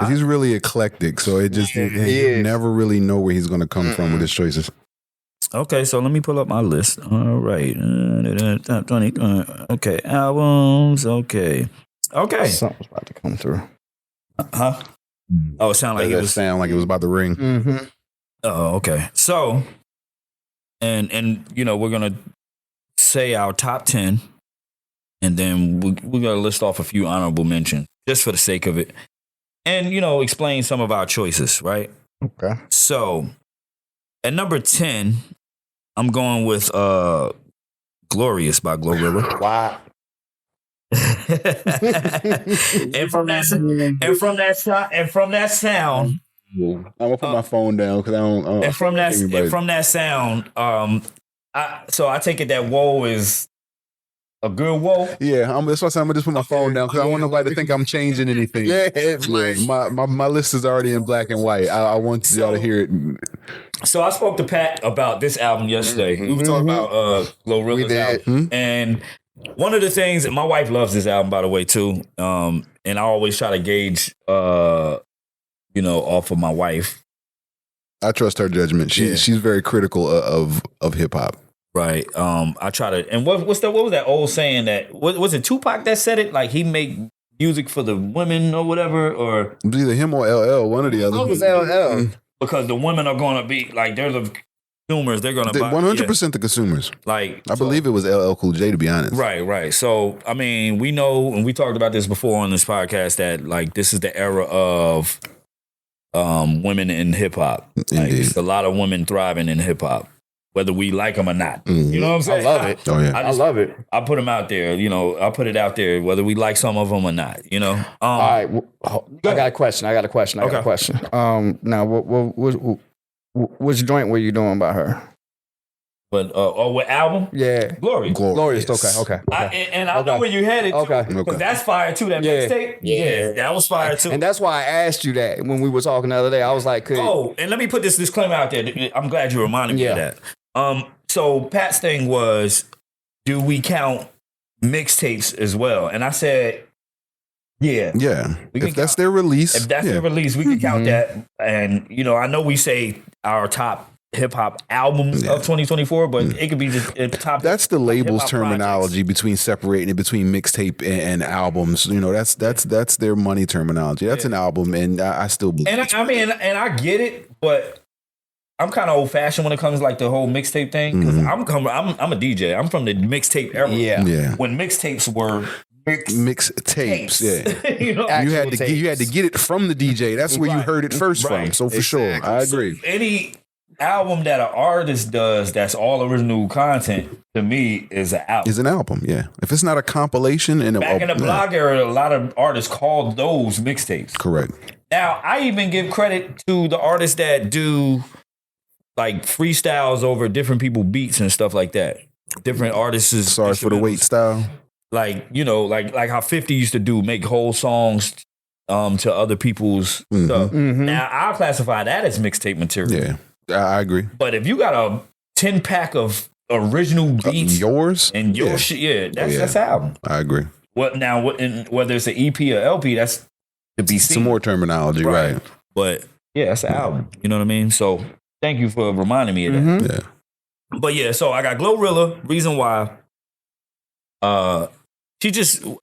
He's really eclectic, so it just you never really know where he's going to come from with his choices. Okay, so let me pull up my list. All right. Top 20. Okay, albums. Okay. Something's about to come through. Huh? Oh, it sounded like it was about to ring. Mm-hmm. Oh, okay. So, and you know, we're gonna say our top 10, and then we're gonna list off a few honorable mentions just for the sake of it, and you know, explain some of our choices, right? Okay. So, at number 10, I'm going with "Glorious" by Glow River. Wow. and from that sound, I'm gonna put my phone down because I don't. And from that sound, so I take it that whoa is a good whoa. Yeah, that's why I'm gonna just put my phone down because I don't want nobody to think I'm changing anything. My list is already in black and white. I want y'all to hear it. So I spoke to Pat about this album yesterday. We were talking about Glorilla's album, and one of the things, my wife loves this album, by the way, too. And I always try to gauge, off of my wife. I trust her judgment. She's very critical of hip hop. Right. I try to. And what was that old saying that was it Tupac that said it? Like he make music for the women or whatever, or it was either him or LL, one or the other. It was LL because the women are going to be like they're the consumers. They're going to buy 100% the consumers. Like I believe it was LL Cool J, to be honest. Right. So I mean, we know, and we talked about this before on this podcast, that like this is the era of women in hip hop. Like, there's a lot of women thriving in hip hop, whether we like them or not. Mm-hmm. You know what I'm saying? I love it. Oh yeah, I love it. I put them out there. I put it out there, whether we like some of them or not. All right. I got a question. Now, which joint were you doing by her? But what album? Yeah, Glorious. Okay. I know where you headed. Okay, because that's fire too. That mixtape. Yeah, that was fire too. And that's why I asked you that when we were talking the other day. I was like, and let me put this disclaimer out there. I'm glad you reminded me of that. So Pat's thing was, do we count mixtapes as well? And I said, yeah. If that's their release, we can count that. And I know we say our top hip hop albums of 2024, but it could be just a top. That's the label's terminology projects. Between separating it between mixtape and albums. That's their money terminology. That's an album, and I still believe. And I get it, but I'm kind of old fashioned when it comes to like the whole mixtape thing because I'm a DJ. I'm from the mixtape era. Yeah. When mixtapes were mixtapes. Yeah. you had to get it from the DJ. That's where you heard it first from. So for sure, I agree. So any album that an artist does that's all original content, to me, is an album. Is an album, yeah. If it's not a compilation and back in the blog era, a lot of artists called those mixtapes. Correct. Now, I even give credit to the artists that do like freestyles over different people beats and stuff like that. Different artists. Sorry for the wait style. Like, like how 50 used to do, make whole songs to other people's stuff. Now, I'll classify that as mixtape material. Yeah. I agree. But if you got a 10-pack of original beats, yours and your shit, that's album. I agree. Whether it's an EP or LP, that's to be seen. Some more terminology, right? But that's an album. You know what I mean? So thank you for reminding me of that. Yeah. But so I got Glorilla. Reason why? I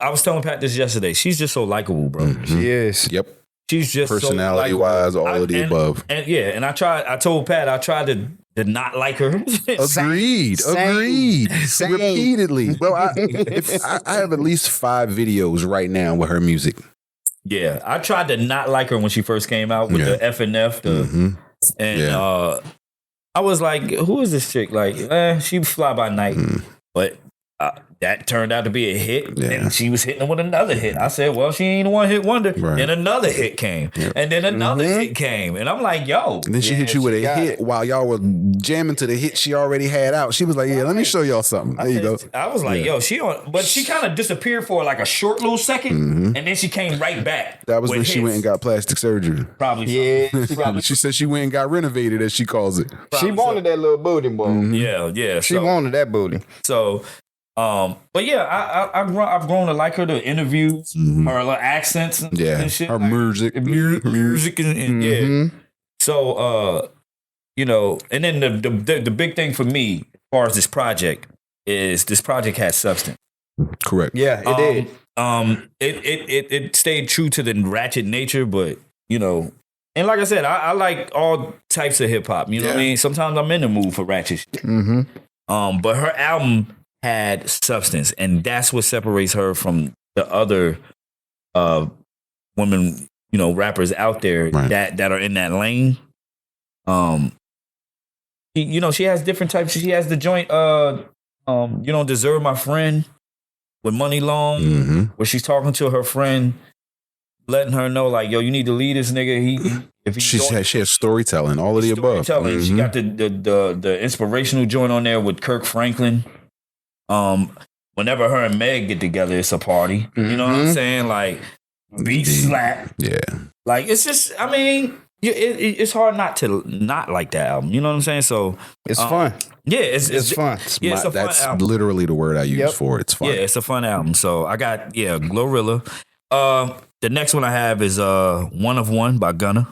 was telling Pat this yesterday. She's just so likable, bro. She is. Yep. She's just personality wise, all of the above. And I told Pat I tried to not like her. Agreed. Repeatedly. Well, I have at least 5 videos right now with her music. Yeah, I tried to not like her when she first came out with the F&F. I was like, who is this chick? Like, she fly by night. But that turned out to be a hit, and she was hitting with another hit. I said, well, she ain't a one-hit wonder. Right. Then another hit came, and then another hit came. And I'm like, yo. And then she hit you with a hit while y'all were jamming to the hit she already had out. She was like, yeah, let me show y'all something. There you go. I was like, yo, but she kind of disappeared for like a short little second, and then she came right back. That was when she went and got plastic surgery. Probably. Yeah. She said she went and got renovated, as she calls it. She wanted that little booty, boy. Yeah. She wanted that booty. So... but I've grown to like her, the interviews, her little accents and shit. Her music. And So, and then the big thing for me, as far as this project, is this project has substance. Correct. Yeah, it did. It stayed true to the ratchet nature, but, and like I said, I like all types of hip hop. You know what I mean? Sometimes I'm in the mood for ratchet shit. But her album had substance, and that's what separates her from the other women, rappers out there that are in that lane. She has different types. She has the joint You Don't Deserve My Friend with Money Long, where she's talking to her friend letting her know, like, yo, you need to lead this nigga. She has storytelling, all of the above. Mm-hmm. She got the inspirational joint on there with Kirk Franklin. Whenever her and Meg get together, it's a party. Mm-hmm. You know what I'm saying? Like, beat slap. Yeah. Like, it's just, I mean, it's hard not to not like that album. You know what I'm saying? So it's fun. Yeah, it's fun. Yeah, it's a that's fun album. Literally the word I use for it. It's fun. Yeah, it's a fun album. So I got Glorilla. The next one I have is One of One by Gunna.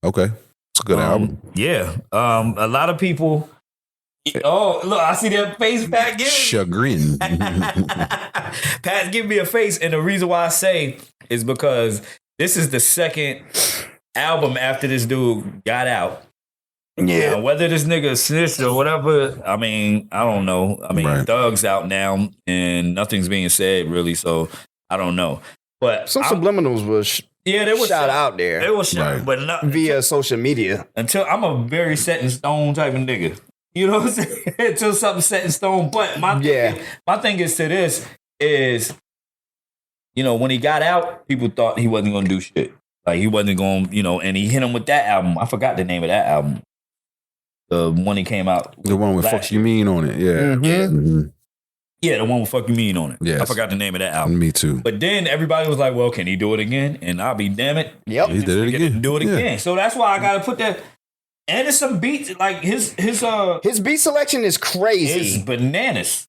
Okay, it's a good album. Yeah. A lot of people. Oh, look! I see that face Pat giving. Chagrin. Pat's giving me a face, and the reason why I say is because this is the second album after this dude got out. Yeah. Now, whether this nigga snitched or whatever, I mean, I don't know. I mean, Thug's out now, and nothing's being said really, so I don't know. But some subliminals was they were shot out there. They were shot, but not via social media. Until I'm a very set in stone type of nigga. You know what I'm saying? Until something set in stone. But my thing is to this is, you know, when he got out, people thought he wasn't going to do shit. Like, he wasn't going, you know, and he hit him with that album. I forgot the name of that album. The one he came out with. The one with Fuck You Mean on it. Yeah. Mm-hmm. Mm-hmm. Yeah, the one with Fuck You Mean on it. Yes. I forgot the name of that album. Me too. But then everybody was like, well, can he do it again? And I'll be damn it. Yep. He did it again. Do it again. So that's why I got to put that. And it's some beats, like his beat selection is crazy. It's bananas.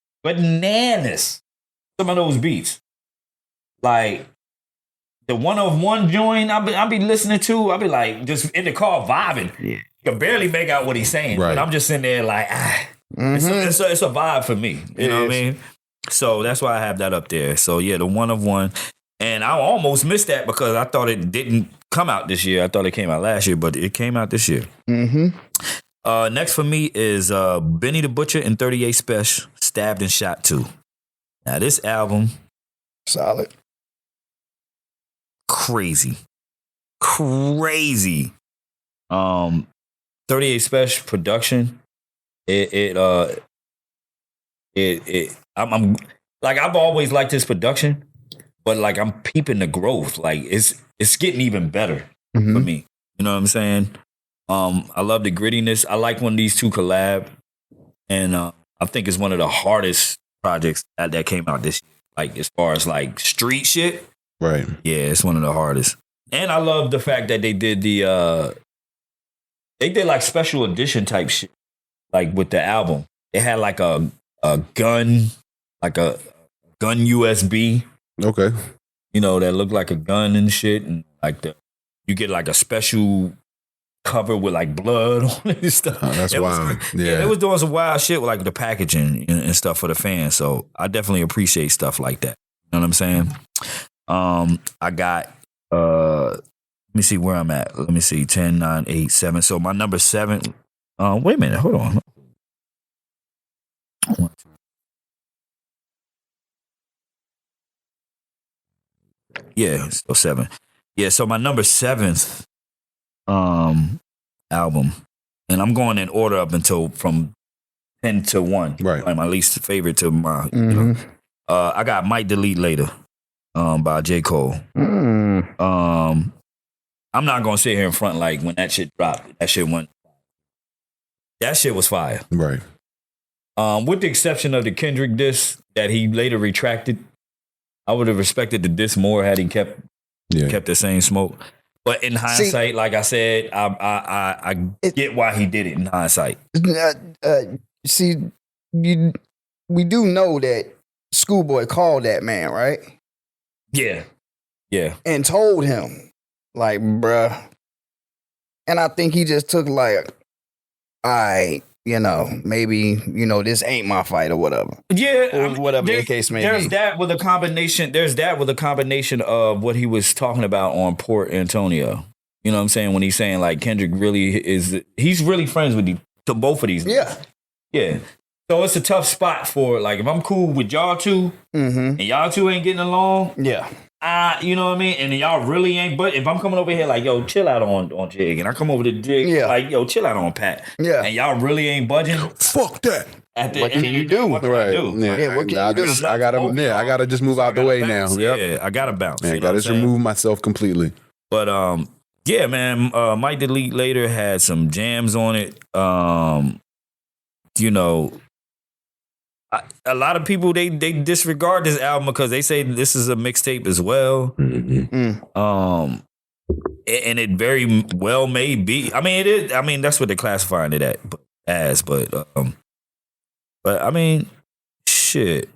Some of those beats. Like the One of One joint I'll be listening to, I'll be like just in the car vibing. Yeah. You can barely make out what he's saying. Right. But I'm just sitting there like, it's a vibe for me. You know what I mean? So that's why I have that up there. So yeah, the One of One. And I almost missed that because I thought it didn't come out this year. I thought it came out last year, but it came out this year. Mm-hmm. Next for me is Benny the Butcher and 38 Special, Stabbed and Shot 2. Now this album, solid. Crazy. 38 Special production. I'm like, I've always liked his production. But like I'm peeping the growth. Like it's getting even better for me. You know what I'm saying? I love the grittiness. I like when these two collab. And I think it's one of the hardest projects that came out this year. Like as far as like street shit. Right. Yeah, it's one of the hardest. And I love the fact that they did like special edition type shit. Like with the album. They had like a gun, like a gun USB. Okay. You know, that looked like a gun and shit. And like you get like a special cover with like blood on it and stuff. Oh, that's wild. Yeah. They was doing some wild shit with like the packaging and stuff for the fans. So I definitely appreciate stuff like that. You know what I'm saying? I got, let me see where I'm at. Let me see, 10, 9, 8, 7. So my number 7, wait a minute, hold on. 1, 2. Yeah, so 7. Yeah, so my number 7th album, and I'm going in order up until from 10 to 1. Right. Like my least favorite to my, you know. I got Might Delete Later by J. Cole. I'm not going to sit here in front like when that shit dropped. That shit was fire. Right. With the exception of the Kendrick diss that he later retracted. I would have respected the diss more had he kept the same smoke. But in hindsight, like I said, I get why he did it in hindsight. We do know that Schoolboy called that man, right? Yeah. And told him, like, bruh. And I think he just took like, all right, you know, maybe, you know, this ain't my fight or whatever. Yeah. Or whatever the case may be. There's that with a combination of what he was talking about on Port Antonio. You know what I'm saying? When he's saying like Kendrick he's really friends with to both of these. Yeah. Yeah. So it's a tough spot for like, if I'm cool with y'all two and y'all two ain't getting along. Yeah. You know what I mean? And y'all really ain't, but if I'm coming over here like, yo, chill out on Jig, and I come over to Jig, like, yo, chill out on Pat. Yeah. And y'all really ain't budging. Fuck that. What can you do? Right. Yeah, what can you do? I gotta just move out the way now. Yep. Yeah, I gotta bounce. Man, I gotta just remove myself completely. But yeah, man, Might Delete Later had some jams on it. You know, a lot of people they disregard this album because they say this is a mixtape as well. And it very well may be. I mean, it is. I mean, that's what they're classifying it as. But I mean, shit.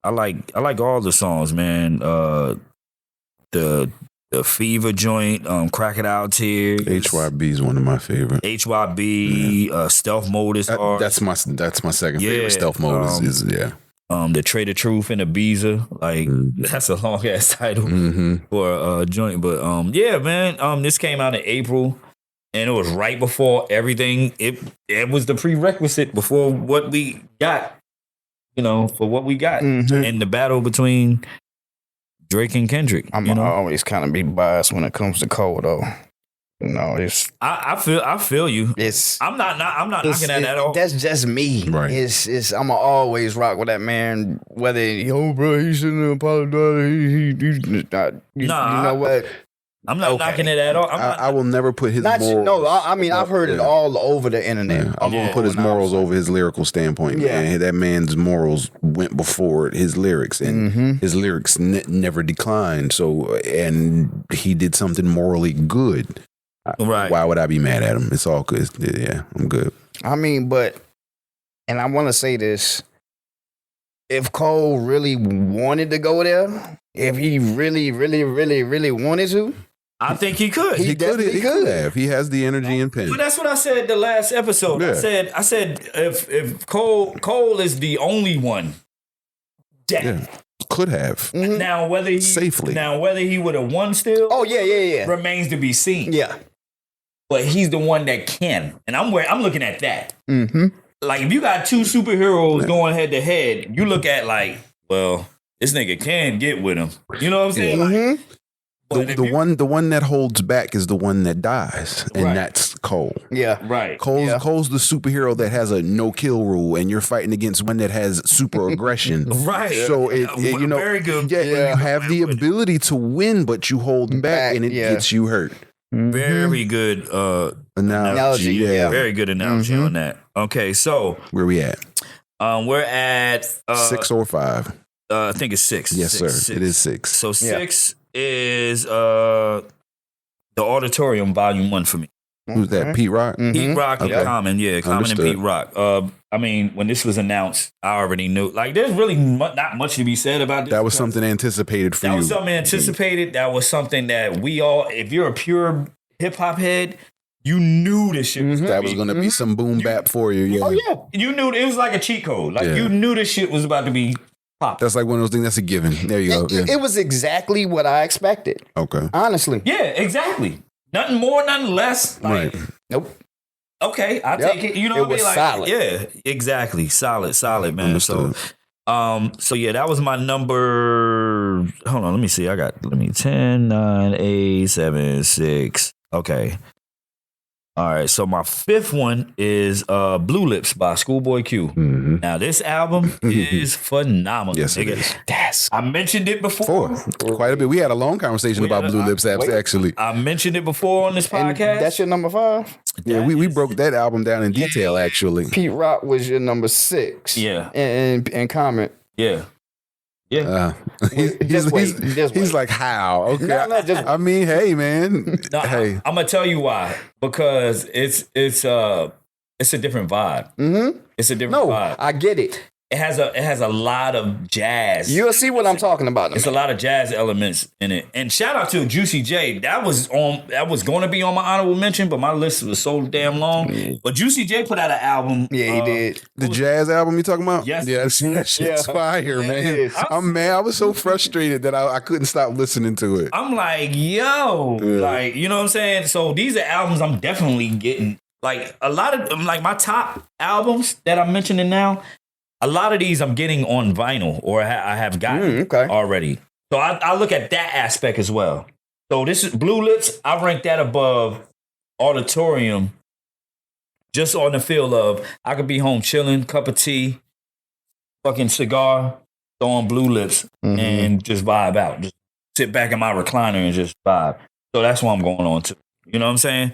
I like all the songs, man. The Fever joint, Crocodile Tears. HYB is one of my favorite. HYB, Stealth Mode is hard. That's my second favorite. Stealth Mode is the Trade of Truth and Ibiza. Like that's a long ass title for a joint. But yeah, man. This came out in April, and it was right before everything. It was the prerequisite before what we got. You know, for what we got in the battle between Drake and Kendrick. I'm always kind of be biased when it comes to Cole, though. You know, it's I feel you. I'm not knocking at all. That's just me. Right. It's I'ma always rock with that man. Whether bro, he shouldn't apologize. He's not. You know what? I'm not knocking it at all. I will never put his morals. I mean, I've heard it all over the internet. Yeah. I won't put his morals over his lyrical standpoint. Yeah. Man. That man's morals went before his lyrics, and his lyrics never declined. So, and he did something morally good. Right? Why would I be mad at him? It's all good. Yeah, I'm good. I mean, and I want to say this: if Cole really wanted to go there, if he really, really, really, really wanted to. I think he could. He could have. He has the energy and pen. But that's what I said the last episode. Yeah. I said if Cole is the only one that could have. Now whether he would have won still. Oh yeah. Remains to be seen. Yeah. But he's the one that can, and I'm looking at that. Like if you got two superheroes going head to head, you look at like, well, this nigga can get with him. You know what I'm saying? Like, the one that holds back is the one that dies, and that's Cole. Yeah, right. Cole's the superhero that has a no kill rule, and you're fighting against one that has super aggression. Right. So you know, very good. Yeah, you have the ability to win, but you hold back, and it gets you hurt. Very good analogy. Yeah, very good analogy on that. Okay, so where we at? We're at 6 or 5. I think it's 6. Yes, sir. Six. It is 6. So 6 is the Auditorium Volume 1 for me. Who's that? Pete Rock? Pete Rock and Common. Yeah, Common Understood. and Pete Rock. I mean, when this was announced, I already knew. Like, there's really not much to be said about this. That was something anticipated for you. That was something anticipated. That was something that we all, if you're a pure hip-hop head, you knew this shit was that was going to be some boom bap for you. Yeah. Oh, yeah. You knew it was like a cheat code. Like, you knew this shit was about to be pop. That's like one of those things that's a given. There you go. It was exactly what I expected. Okay. Honestly. Yeah, exactly. Nothing more, nothing less. Like, right. Nope. Okay, I'll take it. You know what I mean? Like, solid. Yeah, exactly. Solid, man. Understood. So yeah, that was my number. Hold on, let me see. 10, 9, 8, 7, 6. Okay. All right, so my 5th one is Blue Lips by Schoolboy Q. Now, this album is phenomenal. Yes, it is. I mentioned it before. Quite a bit. We had a long conversation about Blue Lips, actually. I mentioned it before on this podcast. And that's your number 5? Yeah, we broke that album down in detail, actually. Pete Rock was your number 6. Yeah. And Comment. Yeah. Yeah. He's like, how? Okay. No, I mean, hey, man. No, hey. I'm gonna tell you why. Because it's a different vibe. It's a different vibe. I get it. It has a lot of jazz. You'll see what I'm talking about. It's a lot of jazz elements in it. And shout out to Juicy J. That was going to be on my honorable mention, but my list was so damn long. But Juicy J put out an album. Yeah, he did. The jazz album you talking about? Yes. Yeah, that shit's fire, man. I'm mad. I was so frustrated that I couldn't stop listening to it. I'm like, yo, like, you know what I'm saying? So these are albums I'm definitely getting. Like a lot of like my top albums that I'm mentioning now. A lot of these I'm getting on vinyl or I have gotten already. So I look at that aspect as well. So this is Blue Lips. I rank that above Auditorium Just on the feel of I could be home chilling, cup of tea, fucking cigar, throwing Blue Lips, and just vibe out. Just sit back in my recliner and just vibe. So that's what I'm going on to. You know what I'm saying?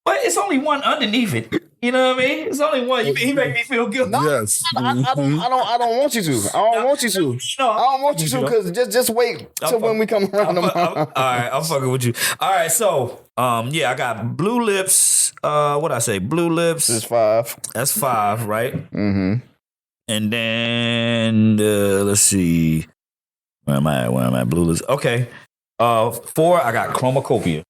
But it's only one underneath it. You know what I mean? It's only one. He make me feel good. Yes. I don't want you to. I don't want you to. I don't want you to because just wait till when we come around tomorrow. All right, I'm fucking with you. All right, so I got Blue Lips. What I say? Blue Lips. That's 5. That's 5, right? Mm-hmm. And then let's see. Where am I at? Blue Lips. Okay. 4. I got Chromacopia.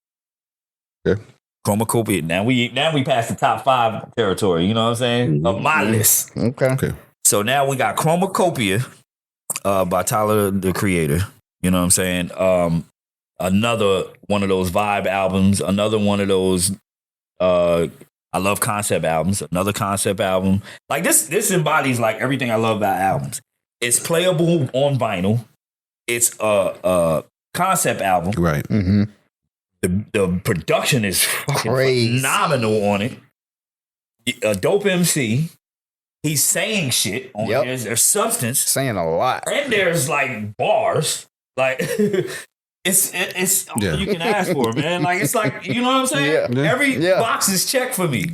Okay. Chromacopia. Now we passed the top 5 territory. You know what I'm saying? Of my list. Okay. So now we got Chromacopia by Tyler, the Creator. You know what I'm saying? Another one of those vibe albums. Another one of those. I love concept albums. Another concept album. Like this embodies like everything I love about albums. It's playable on vinyl. It's a concept album. Right. Mm-hmm. The production is fucking phenomenal on it. A dope MC. He's saying shit on it. There's substance. Saying a lot. And there's like bars. Like it's all you can ask for, man. Like it's like, you know what I'm saying? Yeah. Every box is checked for me.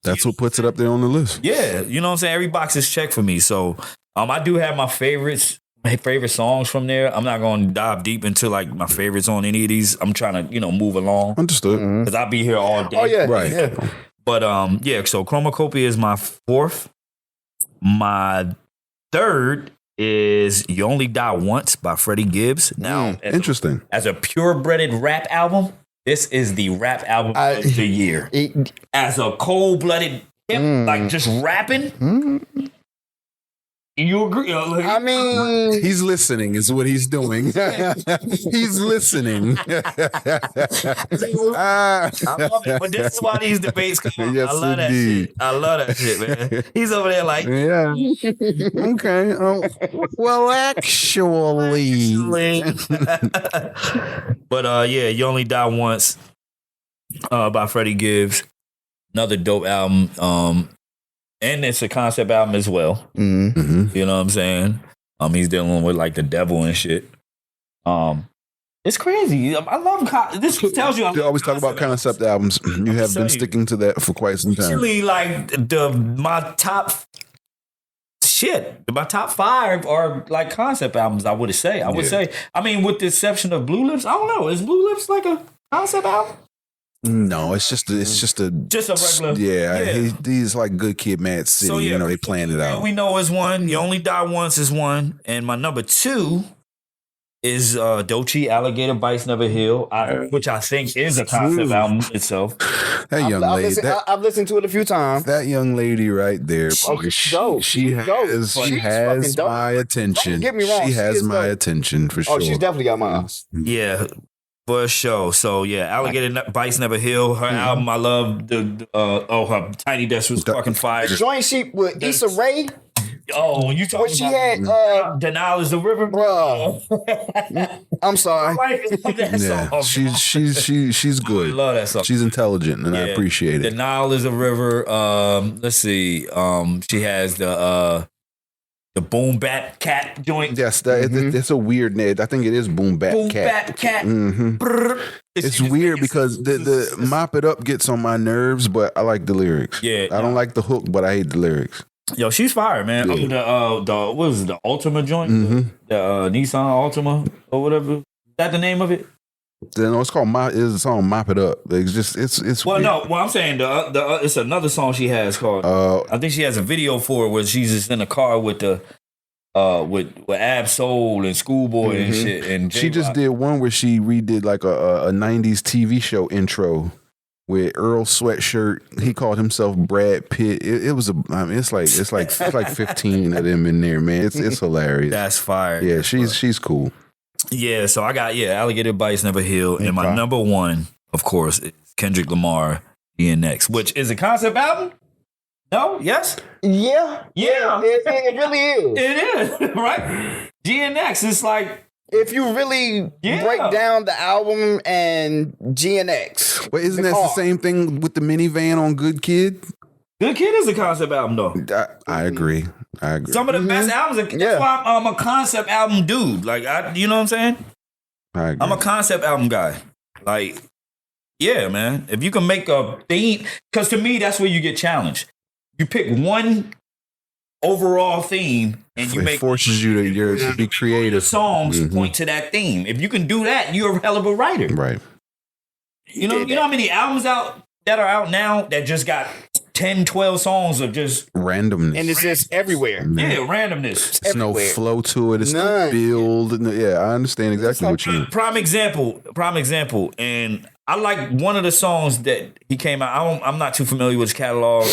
That's what puts it up there on the list. Yeah, you know what I'm saying? Every box is checked for me. So I do have my favorite songs from there. I'm not going to dive deep into like my favorites on any of these. I'm trying to, move along. Understood. Because I'll be here all day. Oh, yeah. Right. Yeah. But so Chromacopia is my 4th. My 3rd is You Only Die Once by Freddie Gibbs. Now, interesting. As a purebreded rap album, this is the rap album of the year. As a cold-blooded hip, like just rapping. You agree? I mean, he's listening is what he's doing. He's listening. I love it, but this is why these debates come up. Yes, I love indeed. that shit. I love that shit, man. He's over there like, yeah. Okay. Well, actually. But You Only Die Once by Freddie Gibbs. Another dope album. And it's a concept album as well. Mm-hmm. You know what I'm saying? He's dealing with like the devil and shit. It's crazy. I love this. Tells you You always talk about concept albums. You have been sticking to that for quite some time. Actually, like my top 5 are like concept albums. I would say. I mean, with the exception of Blue Lips, I don't know. Is Blue Lips like a concept album? No, it's just a regular. Yeah. He's like Good Kid, Mad City. So, yeah, they plan it out. We know is one. You Only Die Once is one, and my number 2 is Doechii, Alligator Bites Never Heal, which I think is a concept album itself. That young lady. I've listened to it a few times. That young lady right there. She has my attention. Don't get me wrong. She has my attention for sure. Oh, she's definitely got mine. Yeah. For sure. So Alligator Bites Never Heal. Her album, I love her Tiny Desk was fucking fire. Joint sheet with Issa Rae. Oh, you talking what she had? Denial is the River, bro. I'm sorry. Yeah, she's good. I love that song. She's intelligent, and I appreciate it. Denial is a River. Let's see. She has the Boom Bap Cat joint. Yes, it's a weird name. I think it is Boom Bap Cat. Bap Cat. Mm-hmm. It's weird because the Mop It Up gets on my nerves, but I like the lyrics. Yeah, I don't like the hook, but I hate the lyrics. Yo, she's fire, man. Yeah. What was it, the Ultima joint? Mm-hmm. The Nissan Ultima or whatever. Is that the name of it? No, it's called it's a song "Mop It Up." It's just it's. Well, weird. no. Well, I'm saying it's another song she has called. I think she has a video for it where she's just in a car with the with Ab Soul and Schoolboy and shit. And she just did one where she redid like a '90s TV show intro with Earl Sweatshirt. He called himself Brad Pitt. It was it's like 15 of them in there, man. It's hilarious. That's fire. Yeah, she's cool. Yeah, so I got Alligator Bites Never Heal, and my number 1, of course, is Kendrick Lamar, DNX, which is a concept album. No? Yes? Yeah. It really is. It is, right? DNX is like, if you really break down the album and GNX. But isn't that the same thing with the minivan on Good Kid? Good Kid is a concept album, though. I agree. Some of the best albums. That's why I'm a concept album dude. Like, you know what I'm saying? I agree. I'm a concept album guy. Like, yeah, man. If you can make a theme, because to me, that's where you get challenged. You pick one overall theme and you it make forces you to be creative. Songs point to that theme. If you can do that, you're a hell of a writer. Right. You know how many albums that are out now that just got 10, 12 songs of just randomness. And it's just everywhere. Yeah, randomness. There's no flow to it. It's no build. Yeah, I understand exactly what you mean. Prime example. And I like one of the songs that he came out. I'm not too familiar with his catalog.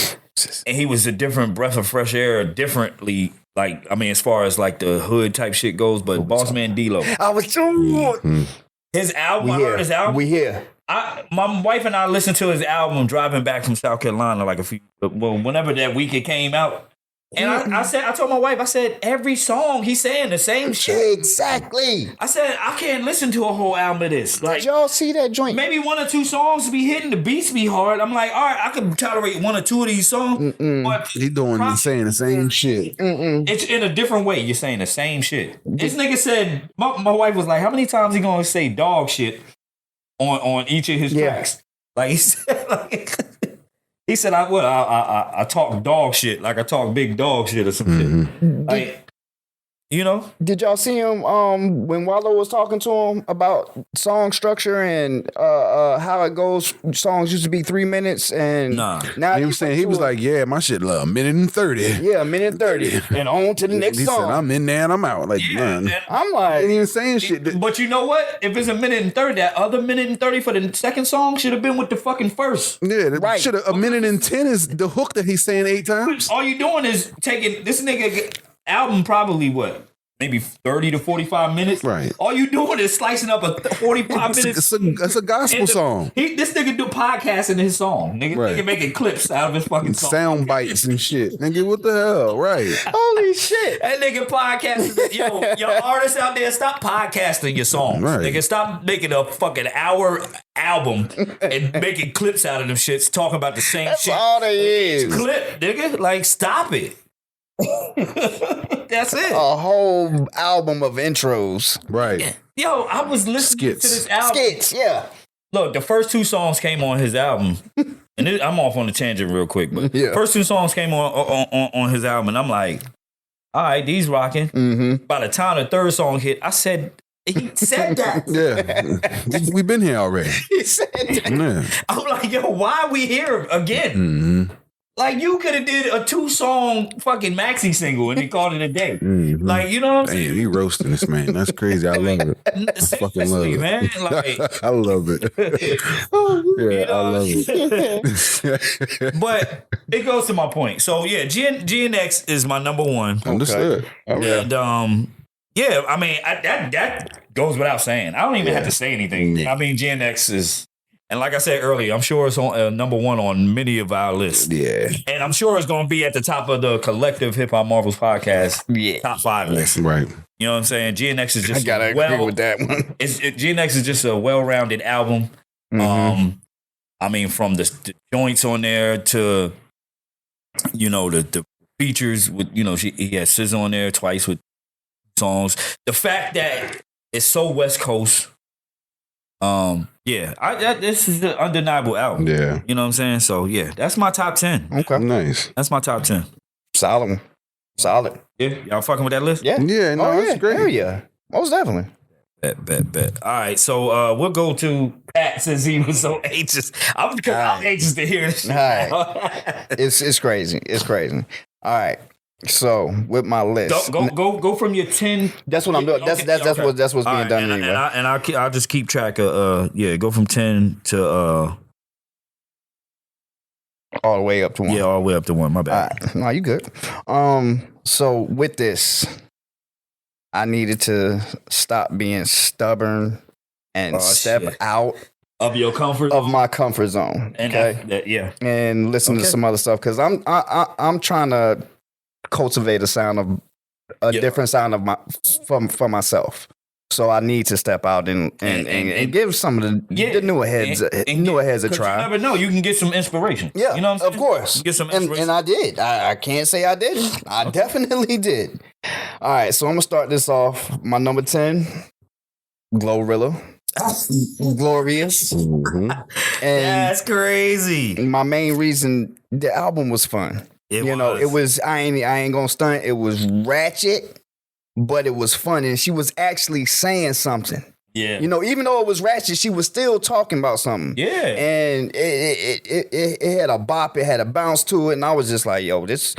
And he was a different breath of fresh air, differently. Like, I mean, as far as like the hood type shit goes, but Bossman D-Lo. I was too. His album, I heard his album. We here. My wife and I listened to his album driving back from South Carolina whenever that week it came out. And I told my wife, I said, every song he's saying the same shit. Exactly. I said, I can't listen to a whole album of this. Like, did y'all see that joint? Maybe one or two songs be hitting, the beats be hard. I'm like, all right, I can tolerate one or two of these songs. But he saying the same shit. It's in a different way. You're saying the same shit. This nigga said, my wife was like, how many times he gonna say dog shit on each of his tracks? Like, he said, I talk dog shit, like I talk big dog shit or some shit. Like, you know? Did y'all see him when Wallow was talking to him about song structure and how it goes? Songs used to be 3 minutes and now he was saying, he was like, yeah, my shit a minute and 30. Yeah, a minute and 30. And on to the next song. Said, I'm in there and I'm out. Like, man. I'm like, ain't even saying shit. But you know what? If it's a minute and 30, that other minute and 30 for the second song should have been with the fucking first. Yeah, right. Should have a minute and 10 is the hook that he's saying 8 times. All you doing is taking this nigga album probably maybe 30 to 45 minutes. Right. All you doing is slicing up a 45 minutes. It's a gospel song. This nigga do podcasts in his song. Nigga making clips out of his fucking song. Sound bites and shit. Nigga, what the hell? Right. Holy shit. That nigga podcasting. Yo, artists out there, stop podcasting your songs. Right. Nigga, stop making a fucking hour album and making clips out of them shits, talking about the same That's shit. all they is. Clip, nigga. Like, stop it. That's it. A whole album of intros. Right. Yo, I was listening to this album. Skits, yeah. Look, the first 2 songs came on his album. And I'm off on the tangent real quick, but first 2 songs came on his album, and I'm like, all right, these rocking. By the time the third song hit, I said, he said that. Yeah. We've been here already. He said that. Yeah. I'm like, yo, why are we here again? Like, you could have did a 2-song fucking maxi single and he called it a day. Like, you know what I'm saying? Damn, he roasting this man. That's crazy. I love it. I fucking love it. Man. Like, I love it. Yeah, I love it. But it goes to my point. So, yeah, GNX is my number one. Understood. Okay. And, yeah, I mean, that goes without saying. I don't even have to say anything. I mean, GNX is... And like I said earlier, I'm sure it's on number one on many of our lists. Yeah. And I'm sure it's going to be at the top of the collective Hip Hop Marvels podcast top 5 list. Right. You know what I'm saying? GNX is just I gotta agree with that one. GNX is just a well-rounded album. I mean, from the joints on there to, you know, the features with, you know, he had SZA on there twice with songs. The fact that it's so West Coast. This is the undeniable album. Yeah. You know what I'm saying? So, yeah, that's my top 10. Okay. Nice. That's my top 10. Solid one. Solid. Yeah. Y'all fucking with that list? Yeah. Yeah, no, that's great. Hell yeah. Most definitely. Bet. All right, so we'll go to Pat since he was so anxious. I'm anxious to hear this. All right. It's crazy. It's crazy. All right. So with my list, go from your 10. That's what I'm doing. That's what's being done anyway. And I'll just keep track of go from 10 to all the way up to 1. Yeah, all the way up to 1. My bad. All right. No, you good. So with this, I needed to stop being stubborn and step out of your comfort of my comfort zone. And okay, and listen to some other stuff because I'm trying to cultivate a sound of a different sound of for myself. So I need to step out and give some of the newer heads a try. You never know. You can get some inspiration. Yeah, you know what I'm saying? Of course. Get some inspiration. And I did. I can't say I didn't. I definitely did. All right, so I'm going to start this off. My number 10, Glorilla. Glorious. Mm-hmm. And that's crazy. My main reason, the album was fun. It was I ain't gonna stunt. It was ratchet, but it was fun, and she was actually saying something. Yeah. Even though it was ratchet, she was still talking about something. Yeah. And it had a bop, it had a bounce to it, and I was just like, yo, this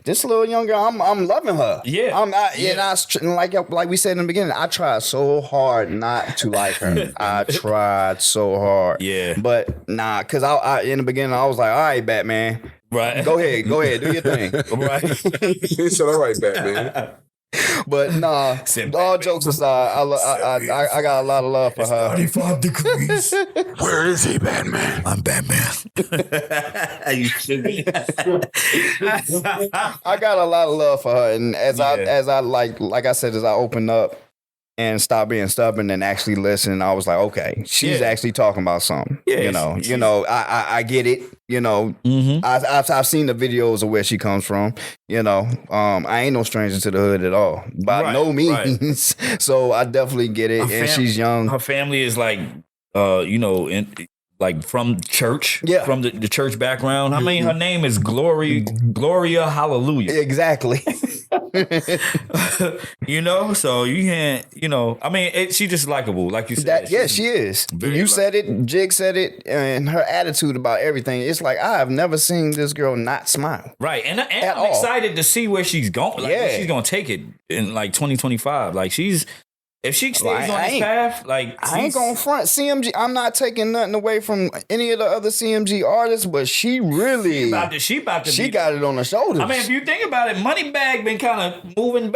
little young girl, I'm loving her. Yeah. And like we said in the beginning, I tried so hard not to like her. I tried so hard. Yeah. But nah, because I in the beginning I was like, all right, Batman. Right. Go ahead, do your thing. Right. He said, all right, Batman. But nah, all jokes aside, I got a lot of love for her. 35 degrees. Where is he, Batman? I'm Batman. You should be. I got a lot of love for her, and as I like I said, as I opened up and stopped being stubborn and actually listen, I was like, okay, she's actually talking about something. Yeah, I get it. Mm-hmm. I've seen the videos of where she comes from. I ain't no stranger to the hood at all, by no means. Right. So I definitely get it. And she's young. Her family is like, from church, from the church background. I mean, her name is Gloria Hallelujah. Exactly. So you can't, she's just likable, like you said. She is. You said it, Jig said it, and her attitude about everything. It's like, I have never seen this girl not smile. Right. And I'm excited to see where she's going. Where she's going to take it in 2025. If she stays on this path, I ain't gonna front CMG. I'm not taking nothing away from any of the other CMG artists, but she really she got it on her shoulders. I mean, if you think about it, Moneybagg been kind of falling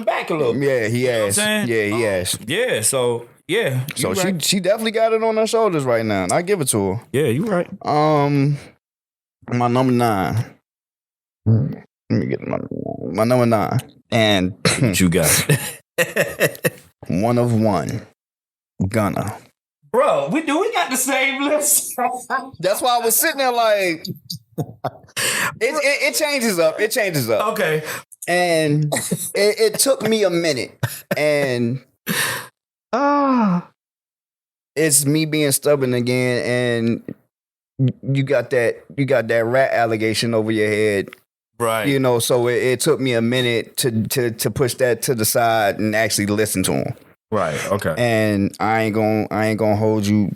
back a little bit. Yeah, he has. He has. Yeah, so yeah. So she definitely got it on her shoulders right now, and I give it to her. Yeah, you right. My number 9. Let me get my number 9, and what you got? One of one, Gunna. Bro, we got the same list. That's why I was sitting there like, it changes up. It changes up. Okay. And it took me a minute, and it's me being stubborn again, and you got that rat allegation over your head. Right. So it took me a minute to push that to the side and actually listen to him. Right. Okay. And I ain't gonna hold you.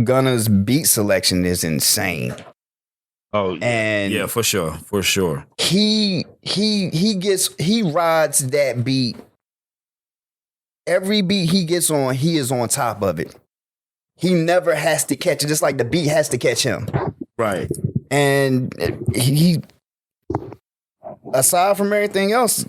Gunna's beat selection is insane. Oh, and yeah, for sure. He rides that beat. Every beat he gets on, he is on top of it. He never has to catch it, just like the beat has to catch him. Right. And he, aside from everything else,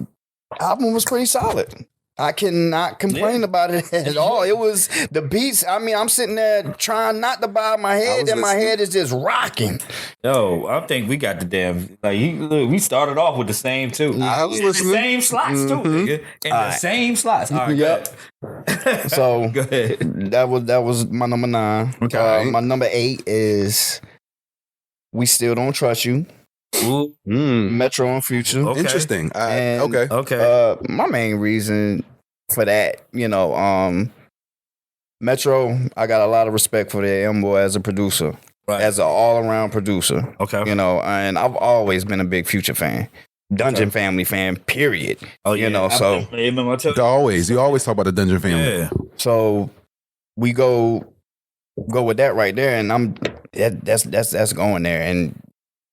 album was pretty solid. I cannot complain about it at all. It was the beats. I mean, I'm sitting there trying not to bob my head, and my head is just rocking. Yo, I think we got the damn we started off with the same too. I was listening. The same slots too, nigga. And the same slots. All right, yep. So go ahead. That was my number 9. Okay. My number 8 is We Still Don't Trust You. Metro and Future. Okay. Interesting. And, okay. My main reason for that, Metro, I got a lot of respect for the M-Boy as a producer. Right. As an all-around producer. Okay. And I've always been a big Future fan. Dungeon Family fan, period. Oh, yeah. So always. You always talk about the Dungeon Family. Yeah. So we go with that right there, and that's going there. And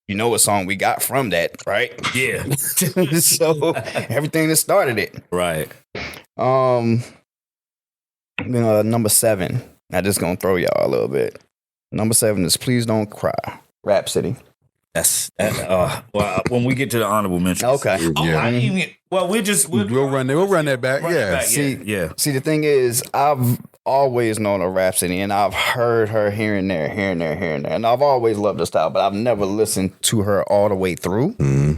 you know what song we got from that, right? Yeah. So everything that started it. Right. Number 7. I just gonna throw y'all a little bit. Number 7 is Please Don't Cry. Rhapsody. That's well, when we get to the honorable mentions. Okay. We'll run that back. Yeah. See, the thing is, I've always known a Rhapsody, and I've heard her here and there, and I've always loved her style, but I've never listened to her all the way through. Mm-hmm.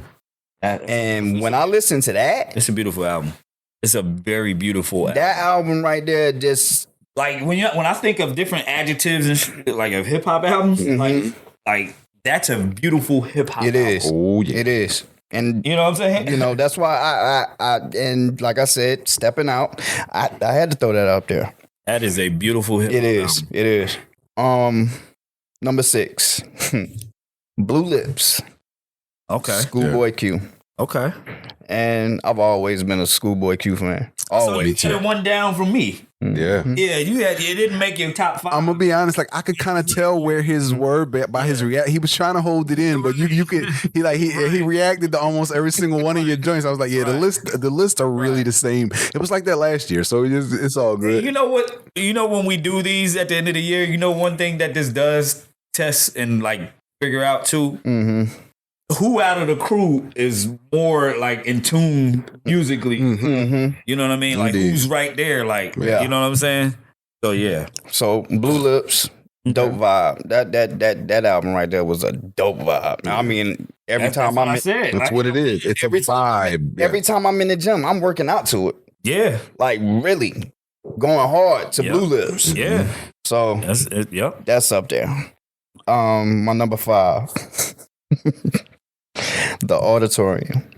And when I listen to that, it's a beautiful album. It's a very beautiful album. That album right there, just like when I think of different adjectives and shit, like of hip hop albums, like that's a beautiful hip hop. It is. Oh yeah, it is. And you know what I'm saying? You know, that's why I and like I said, stepping out, I had to throw that up there. That is a beautiful hip hop. It is. Album. It is. Number 6, Blue Lips. Okay. Schoolboy Q. Okay. And I've always been a Schoolboy Q fan. Always. So you had one down from me. Yeah. Yeah, it didn't make your top 5. I'm gonna be honest, like I could kind of tell where his word by his react. He was trying to hold it in, but you could he reacted to almost every single one of your joints. I was like, yeah, the list are really the same. It was like that last year, so it's all good. You know what? You know when we do these at the end of the year, you know one thing that this does test and like figure out too. Who out of the crew is more like in tune musically? You know what I mean? Like who's right there? Like you know what I'm saying? So yeah. So Blue Lips, dope vibe. That album right there was a dope vibe. I mean, That's what it is. It's a vibe. Every time I'm in the gym, I'm working out to it. Yeah. Like really going hard to Blue Lips. Yeah. So that's up there. My number 5. The Auditorium,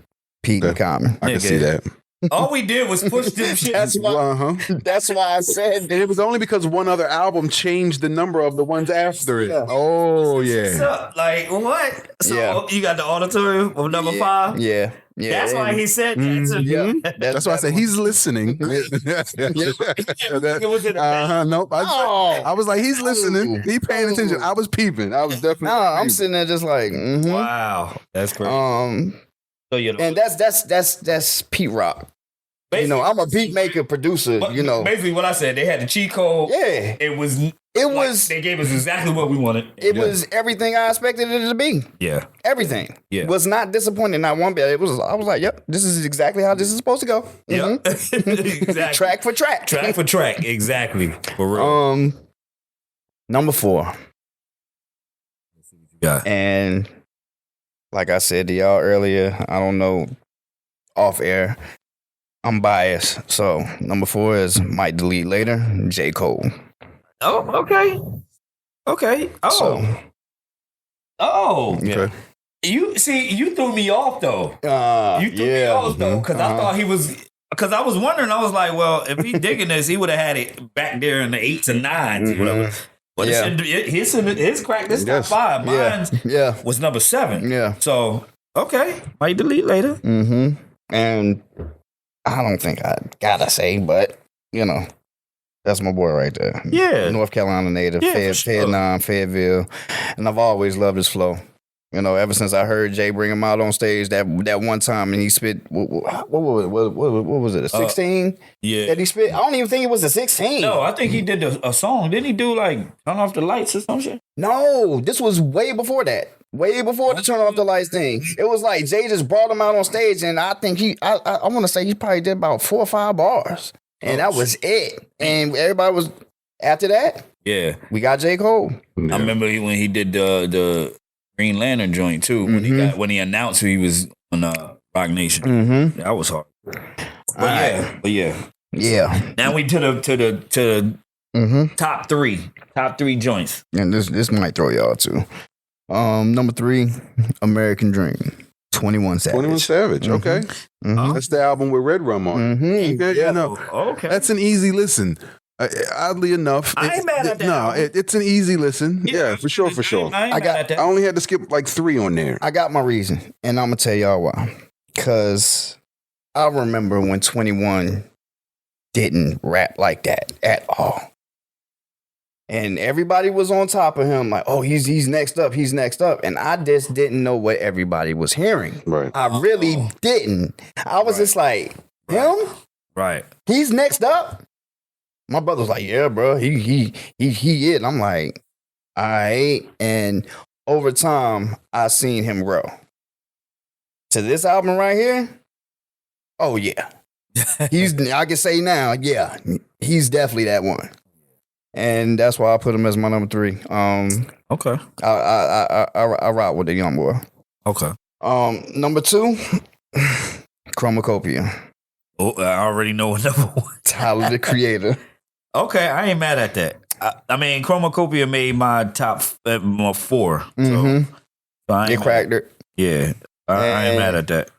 Pete and Common. I can see that. All we did was push them shit. That's why I said. And it was only because one other album changed the number of the ones after it. Oh yeah. What's up? Like what? So you got the Auditorium of number 5? Yeah. That's why he said that. That's why I said he's listening. Nope. I was like, he's listening. He paying attention. I was peeping. I was definitely. I'm sitting there just like, wow, that's crazy. So and that's Pete Rock. Basically, you know, I'm a beat maker, producer. You know, basically what I said. They had the cheat code. Yeah, it was. They gave us exactly what we wanted. It was everything I expected it to be. Yeah, everything. Yeah, was not disappointing. Not one bit. I was like, yep, this is exactly how this is supposed to go. Yep, exactly. Track for track. Track for track. Exactly. For real. Number 4. Yeah, and like I said to y'all earlier, I don't know, off air, I'm biased. So number 4 is Might Delete Later, J. Cole. Oh, okay. Okay. Yeah. You threw me off though. You threw me off though, because I thought he was. Because I was wondering, I was like, well, if he's digging this, he would have had it back there in the 8s and 9s, whatever. But his crack, this top 5. Mine was number 7. Yeah. So okay, Might Delete Later. And I don't think I gotta say, but you know, that's my boy right there. Yeah. North Carolina native, Fayetteville, and I've always loved his flow. You know, ever since I heard Jay bring him out on stage that one time, and he spit what was it? A 16? Yeah. That he spit. I don't even think it was a 16. No, I think he did a song. Didn't he do like Turn Off the Lights or some shit? No, this was way before that. Way before the Turn Off the Lights thing. It was like Jay just brought him out on stage, and I think I want to say he probably did about 4 or 5 bars, and that was it. And everybody was after that. Yeah, we got J. Cole. I remember when he did the Green Lantern joint too. When he announced he was on Rock Nation. That was hard. But yeah. Now we to the top 3 joints. And this might throw y'all too. Number 3, American Dream, 21 Savage. 21 Savage, okay. That's the album with Red Rum on it. Okay. That's an easy listen. Oddly enough, I ain't mad at that. No, it's an easy listen. Yeah, for sure. I only had to skip like 3 on there. I got my reason, and I'm gonna tell y'all why. Because I remember when 21 didn't rap like that at all. And everybody was on top of him, like, oh, he's next up, and I just didn't know what everybody was hearing. Right. I really didn't. I was just like, him? Right. He's next up? My brother was like, yeah, bro, he it. And I'm like, all right. And over time, I seen him grow. To this album right here, oh yeah. I can say now, yeah, he's definitely that one. And that's why I put him as my number 3. Okay. I rock with the young boy. Okay. Number 2, Chromacopia. Oh, I already know what number one. Tyler the Creator. Okay, I ain't mad at that. I mean, Chromacopia made my top 4. Mm-hmm. So I They ain't cracked it. Yeah, I ain't mad at that.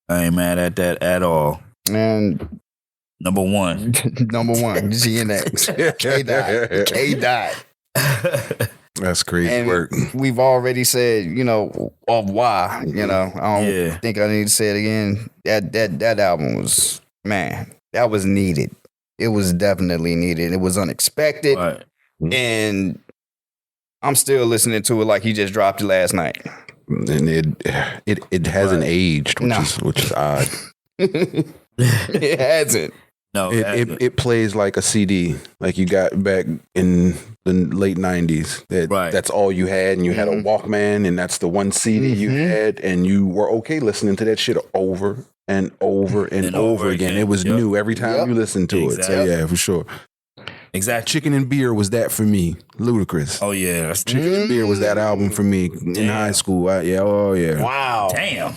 I ain't mad at that at all. And number one, GNX. K Dot. That's crazy and work. We've already said, of why. I don't think I need to say it again. That album was, man, that was needed. It was definitely needed. It was unexpected. Right. And I'm still listening to it like he just dropped it last night. And it hasn't aged, which is odd. It hasn't. No, it plays like a CD, like you got back in the late 90s. That's all you had, and you had a Walkman, and that's the one CD you had, and you were okay listening to that shit over and over and over again. It was new every time you listened to it. So yeah, for sure. Exactly. Chicken and Beer was that for me. Ludacris. Oh yeah, Chicken and Beer was that album for me in high school. Wow. Damn.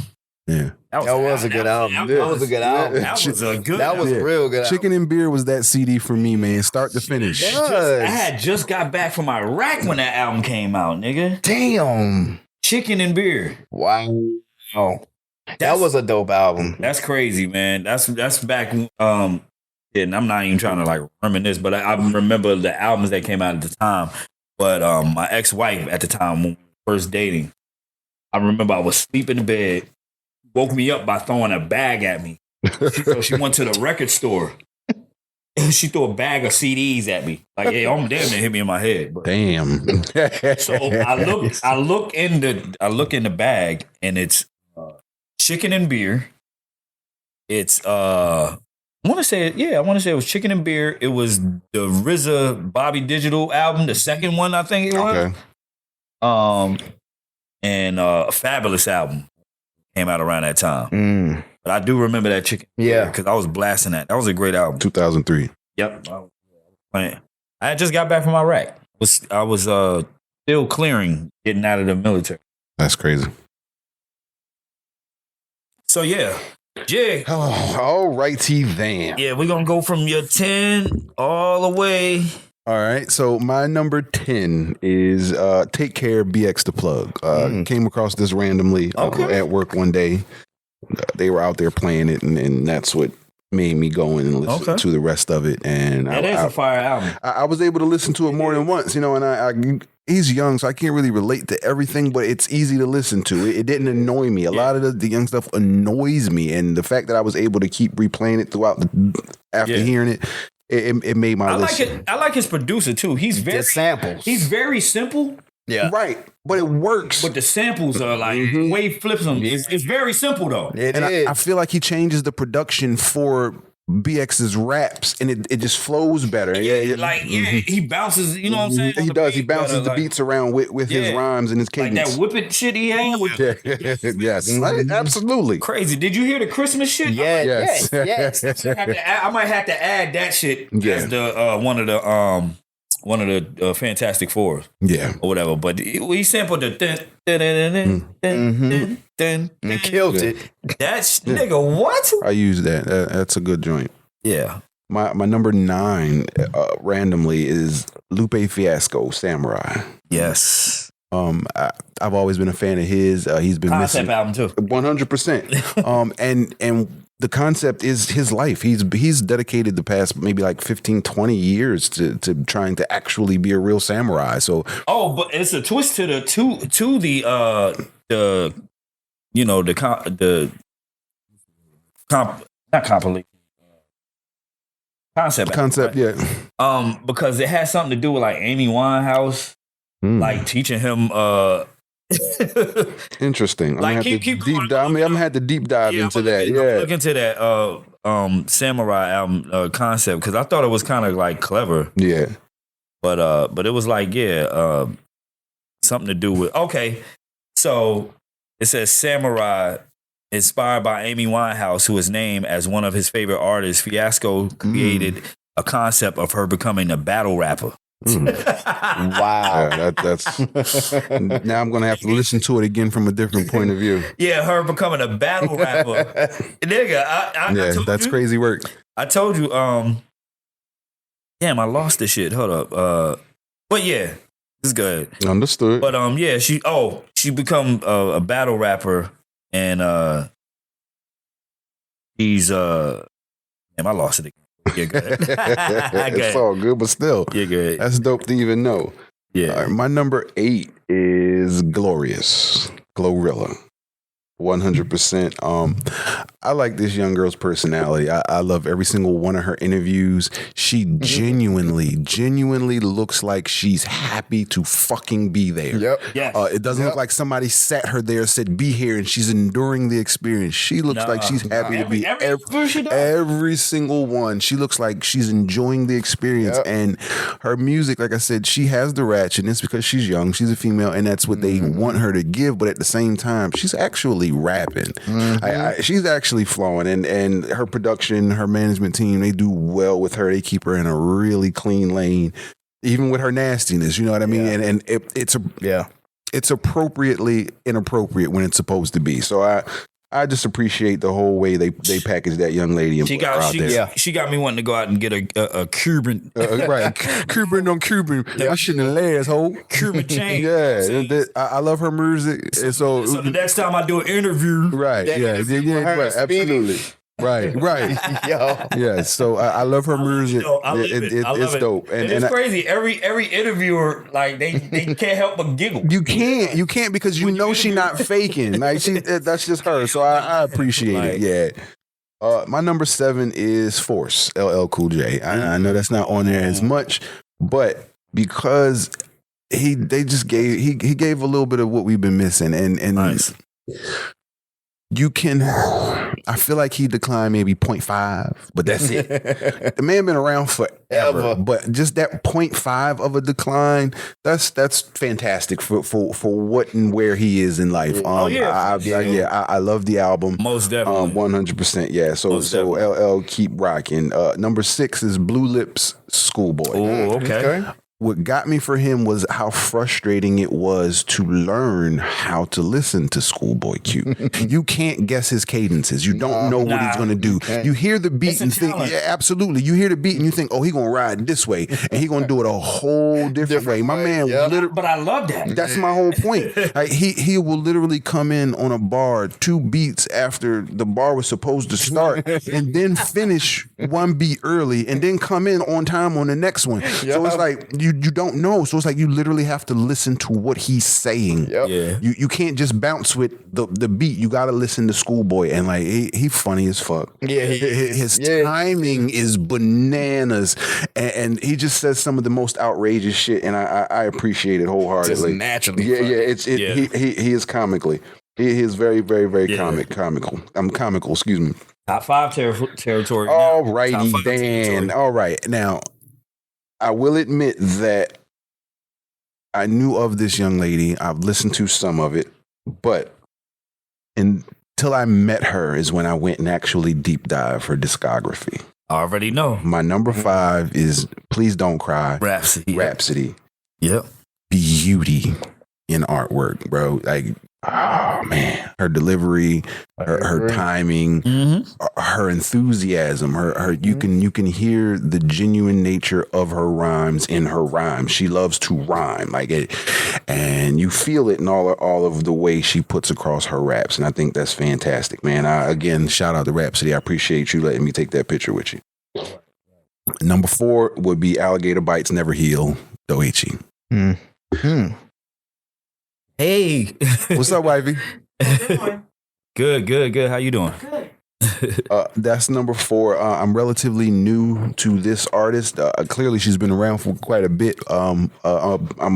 Yeah. That was a good album. That was a good album. That was a good. That was a real good album. Chicken and Beer was that CD for me, man, start to finish. I had just got back from Iraq when that album came out, nigga. Damn. Chicken and Beer. Wow. That was a dope album. That's crazy, man. That's back. And I'm not even trying to like reminisce, but I remember the albums that came out at the time. But my ex-wife at the time, when we were first dating, I remember I was sleeping in bed, woke me up by throwing a bag at me. So she went to the record store and she threw a bag of CDs at me. Like, hey, I'm damn near hit me in my head. But. Damn. So I look in the bag, and it's Chicken and Beer. It's I want to say it was Chicken and Beer. It was the RZA Bobby Digital album, the second one, I think it was. Okay. And a Fabulous album came out around that time. But I do remember that Chicken. Yeah, because I was blasting that. That was a great album. 2003. Yep. I had just got back from Iraq. I was still clearing, getting out of the military. That's crazy. So yeah. Jig. All righty then. Yeah, we're going to go from your 10 all the way. All right. So my number 10 is Take Care, BX the Plug. Came across this randomly at work one day. They were out there playing it, and that's what made me go in and listen to the rest of it. And that is a fire album. I was able to listen to it more than once, and I he's young, so I can't really relate to everything, but it's easy to listen to. It didn't annoy me. A lot of the young stuff annoys me, and the fact that I was able to keep replaying it throughout after hearing it, it made my listen. I like his producer too. He's very samples. He's very simple. Yeah, right. But it works. But the samples are like Wave flips them. It's very simple though. I feel like he changes the production for BX's raps, and it just flows better. He bounces. You know what I'm saying? He does. He bounces the beats around with his rhymes and his cadence. Like that whippet shit he had with. Yes, absolutely. Crazy. Did you hear the Christmas shit? Yes. I might have to add that shit as the one of the Fantastic Four. Yeah. Or whatever. But he sampled the and killed it. That's nigga, what? I use that. That's a good joint. Yeah. My number 9 randomly is Lupe Fiasco, Samurai. Yes. I've always been a fan of his. He's been concept album too. 100%. And the concept is his life. He's dedicated the past maybe like 15, 20 years to trying to actually be a real samurai. So but it's a twist to the concept, yeah. Because it has something to do with like Amy Winehouse, like teaching him. Interesting. Like, I'm gonna have to deep dive into that. Yeah, look into that samurai album concept, because I thought it was kind of like clever. Yeah, but it was like something to do with So it says Samurai, inspired by Amy Winehouse, who is named as one of his favorite artists. Fiasco created a concept of her becoming a battle rapper. Wow. Yeah, that's now I'm gonna have to listen to it again from a different point of view. Yeah, her becoming a battle rapper. Nigga, I told that's you, crazy work. I told you, damn, I lost this shit. Hold up. But yeah, it's good. Understood. But yeah, she become a battle rapper, and she's damn, I lost it again. You're good. It's all good, but still, you're good. That's dope to even know. Yeah. All right, my number 8 is Glorious, Glorilla. 100%. I like this young girl's personality. I love every single one of her interviews. She genuinely looks like she's happy to fucking be there. Yep. Yes. It doesn't look like somebody sat her there, said, be here, and she's enduring the experience. She looks like she's happy to be every single one. She looks like she's enjoying the experience. And her music, like I said, she has the ratchetness because she's young. She's a female, and that's what they want her to give. But at the same time, she's actually rapping. She's actually flowing, and her production, her management team, they do well with her. They keep her in a really clean lane, even with her nastiness. You know what I mean? And it's appropriately inappropriate when it's supposed to be. So I just appreciate the whole way they package that young lady and put her out there. She got me wanting to go out and get a Cuban. Right. Cuban on Cuban. I shouldn't have asshole. Cuban chain. Yeah. I love her music. And so the next time I do an interview. Right. Right. Absolutely. Right. Yeah. So I love her music. It's dope. And it's crazy. Every interviewer, like they can't help but giggle. You can't because you know she's not faking. Like that's just her. So I appreciate it. Yeah. My number 7 is Force, LL Cool J. I know that's not on there as much, but because he gave a little bit of what we've been missing, and nice. You can, I feel like he declined maybe 0.5, but that's it. The man been around forever, but just that 0.5 of a decline, that's fantastic for what and where he is in life. I love the album. Most definitely. 100%. Yeah. So LL, keep rocking. Number 6 is Blue Lips, Schoolboy. Oh, okay. What got me for him was how frustrating it was to learn how to listen to Schoolboy Q. You can't guess his cadences. You don't know what he's going to do. You hear the beat and think, yeah, absolutely. You hear the beat and you think, oh, he's going to ride this way and he's going to do it a whole different way. My man, literally, but I love that. That's my whole point. Like, he will literally come in on a bar 2 beats after the bar was supposed to start and then finish 1 beat early and then come in on time on the next one. So it's like, you don't know. So it's like you literally have to listen to what he's saying. Yeah. You can't just bounce with the beat. You got to listen to Schoolboy, and like he funny as fuck. Yeah, his timing is bananas, and he just says some of the most outrageous shit, and I appreciate it wholeheartedly. Just naturally. He is comically. He is very, very, very comical. I'm comical. Excuse me. Top 5 territory. All righty, Dan. All right, now. I will admit that I knew of this young lady. I've listened to some of it, but until I met her is when I went and actually deep dive her discography. I already know. My number 5 is Please Don't Cry. Rhapsody. Yep. Beauty in artwork, bro. Like, oh man, her delivery, her timing, her enthusiasm, her you can hear the genuine nature of her rhymes in her rhymes. She loves to rhyme, like it, and you feel it in all of the way she puts across her raps, and I think that's fantastic, man. Again, shout out to Rhapsody. I appreciate you letting me take that picture with you. Number 4 would be Alligator Bites Never Heal, Doechi. Hey, what's up, wifey? Good. How you doing? That's number 4. I'm relatively new to this artist. Clearly, she's been around for quite a bit. I'm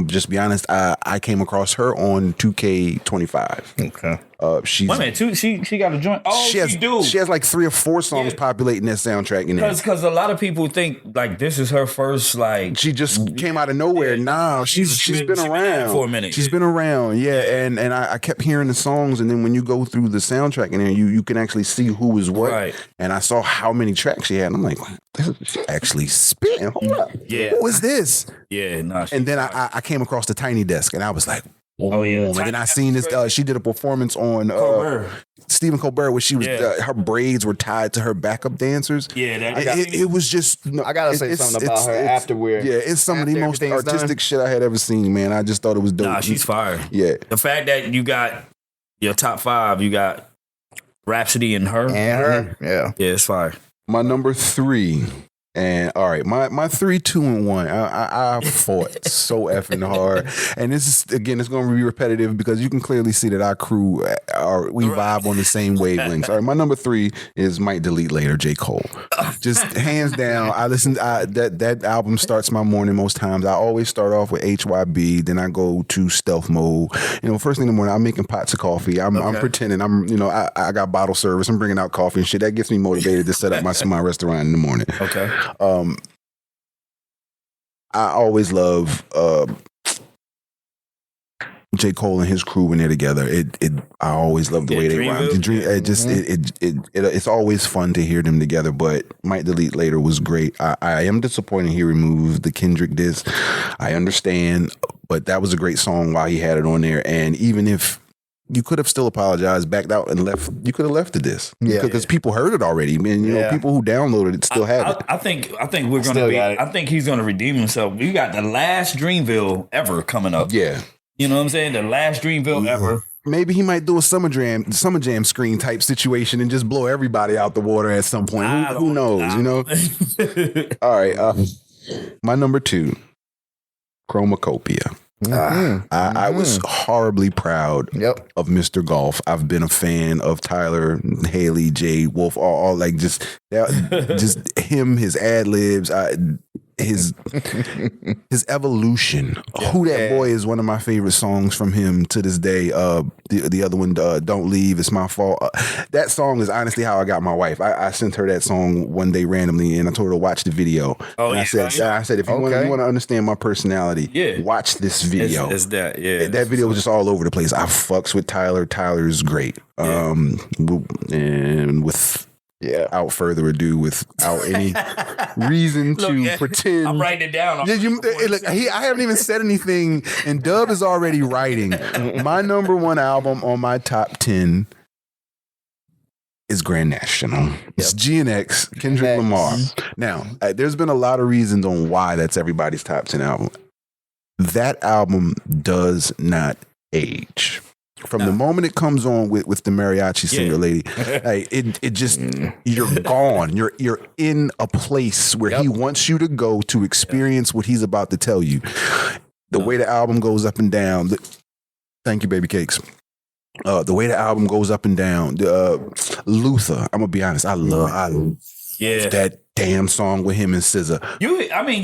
just be honest. I came across her on 2K25. Okay. She's wait a minute, she got a joint. Oh, she has like 3 or 4 songs populating that soundtrack in there. Because a lot of people think like this is her first like she just came out of nowhere. Nah, she's been around for a minute. She's been around, and I kept hearing the songs, and then when you go through the soundtrack in there, you can actually see who was what. Right. And I saw how many tracks she had, and I'm like, this is actually spitting. Hold up, who is this? Yeah, nah. And then I came across the Tiny Desk, and I was like, oh yeah. And then I seen this. She did a performance on Stephen Colbert, where she was her braids were tied to her backup dancers. Yeah, it was just. I gotta say something about her afterward. Yeah, it's some of the most artistic shit I had ever seen, man. I just thought it was dope. Nah, she's fire. Yeah, the fact that you got your top 5, you got Rhapsody and her. Yeah, it's fire. My number 3. And all right, my 3, 2, and 1. I fought so effing hard, and this is again, it's going to be repetitive because you can clearly see that our crew we vibe on the same wavelengths. All right, my number 3 is Might Delete Later, J. Cole. Just hands down, I listen. That album starts my morning most times. I always start off with HYB, then I go to stealth mode. First thing in the morning, I'm making pots of coffee. I'm pretending I got bottle service. I'm bringing out coffee and shit. That gets me motivated to set up my restaurant in the morning. Okay. I always love J. Cole and his crew when they're together. I always love the way they rhyme. It's always fun to hear them together. But Might Delete Later was great. I am disappointed he removed the Kendrick diss. I understand, but that was a great song while he had it on there. And even if you could have still apologized, backed out, and left. You could have left the disc, because people heard it already. Man, people who downloaded it still have it. I think we're gonna be. I think he's gonna redeem himself. We got the last Dreamville ever coming up. Yeah, you know what I'm saying. The last Dreamville ever. Maybe he might do a summer jam screen type situation and just blow everybody out the water at some point. Who knows? All right, my number 2, Chromacopia. I was horribly proud of Mr. Golf. I've been a fan of Tyler, Haley, Jay, Wolf, all like just him, his ad libs, his evolution. Who That Boy is one of my favorite songs from him to this day. The other one, Don't Leave, It's My Fault. That song is honestly how I got my wife. I sent her that song one day randomly, and I told her to watch the video. I said, if you want to understand my personality, watch this video. It's that, yeah. That video was just all over the place. I fucks with Tyler. Tyler's great. And without further ado, without any reason to pretend, I'm writing it down. I haven't even said anything, and Dub is already writing. My number 1 album on my top 10 is Grand National. It's GNX, Kendrick Lamar. Now, there's been a lot of reasons on why that's everybody's top 10 album. That album does not age. From the moment it comes on with the mariachi singer lady, it just you're gone. You're in a place where he wants you to go to experience what he's about to tell you. The way the album goes up and down. Thank you, Baby Cakes. The way the album goes up and down. Luther. I'm gonna be honest. I love that damn song with him and SZA. You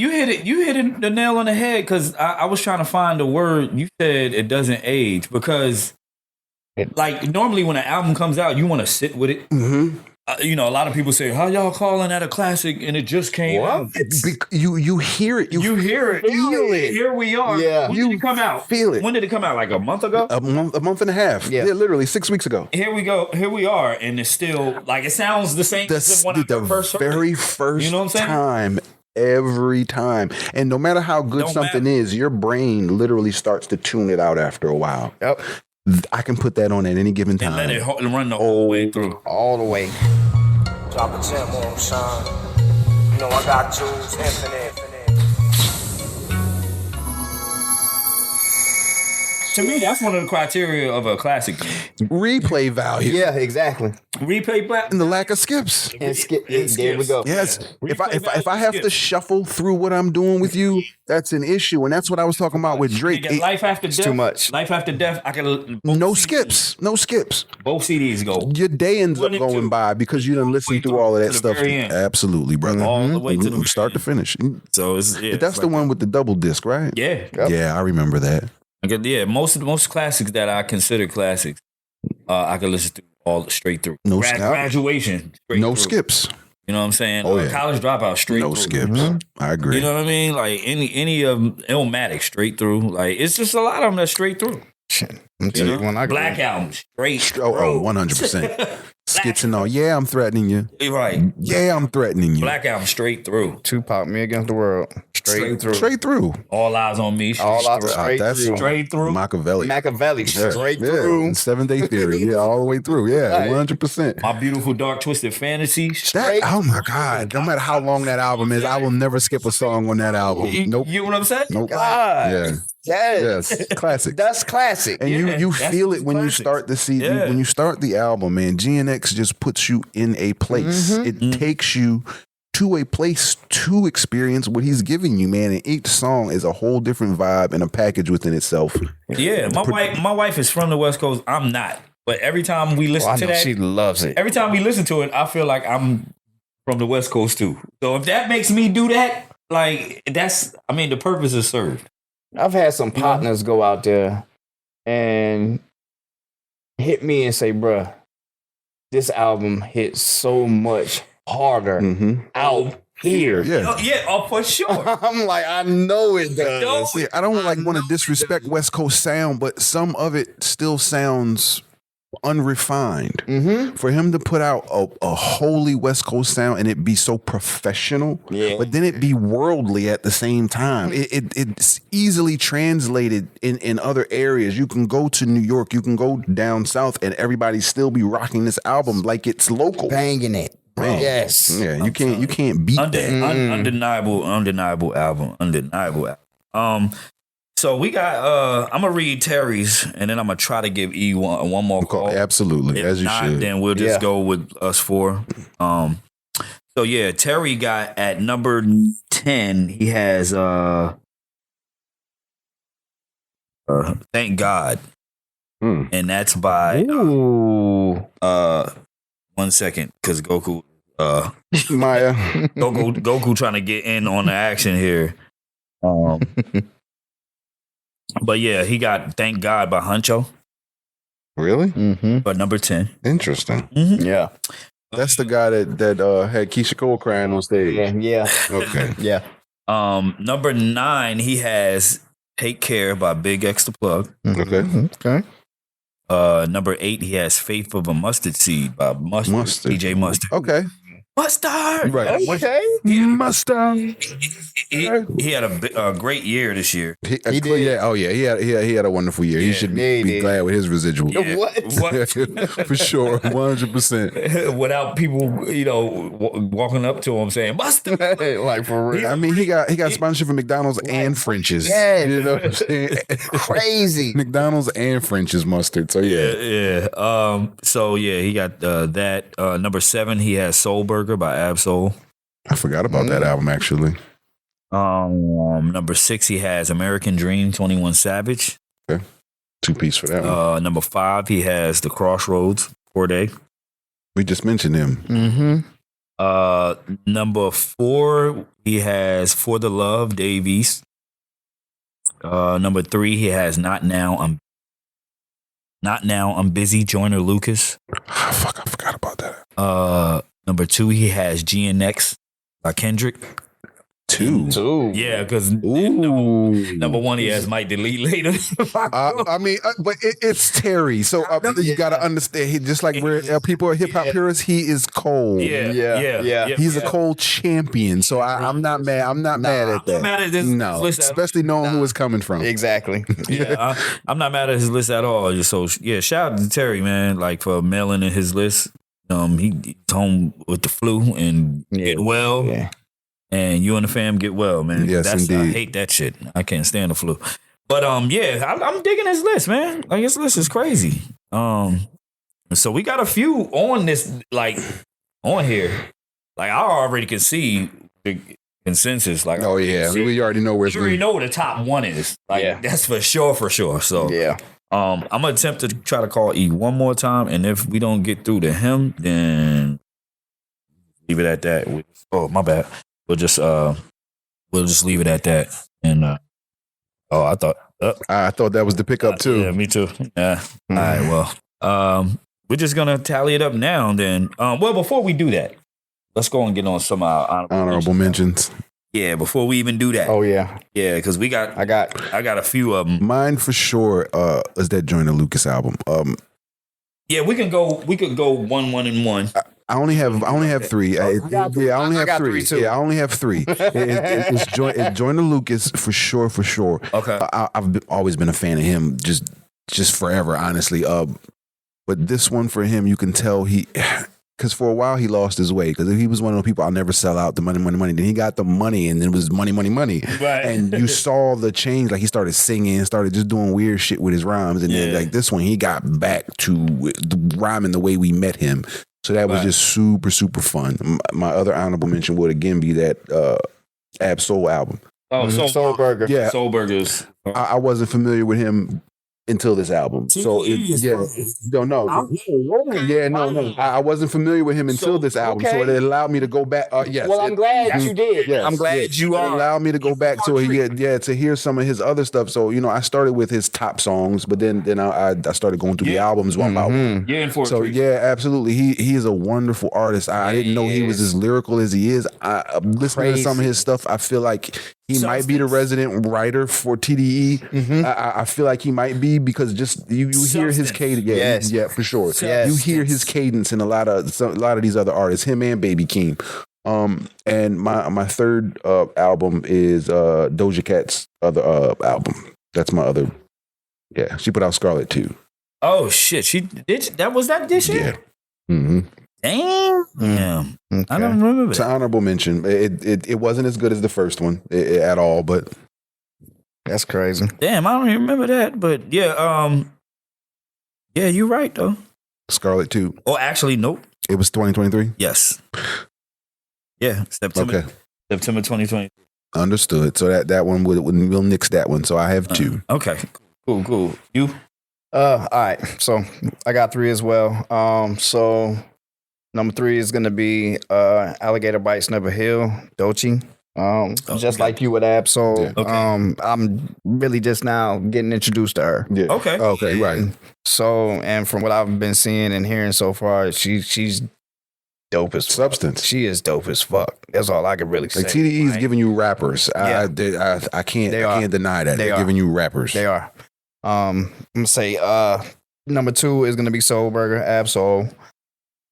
hit the nail on the head, because I was trying to find the word. You said it doesn't age, because like normally when an album comes out, you want to sit with it. Mm-hmm. A lot of people say, "How y'all calling that a classic?" And it just came out. You hear it. You hear it. Feel it. Here we are. Yeah. When did it come out? Feel it. When did it come out? Like a month ago? A month and a half. Yeah, literally 6 weeks ago. Here we go. Here we are, and it's still like it sounds the same. The very first time. Every time. And no matter how good something is, your brain literally starts to tune it out after a while. Yep. I can put that on at any given time. And let it run the whole way through. All the way. Droppin Gems, son. You know I got tools, infinite. To me, that's one of the criteria of a classic. Replay value. Yeah, exactly. Replay value. And the lack of skips. And there we go. Yes. If I have to shuffle through what I'm doing with you, that's an issue. And that's what I was talking about with Drake. Life After Death. Too much. Life After Death. I can no skips. No skips. Both CDs go. Your day ends up going by because you done listened through all of that stuff. Absolutely, brother. All the way to the start to finish. So that's the one with the double disc, right? Yeah. Yeah, I remember that. Yeah, most classics that I consider classics, I could listen to all straight through. No graduation. Straight no through. skips. You know what I'm saying? Oh, yeah. College Dropout straight No through. skips. I agree. You know what I mean? Like any of Illmatic straight through. Like it's just a lot of them that's straight through. I'm telling you, when I Black Album straight. Oh, 100%. Skits and all. Yeah, I'm threatening you. Right. Yeah, I'm threatening you. Black Album straight through. Tupac, Me Against the World, straight through. Straight through. All Eyes on Me. All Eyes straight That's through. Straight through. Machiavelli, straight Yeah. through. 7 Day Theory. Yeah, all the way through. Yeah, Right. 100%. My Beautiful Dark Twisted Fantasy. That, oh my God. No matter how long that album is, I will never skip a song on that album. Nope. You know what I'm saying? Nope. God. Yeah. Yes. Classic. That's classic. And you that's feel it when you classic. start the CD, Yeah. when you start the album, man. GNX just puts you in a place. It takes you to a place to experience what he's giving you, man. And each song is a whole different vibe and a package within itself. Yeah, my wife is from the West Coast. I'm not. But every time we listen I to know that, she loves it. every time we listen to it, I feel like I'm from the West Coast too. So if that makes me do that, like the purpose is served. I've had some partners go out there and hit me and say, bruh, this album hits so much harder out here. Yeah, for sure. I'm like, I know it does. See, I don't want to disrespect West Coast sound, but some of it still sounds unrefined. For him to put out a wholly West Coast sound and it be so professional, but then it be worldly at the same time. It's easily translated in other areas. You can go to New York, you can go down south, and everybody still be rocking this album like it's local, banging it. Man. Yes. Yeah, you can't beat that. Undeniable album. So we got I'm gonna read Terry's and then I'm gonna try to give E one more call. Absolutely, If as you not, should. then we'll just go with us four. So yeah, Terry got at number 10, he has Thank God. And that's by 1 second, because Goku Maya. Goku trying to get in on the action here. But yeah, he got Thank God by Huncho. Really? But number 10. Interesting. Yeah. That's the guy that had Keisha Cole crying on stage. Yeah. Okay. Yeah. Number 9, he has Take Care by Big X the Plug. Okay. Number 8, he has Faith of a Mustard Seed by Mustard. DJ Mustard. Okay. Mustard. Right. Okay. Mustard. He had a great year this year. He did. Yeah. Oh yeah. He had a wonderful year. He should be glad with his residual. Yeah. What? For sure. 100%. Without people, walking up to him saying Mustard. Like for real. I mean, he got sponsorship from McDonald's and French's. Yeah. You know what I'm saying? Crazy. McDonald's and French's mustard. So yeah. So yeah, he got that. Number 7, he has Soul Burger by Absol. I forgot about that album actually. Number 6, he has American Dream, 21 Savage. Okay. 2-piece for that one. Number 5, he has The Crossroads, Corday. We just mentioned him. Number 4, he has For the Love, Dave East. Number 3, he has Not Now, I'm Busy, Joyner Lucas. I forgot about that. Number 2, he has GNX by Kendrick. 2. Yeah, because number 1, he has Might Delete Later. I mean, but it's Terry, so you got to understand. He just like people are hip hop purists. He is cold. Yeah. He's a cold champion. So I'm not mad. I'm not mad at that. I'm not mad at this no, list especially knowing who it's coming from. Exactly. Yeah, I'm not mad at his list at all. So yeah, shout out to Terry, man, like for mailing in his list. He's home with the flu and get well. Yeah. And you and the fam get well, man. Yes, indeed. I hate that shit. I can't stand the flu. But yeah, I'm digging his list, man. Like his list is crazy. So we got a few on this, like on here. Like I already can see the consensus. Like, oh yeah, we already know where it's you already know what the top 1 is. Like that's for sure. So yeah. I'm gonna attempt to try to call E one more time, and if we don't get through to him, then leave it at that. Oh, my bad. We'll just leave it at that. And I thought that was the pickup too. Yeah, me too. Yeah. All right. Well, We're just gonna tally it up now. And then, well, before we do that, let's go and get on some honorable mentions. Yeah, before we even do that. Oh yeah, because I got a few of them. Mine for sure is that Joyner Lucas album. Yeah, we could go 1, 1, and 1. I only have three. I only have three. Three, yeah, I only have three. It's Joyner Lucas for sure. Okay. I've always been a fan of him, just forever, honestly. But this one for him, you can tell because for a while he lost his way. Because he was one of the people, I'll never sell out, the money. Then he got the money, and then it was money. Right. And you saw the change. Like he started singing, started just doing weird shit with his rhymes. And then like this one, he got back to rhyming the way we met him. So that was just super, super fun. My other honorable mention would again be that Ab Soul album. Oh, Soul Burger. Yeah. Soul Burgers. I wasn't familiar with him until this album. So no. I wasn't familiar with him until this album. So it allowed me to go back. Yes. Well, I'm glad you did. Yes, I'm glad you are. It allowed me to go back to to hear some of his other stuff. So I started with his top songs, but then I started going through the albums one by one. So absolutely, he is a wonderful artist. I didn't know he was as lyrical as he is. Listening to some of his stuff, I feel like he might be the resident writer for TDE. I feel like he might be because just you hear his cadence. Yeah, for sure. You hear his cadence in a lot of these other artists, him and Baby Keem. And my third album is Doja Cat's other album. That's my other. Yeah, she put out Scarlet too. Oh shit, she did. That was that this year. Yeah. Mm-hmm. Damn. Okay. I don't remember that. It's an honorable mention. It wasn't as good as the first one at all, but that's crazy. Damn, I don't even remember that. But yeah, you're right though. Scarlet 2. Oh, actually, nope. It was 2023? Yes. Yeah, September 2020. Understood. So that one we'll nix that one. So I have 2. Okay. Cool. You? All right. So I got 3 as well. So number 3 is gonna be Alligator Bites Never Heal, Doechii. Just like you with Ab-Soul. Yeah. I'm really just now getting introduced to her. Yeah. Okay, right. So, and from what I've been seeing and hearing so far, she's dope as substance. She is dope as fuck. That's all I can really say. Like TDE is giving you rappers. I can't deny that. They're giving you rappers. They are. I'm gonna say number 2 is gonna be Soul Burger, Ab-Soul.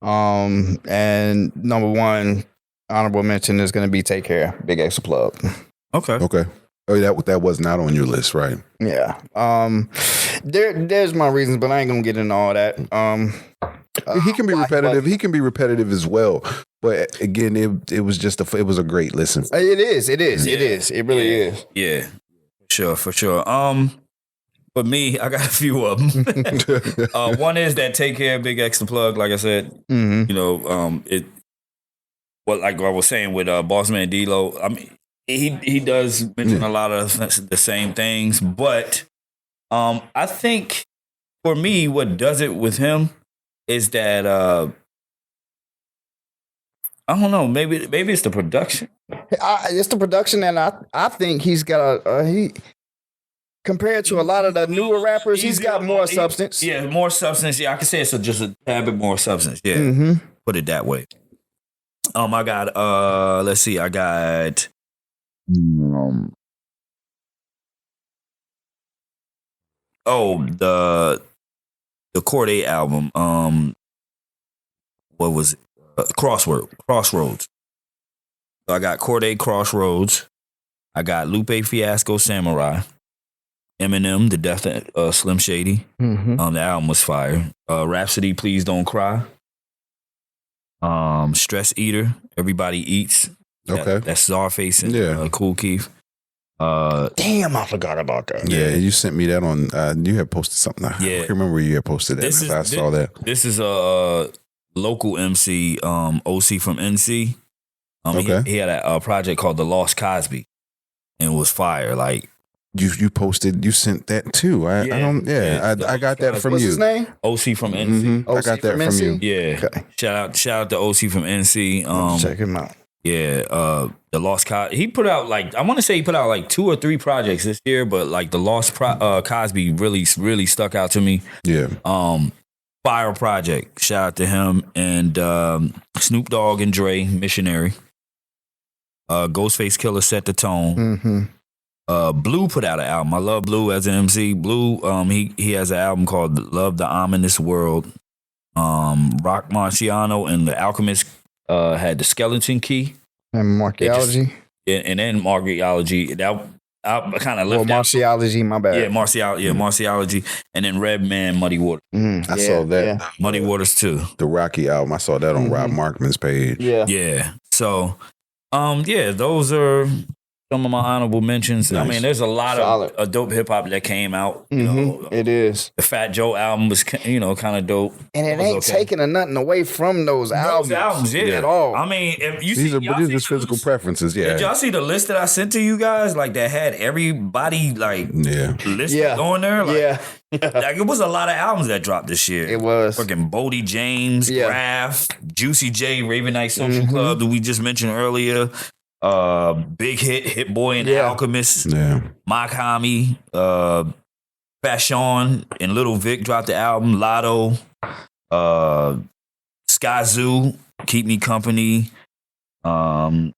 And number 1 honorable mention is going to be Take Care, Big X Plug. Okay. Oh, that was not on your list, right? Yeah. There's my reasons, but I ain't gonna get into all that. He can be repetitive. He can be repetitive as well. But again, it was it was a great listen. It is. It really is. Yeah. For sure. But me, I got a few of them. One is that Take Care, Big X Plug. Like I said, like I was saying with Bossman D-Lo, I mean, he does mention a lot of the same things, but I think for me, what does it with him is that I don't know, maybe it's the production. It's the production, and I think he's got compared to a lot of the newer rappers, he's got more substance. Yeah, more substance. Yeah, I can say it's just a tad bit more substance. Yeah, put it that way. I got let's see, I got the Corday album. What was it? Crossroads. So I got Corday Crossroads. I got Lupe Fiasco Samurai. Eminem, The Death of Slim Shady. The album was fire. Rhapsody, Please Don't Cry. Stress Eater, Everybody Eats. Okay. That's Czarface and Cool Keith. Damn, I forgot about that. Yeah, you sent me that on. You had posted something. I can't remember where you had posted that. I saw that. This is a local MC, OC from NC. He had a project called The Lost Cosby, and it was fire. Like you posted, you sent that too. I got that from you. What's his name? OC from NC. I got that from you. Yeah. Okay. Shout out to OC from NC. Check him out. Yeah, the Lost Cosby. He put out I want to say he put out like 2 or 3 projects this year, but like the Lost Cosby really stuck out to me. Yeah. Fire project. Shout out to him and Snoop Dogg and Dre, Missionary. Ghostface Killer set the tone. Blue put out an album. I love Blue as an MC. Blue, he has an album called Love the Ominous World. Rock Marciano and the Alchemist had the Skeleton Key. And Marcheology. And then Marcheology. That I kind of left Marciology, my bad. Yeah, Marciology. And then Redman, Muddy Waters. I saw that. Muddy Waters too. The Rocky album. I saw that on Rob Markman's page. Yeah. So, those are some of my honorable mentions. Nice. I mean, there's a lot of dope hip hop that came out. You know, it is. The Fat Joe album was, kind of dope. And it ain't taking nothing away from those albums. At all. I mean, if you these are just physical preferences. Yeah. Did y'all see the list that I sent to you guys? Like that had everybody listed on there. Like, like it was a lot of albums that dropped this year. It was fucking Bodie James, Graf, Juicy J, Raven Night Social Club that we just mentioned earlier. Big Hit Boy and Alchemist, Makami, Fashion and Little Vic dropped the album. Lotto, Sky Zoo, Keep Me Company. Soul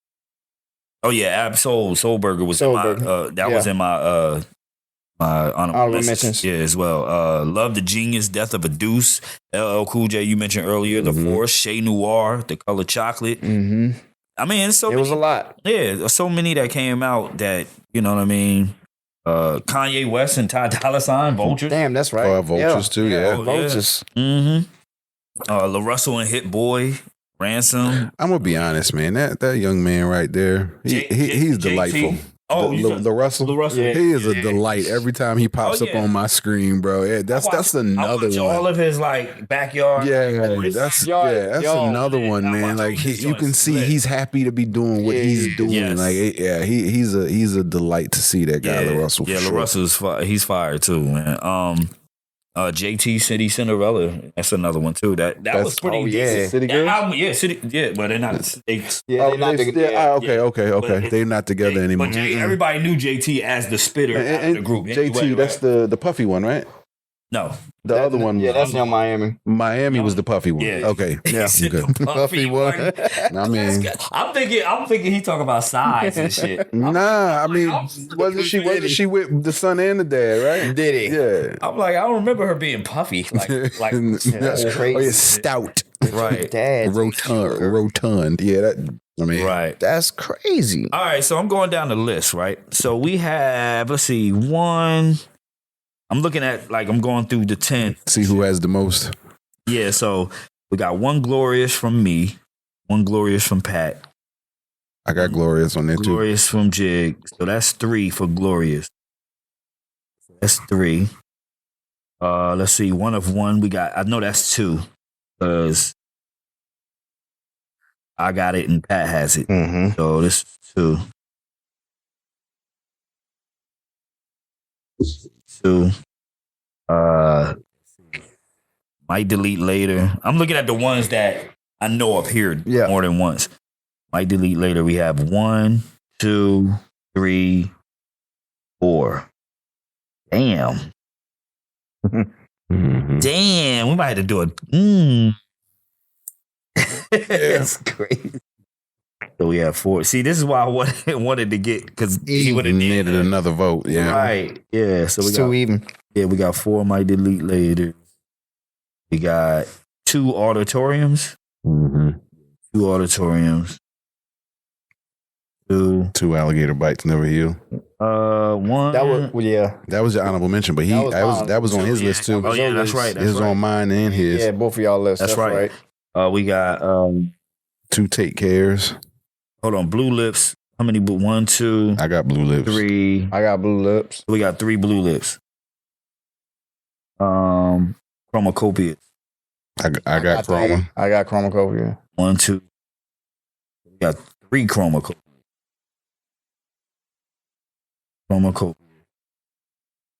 Burger was in my was in my my honorable mentions. Yeah, as well. Love the Genius, Death of a Deuce, LL Cool J you mentioned earlier, The Force, Chez Noir, The Color Chocolate. I mean, it was a lot. Yeah, so many that came out that, you know what I mean? Kanye West and Ty Dolla $ign, Vultures. Damn, that's right. Vultures too, Vultures. La Russell and Hit Boy, Ransom. I'm gonna be honest, man. That young man right there, he's delightful. La Russell. Yeah. He is a delight every time he pops up on my screen, bro. Yeah, that's another one. All of his like backyard. That's another one, man. Like you can see he's happy to be doing what he's doing. Yes. Like he's a delight to see that guy, La Russell. Yeah, La Russell's he's fire too, man. JT City Cinderella, that's another one too. That was pretty decent. City Girls? But they're not. Okay. They're not together anymore. But everybody knew JT as the spitter of the group. JT, that's the puffy one, right? No, the other one. Yeah, that's Young Miami. Miami was the puffy one. Yeah. Okay, good. Puffy one. I mean, I'm thinking he talking about size and shit. Nah, I mean, wasn't she with the son and the dad, right? Did he? Yeah. I'm like, I don't remember her being puffy. Like that's crazy. Oh, yeah, stout. Right. Dad. Rotund. Yeah, right. That's crazy. All right, so I'm going down the list, right? So we have, let's see, one. I'm looking at, I'm going through the 10. See who has the most. Yeah, so we got one Glorious from me, one Glorious from Pat. I got Glorious on there too. Glorious from Jig. So that's 3 for Glorious. That's 3. Let's see, one of one. We got, I know that's 2. Because I got it and Pat has it. So this is 2. 2. Might delete later. I'm looking at the ones that I know appeared more than once. Might delete later. We have 1, 2, 3, 4. Damn. Damn. We might have to do it. That's crazy. So we have 4. See, this is why I wanted to get, because he would have needed another vote. Yeah. Right. Yeah. So we got 2 even. Yeah, we got 4 might delete later. We got 2 auditoriums. 2 auditoriums. 2 alligator bites never heal. 1. That was your honorable mention, but that was on his list too. Oh yeah, that's right. It was on mine and his. Yeah, both of y'all lists. That's right. We got 2 Take Cares. Hold on, Blue Lips. How many? 1, 2. I got Blue Lips. 3. I got Blue Lips. We got 3 Blue Lips. Chromacopia. I got Chroma. I got Chromacopia. 1, 2. We got 3 Chromacopia.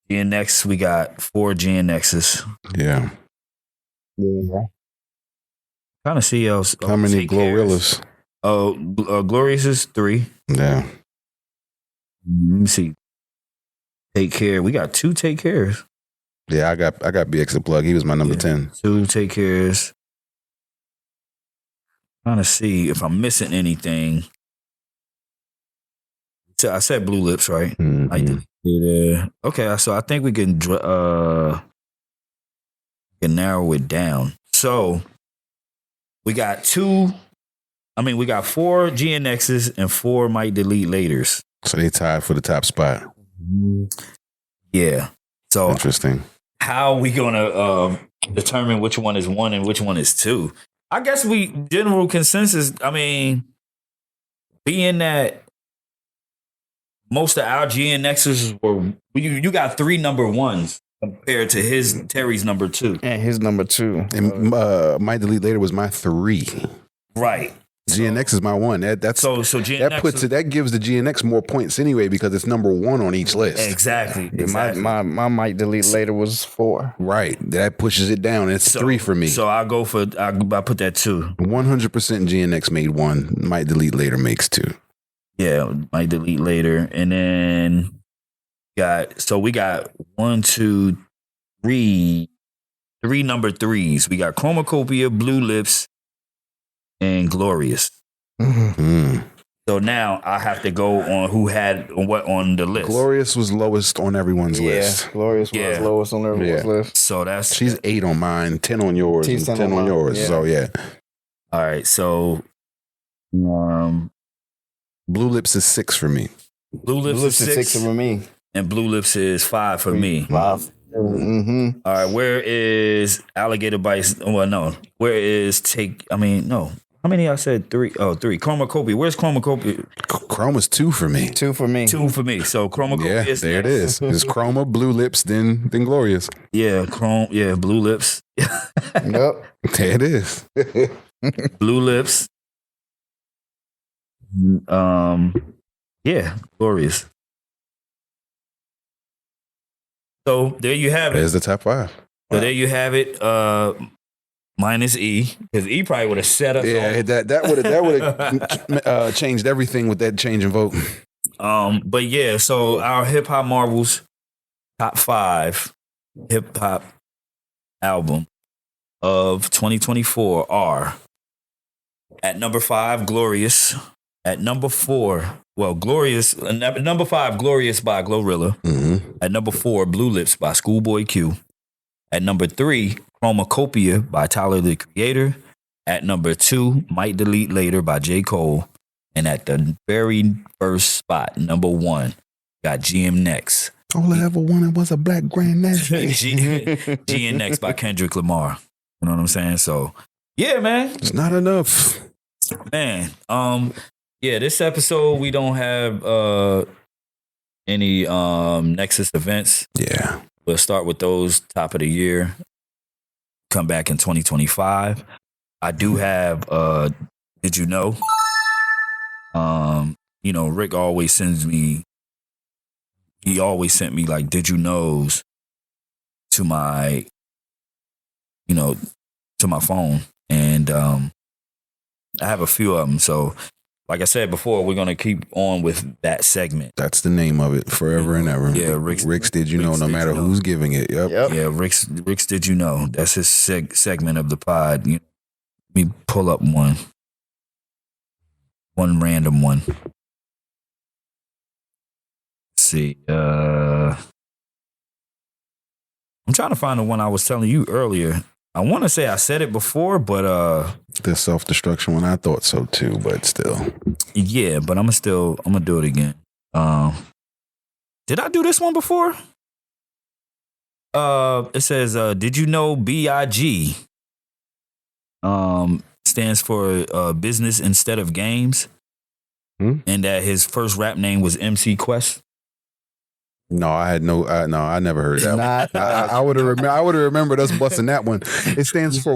GNX, we got 4 GNXs. Yeah. Trying to see else. How many Glorillas? Glorious is 3. Yeah. Let me see. Take Care. We got 2 Take Cares. Yeah, I got BX the plug. He was my number 10. 2 Take Cares. Trying to see if I'm missing anything. So I said Blue Lips, right? I did. Okay, so I think we can narrow it down. So we got 4 GNXs and 4 Might Delete Laters. So they tied for the top spot. Yeah. So interesting. How are we gonna determine which one is 1 and which one is 2? I guess general consensus. I mean, being that most of our GNXs were, you got 3 number 1s compared to Terry's number 2 and his number 2. And Might Delete Later was my 3. Right. GNX is my 1. That's so GNX that puts it. That gives the GNX more points anyway because it's number 1 on each list. Exactly. My Might Delete Later was 4. Right. That pushes it down. It's 3 for me. So I put that 2. 100% GNX made 1. Might Delete Later makes 2. Yeah, Might Delete Later, and then we got 1, 2, 3 number 3s. We got Chromacopia, Blue Lips, and Glorious. So now I have to go on who had what on the list. Glorious was lowest on everyone's list. Yeah, Glorious was lowest on everyone's list. So she's 8 on mine, 10 on yours, and 10 on yours. So yeah. All right, so Blue Lips is 6 for me. Blue Lips is 6 for me, and Blue Lips is 5 for me. 5. All right, where is Alligator Bites? Well, no. Where is no. How many I said? 3? Oh, 3. Chromacopia. Where's Chromacopia? Chroma's 2 for me. 2 for me. 2 for me. So Chromacopia is there. It is. It's Chroma, Blue Lips, then Glorious. Yeah, Blue Lips. Yep. There it is. Blue Lips. Glorious. So there you have it. There's the top 5. So there you have it. Minus E, because E probably would have set us. Yeah, that would have changed everything with that change in vote. But yeah, so our hip hop marvels top 5 hip hop album of 2024 are at number 5, Glorious. At number 4, Glorious. At number 5, Glorious by Glorilla. At number 4, Blue Lips by Schoolboy Q. At number 3, Chromacopia by Tyler the Creator. At number 2, Might Delete Later by J. Cole. And at the very first spot, number 1, got GMX. All I ever wanted was a black granddaddy. GNX by Kendrick Lamar. You know what I'm saying? So, yeah, man. It's not enough. Man, this episode, we don't have any Nexus events. Yeah. We'll start with those top of the year. Come back in 2025. I do have Did You Know? Rick always sends me, he always sent me like Did You Knows to my, to my phone. And I have a few of them. So like I said before, we're going to keep on with that segment. That's the name of it, forever and ever. Yeah, Rick's Did You Know, no matter who's giving it. Yep. Yeah, Rick's Did You Know. That's his segment of the pod. Let me pull up one random one. Let's see. I'm trying to find the one I was telling you earlier. I want to say I said it before, but the self-destruction one, I thought so too, but still. Yeah, but I'm gonna do it again. Did I do this one before? It says, did you know BIG stands for business instead of games? And that his first rap name was MC Quest? No, I never heard that. I would have remembered us busting that one. It stands for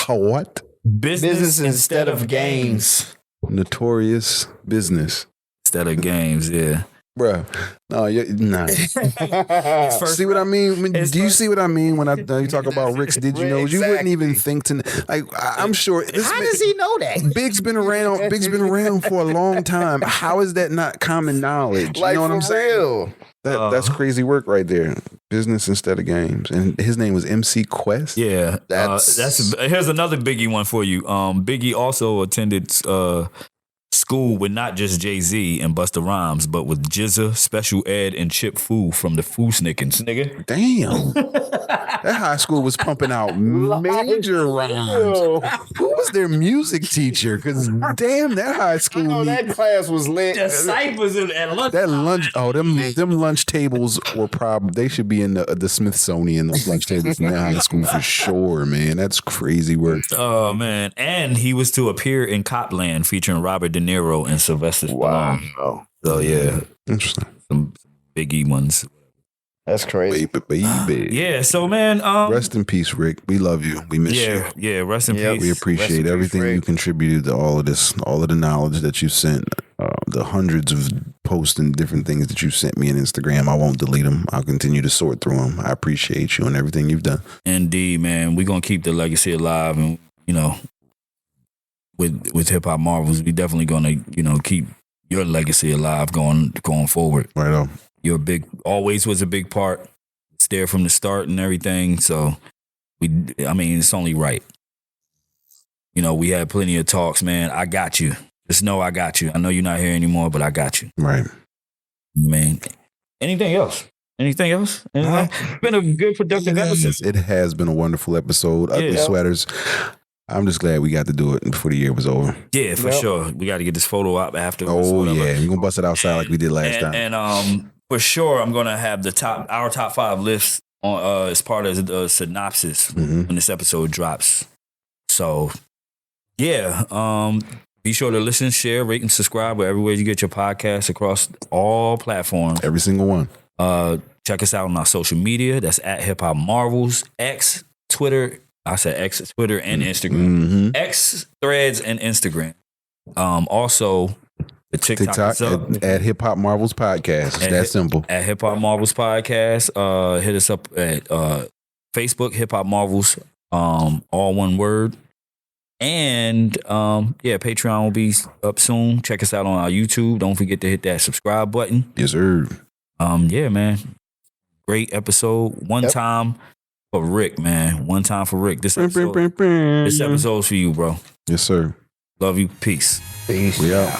what? Business instead of games. Notorious business instead of games. Yeah. Bruh, no, nah. See what I mean? Do you see what I mean when you talk about Rick's Did You Know? You wouldn't even think to, like, I'm sure. How does he know that? Big's been around for a long time. How is that not common knowledge? Like, you know what I'm saying? real. That's crazy work right there. Business instead of games. And his name was MC Quest. Yeah, here's another Biggie one for you. Biggie also attended school with not just Jay-Z and Busta Rhymes, but with Jizza, Special Ed, and Chip Fu from the Foo Snickens, nigga. Damn. That high school was pumping out major rhymes. Who was their music teacher? Because damn, that high school. I know that class was lit. The ciphers at lunch. That lunch, them lunch tables were they should be in the Smithsonian, those lunch tables in that high school for sure, man. That's crazy work. Oh, man. And he was to appear in Copland featuring Robert De Niro and Sylvester Stallone. Wow. So, yeah. Interesting. Some Biggie ones. That's crazy. Baby. Yeah, so, man. Rest in peace, Rick. We love you. We miss you. Yeah, rest in peace. We appreciate everything you contributed to all of this, all of the knowledge that you sent, the hundreds of posts and different things that you sent me on Instagram. I won't delete them. I'll continue to sort through them. I appreciate you and everything you've done. Indeed, man. We're going to keep the legacy alive. And, you know, with Hip Hop Marvels, we definitely going to, you know, keep your legacy alive going forward. Right on. You're always was a big part. It's there from the start and everything. So it's only right. You know, we had plenty of talks, man. I got you. Just know I got you. I know you're not here anymore, but I got you. Right. Man. Anything else? It's been a good, productive episode. It has been a wonderful episode. Ugly Sweaters. I'm just glad we got to do it before the year was over. Yeah, for sure. We got to get this photo up after. Oh, yeah. We're going to bust it outside like we did last time. And for sure, I'm going to have our top 5 lists on as part of the synopsis when this episode drops. So, yeah. Be sure to listen, share, rate, and subscribe everywhere you get your podcasts across all platforms. Every single one. Check us out on our social media. That's at Hip Hop Marvels, X, Twitter. I said X, Twitter, and Instagram. X, Threads, and Instagram. Also, the TikTok is up. At Hip Hop Marvels Podcast. It's that simple. At Hip Hop Marvels Podcast. Hit us up at Facebook, Hip Hop Marvels, all one word. And Patreon will be up soon. Check us out on our YouTube. Don't forget to hit that subscribe button. Yes, sir. Yeah, man. Great episode. One time for Rick, man. One time for Rick. This episode's for you, bro. Yes, sir. Love you. Peace. We out.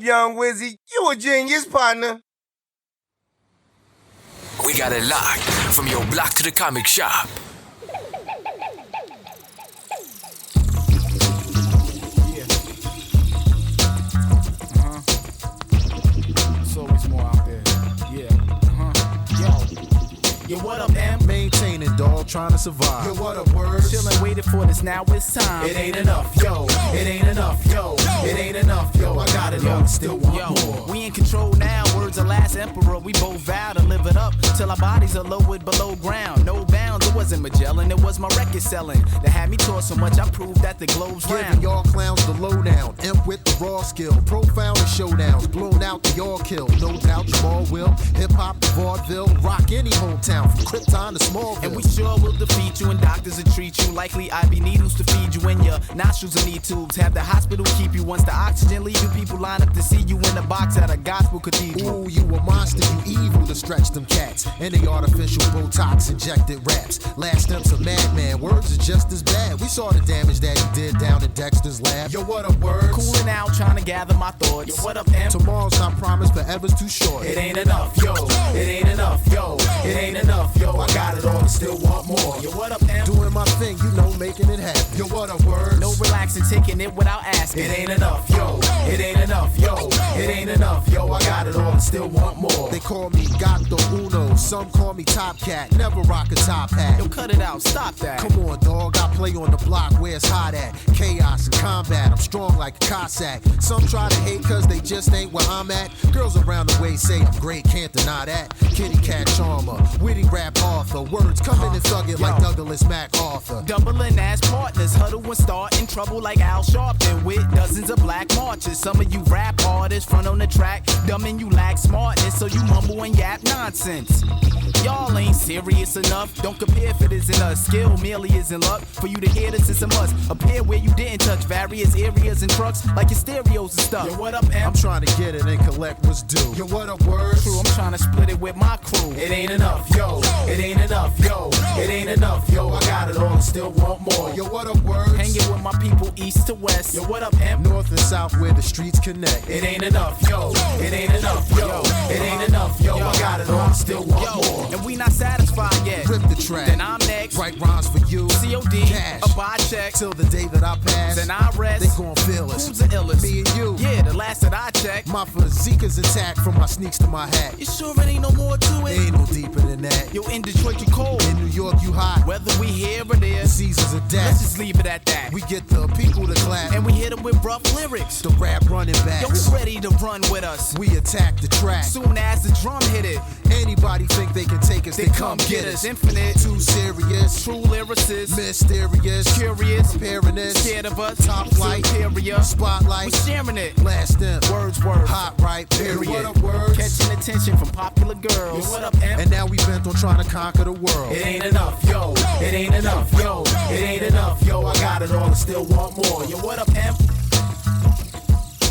Young Wizzy, you a genius, partner. We got it locked from your block to the comic shop. There's always more out there. Yo, what up, M? Maintaining, dog, trying to survive. Yo, what up, words? Chillin', waiting for this, now it's time. It ain't enough, yo. It ain't enough, yo. It ain't enough, yo. I got it all, still want more. We in control now, words of last emperor. We both vow to live it up till our bodies are lowered below ground. No bounds, it wasn't Magellan, it was my record selling that had me taught so much I proved that the globe's round. Giving y'all clowns the lowdown, imp with the raw skill, profound in showdowns, blown out the y'all kill. No doubt you all will. Hip hop to vaudeville, rock any hometown from Krypton to Smallville. And we sure will defeat you, and doctors will treat you. Likely IV needles to feed you, and your nostrils will need tubes. Have the hospital keep you once the oxygen leave you. People line up to see you in a box at a gospel cathedral. Ooh, you a monster, you evil to stretch them cats. And the artificial Botox injected rats. raps. Last steps a madman, words are just as bad. We saw the damage that he did down in Dexter's lab. Yo, what up, words? Cooling out, trying to gather my thoughts. Yo, what up, M? Tomorrow's not promised, forever's too short. It ain't enough, yo. It ain't enough, yo. It ain't enough, yo. I got it all and still want more. Yo, what up, M? Doing my thing, you know, making it happen. Yo, what up, words? No relaxing, taking it without asking. It ain't enough, yo. It ain't enough, yo. It ain't enough, yo. I got it all and still want more. They call me Gato Uno, some call me Top Cat. Never rock a top hat. Yo, cut it out, stop that. Come on, dog. I play on the block where it's hot at. Chaos and combat. I'm strong like a Cossack. Some try to hate cause they just ain't where I'm at. Girls around the way say I'm great, can't deny that. Kitty cat charmer, witty rap author. Words come in and thug it like Douglas MacArthur. Doubling as partners, huddle and start in trouble like Al Sharpton with dozens of black marches. Some of you rap artists front on the track, dumb and you lack smartness, so you mumble and yap nonsense. Y'all ain't serious enough. Don't compare if it isn't a skill, merely isn't luck. For you to hear this, it's a must. Appear where you didn't touch various areas and trucks, like your stereos and stuff. Yo, what up, M? I'm trying to get it and collect what's due. Yo, what up, words? True, I'm trying to split it with my crew. It ain't enough, yo. It ain't enough, yo. It ain't enough, yo. I got it all and still want more. Yo, what up, words? Hanging with my people east to west. Yo, what up, M? North and south where the streets connect. It ain't enough, yo. It ain't enough, yo. It ain't enough, yo. I got it all and still want more. And we not satisfied yet. Rip the track. Then I'm next. Write rhymes for you. COD. Cash. A buy check. Till the day that I pass. Then I rest. They gon' feel us. Who's the illest? Me and you. Yeah, the last that I checked. My physique is attacked from my sneaks to my hat. You sure it ain't no more to it? Ain't no deeper than that. Yo, in Detroit you cold. In New York you hot. Whether we here or there, the seasons of death. Let's just leave it at that. We get the people to clap. And we hit them with rough lyrics. The rap running back. Yo, who ready to run with us? We attack the track. Soon as the drum hit it. Anybody think they can take us, they come get us. Infinite. Too serious. True lyricists. Mysterious. Curious. Preparing this. Scared of us. Top flight. Superior. Spotlight. We're sharing it. Blast them. Words. Hot right. Period. What up, words? Catching attention from popular girls. Yo, what up, M? And now we bent on trying to conquer the world. It ain't enough, yo. It ain't enough, yo. It ain't enough, yo. I got it all and still want more. Yo, what up, M?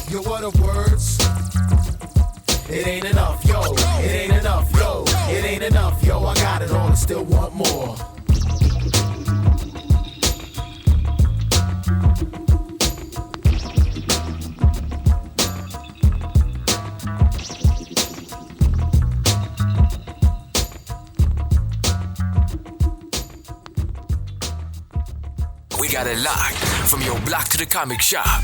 Yo, what up, words? It ain't enough, yo. It ain't enough, yo. It ain't enough, yo. I got it all and still want more. We got it locked from your block to the comic shop.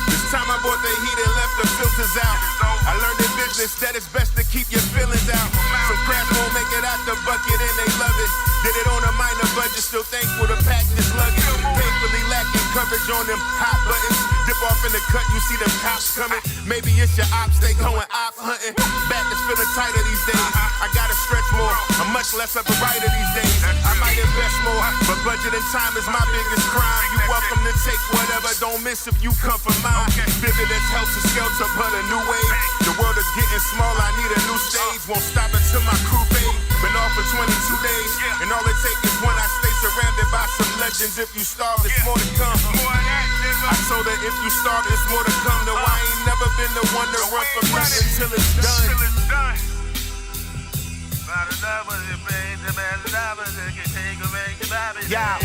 This time I bought the heat and left the filters out. I learned in business that it's best to keep your feelings out. Some crap won't make it out the bucket and they love it. Did it on a minor budget, still thankful to pack this luggage. Painfully lacking coverage on them hot buttons. Dip off in the cut, you see them cops coming. Maybe it's your ops, they going op hunting. Back is feeling tighter these days. I gotta stretch more, I'm much less of a writer these days. I might invest more, but budget and time is my biggest crime. You welcome to take whatever, don't miss if you come for mine. Vivid as helps to skelter, but a new wave. The world is getting small, I need a new stage. Won't stop until my crew fade. Been off for 22 days, and all it takes is one. I stay surrounded by some legends. If you starve, there's more to come. I told her if you starve, there's more to come. No, I ain't never been the one to run from nothing till it's done. Yeah.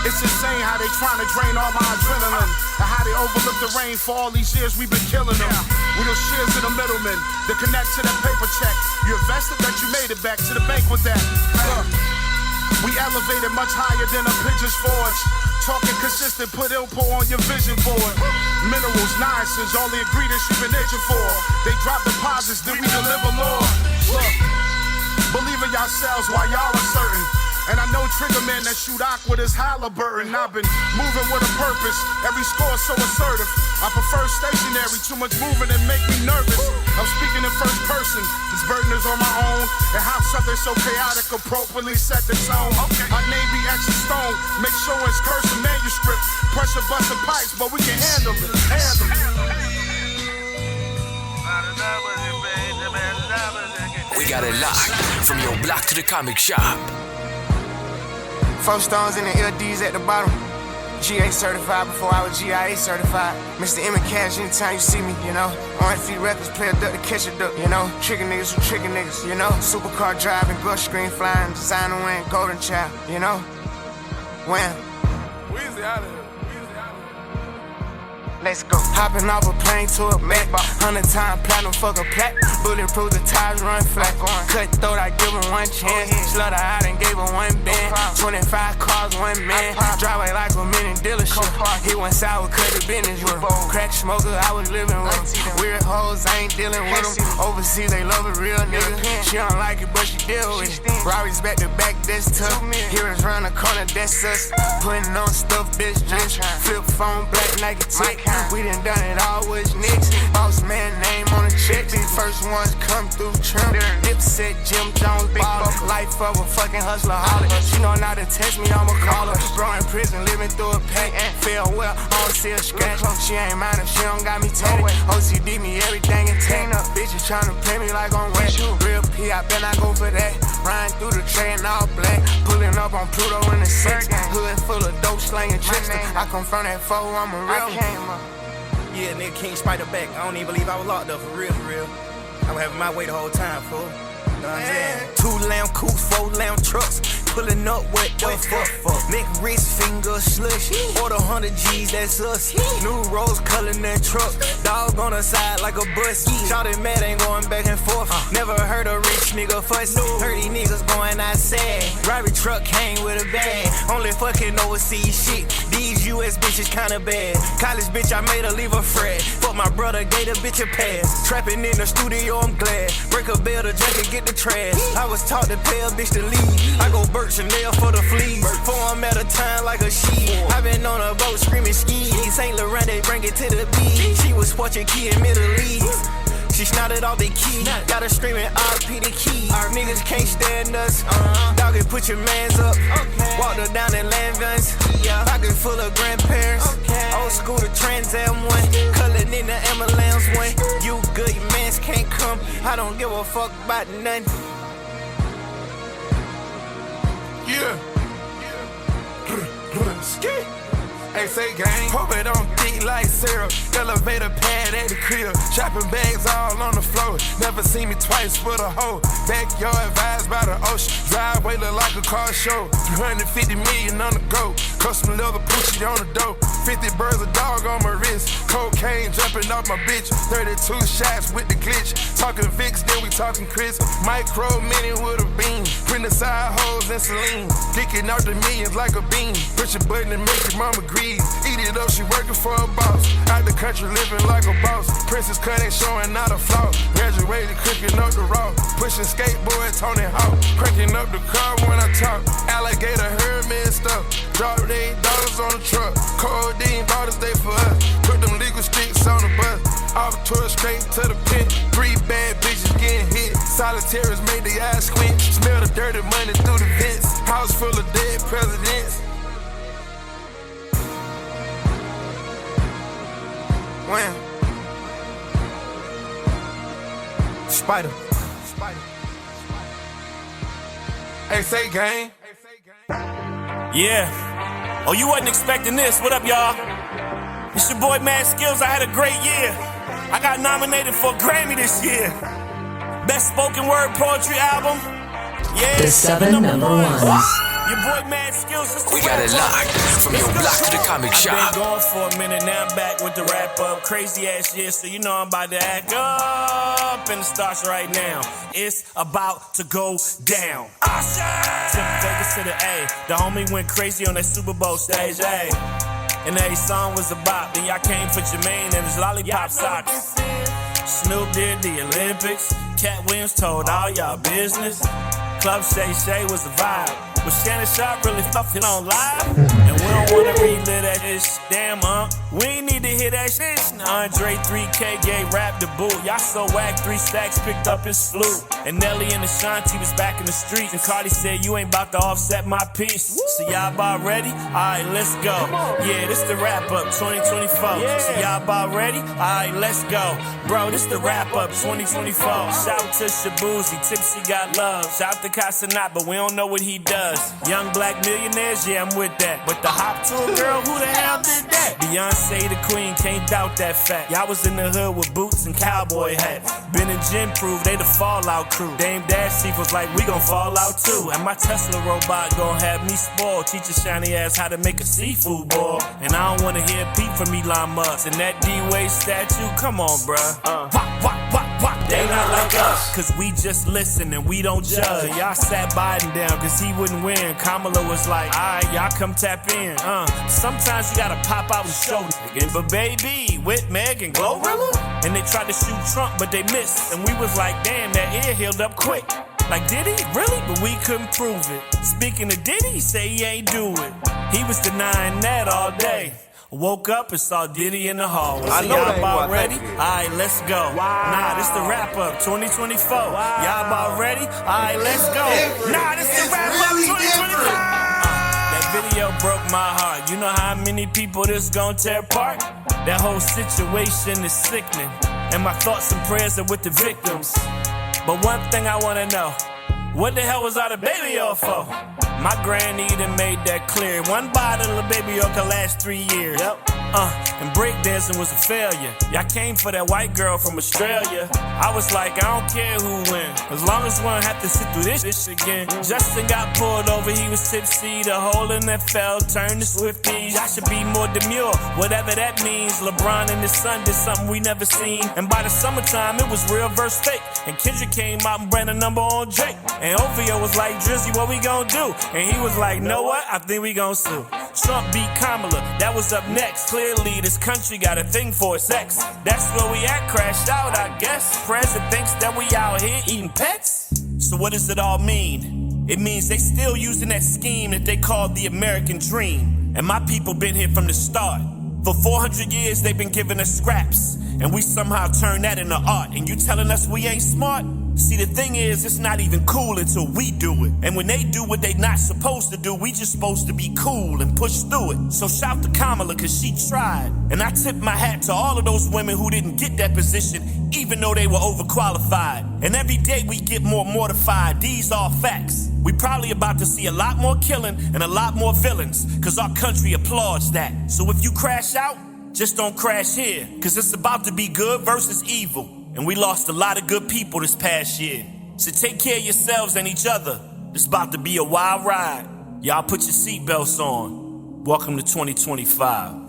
It's insane how they trying to drain all my adrenaline, and how they overlook the rain for all these years we've been killing them. We those shares of the middlemen that connect to that paper check. You invested that you made it back to the bank with that. We elevated much higher than a pigeon's forge. Talking consistent, put input on your vision board. Minerals, niacinamide, all the ingredients you've been itching for. They drop deposits, then we deliver more. Look, believe in yourselves while y'all are certain. And I know trigger men that shoot awkward as Halliburton. I've been moving with a purpose, every score so assertive. I prefer stationary, too much moving and make me nervous. I'm speaking in first person, this burden is on my own. And how something so chaotic appropriately set the tone. My name be etched in stone, make sure it's cursive manuscript. Pressure busting pipes, but we can handle it, handle it. We got it locked from your block to the comic shop. 4 stones in the LDs at the bottom. GA certified before I was GIA certified. Mr. M and Cash anytime you see me, you know. On feet records, play a duck to catch a duck, you know. Trigger niggas who trigger niggas, you know. Supercar driving, brush screen flying, designer wearing, golden child, you know. Wham. Weezy out of here. Let's go. Hopping off a plane to a Mac. 100-time platinum, fuck a plaque. Bulletproof, the tires run flat. Cut throat, I give him one chance. Slut her out and gave her one band. 25 cars, one man. Driveway like a mini dealership. He went sour, cut the business with him. Crack smoker, I was living with him. Weird hoes, I ain't dealing with them. Overseas, they love a real nigga. She don't like it, but she deal with it. Robbie's back to back, that's tough. Heroes round the corner, that's us. Putting on stuff, bitch, dress. Flip phone, black Nike tick. We done done it all with nicks. Boss man name on the check. These first ones come through trim. Dipset, Jim Jones, baller. Life of a fucking hustler, holler. She know not to text me, I'ma call her. Bro in prison, living through a pack. Feel well, I don't see a scratch. She ain't mine if she don't got me tatted. OCD me everything intact. Bitches tryna play me like I'm wet. Real P, I bet I go for that. Riding through the tray in all black. Pulling up on Pluto in the six. Hood full of dope slanging trickster. I come from that foe, I'm a real one. Yeah, nigga, King Spider back. I don't even believe I was locked up, for real, for real. I was having my way the whole time, fool. Know what I'm saying? 2 lamb coops, 4 lamb trucks. Pulling up, what the fuck? Make wrist finger slush. Order 100 G's, that's us. New rose color in that truck. Dog on the side like a bus. Shawty mad, ain't going back and forth. Never heard a rich nigga fuss. Heard these niggas going outside. Robbery truck came with a bag. Only fucking overseas shit. These US bitches kinda bad. College bitch, I made her leave a frat. Fuck my brother, gave the bitch a pass. Trapping in the studio, I'm glad. Break a bell, the jacket, get the trash. I was taught to pay a bitch to leave. I go Chanel for the fleas. 4 I'm at a time like a she. I been on a boat screaming ski. Saint Laurent, they bring it to the beach. She was watching key in Middle East. She snotted all the key. Got her screaming RP the key. Our niggas can't stand us. Dog it, put your mans up. Walked her down in land guns. Pocket full of grandparents. Old school the Trans Am one. Colored in the ambulance one. You good, your mans can't come. I don't give a fuck about nothing. Yeah. Hey, say gang, hope it don't thick like syrup. Elevator pad at the crib, shopping bags all on the floor. Never seen me twice with a hoe. Backyard vibes by the ocean. Driveway look like a car show. 350 million on the go. Custom leather Pucci on the dope. 50 birds a dog on my wrist. Cocaine jumping off my bitch. 32 shots with the glitch. Talking Vicks, then we talking Chris. Micro mini with a beam. Print the side holes and Celine. Dicking out the millions like a beam. Push a button and make your mama grease. Eat it up, she working for a boss. Out the country living like a boss. Princess cut ain't showing not a flaw. Graduated cooking up the raw. Pushing skateboard, Tony Hawk. Cranking up the car when I talk. Alligator heard me and stuff. Dropped $8 on the truck. Codeine bottles, they for us. Put them legal sticks on the bus. Off tour straight to the pit. 3 bad bitches getting hit. Solitaires made the eyes squint. Smell the dirty money through the vents. House full of dead presidents. Wham. Spider. Hey, say gang. Yeah. Oh, you wasn't expecting this. What up, y'all? It's your boy Mad Skills. I had a great year. I got nominated for a Grammy this year. Best spoken word poetry album. Yeah. The 7 number ones. Your boy Mad Skills. We got it locked from your block to the comic shop. I've been gone for a minute, now I'm back with the wrap up. Crazy ass year, so you know I'm about to act up. And it starts right now. It's about to go down. Tip Vegas to the A. The homie went crazy on that Super Bowl stage, A. And every song was a bop. Then y'all came for Jermaine and his lollipop socks. Snoop did the Olympics. Cat Williams told all y'all business. Club Shay Shay was a vibe. But Shannon Sharp really fucked it on live. And we don't wanna relive that shit. Damn, we ain't need to hear that shit. Andre 3K gave rap the boot. Y'all so whack, 3 stacks picked up his flute. And Nelly and Ashanti was back in the street. And Cardi said, you ain't about to offset my piece. So y'all about ready? Alright, let's go. Yeah, this the wrap up 2024. So y'all about ready? Alright, let's go. Bro, this the wrap up 2024. Shout to Shabuzi, Tipsy got love. Shout to Casanat, but we don't know what he does. Young black millionaires, yeah, I'm with that. But the hop to a girl, who the hell did that? Beyonce the queen, can't doubt that fact. Y'all was in the hood with boots and cowboy hats. Ben and Jen proved they the fallout crew. Dame Dash Chief was like, we gon' fall out too. And my Tesla robot gon' have me spoiled. Teach a shiny ass how to make a seafood boil. And I don't wanna hear a peep from Elon Musk. And that D-Way statue, come on, bruh. They not like us, cause we just listen and we don't judge. Y'all sat Biden down cause he wouldn't win. Kamala was like, alright, y'all come tap in. Sometimes you gotta pop out and show nigga. But baby, with Meg and Glorilla, and they tried to shoot Trump but they missed. And we was like, damn, that ear healed up quick. Like, did he? Really? But we couldn't prove it. Speaking of Diddy, he say he ain't do it. He was denying that all day. Woke up and saw Diddy in the hallway. So y'all about ready? Alright, let's go. Nah, this the wrap up 2024. Y'all about ready? Alright, let's go. Nah, this the wrap up 2025. That video broke my heart. You know how many people this gon' tear apart? That whole situation is sickening. And my thoughts and prayers are with the victims. But one thing I wanna know, what the hell was all the baby oil for? My granny done made that clear. One bottle of baby oil could last 3 years. And breakdancing was a failure. Y'all came for that white girl from Australia. I was like, I don't care who wins, as long as one have to sit through this shit again. Justin got pulled over, he was tipsy. The whole NFL turned to Swifties. I should be more demure, whatever that means. LeBron and his son did something we never seen. And by the summertime, it was real versus fake. And Kendrick came out and ran a number on Drake. And OVO was like, Drizzy, what we gon' do? And he was like, know what? I think we gon' sue. Trump beat Kamala, that was up next. Clearly, this country got a thing for sex. That's where we at, crashed out, I guess. President thinks that we out here eating pets. So what does it all mean? It means they still using that scheme that they call the American dream. And my people been here from the start. For 400 years, they've been giving us scraps. And we somehow turn that into art. And you telling us we ain't smart? See, the thing is, it's not even cool until we do it. And when they do what they not supposed to do, we just supposed to be cool and push through it. So shout to Kamala, cause she tried. And I tip my hat to all of those women who didn't get that position, even though they were overqualified. And every day we get more mortified. These are facts. We probably about to see a lot more killing and a lot more villains, cause our country applauds that. So if you crash out, just don't crash here, cause it's about to be good versus evil. And we lost a lot of good people this past year. So take care of yourselves and each other. It's about to be a wild ride. Y'all put your seatbelts on. Welcome to 2025.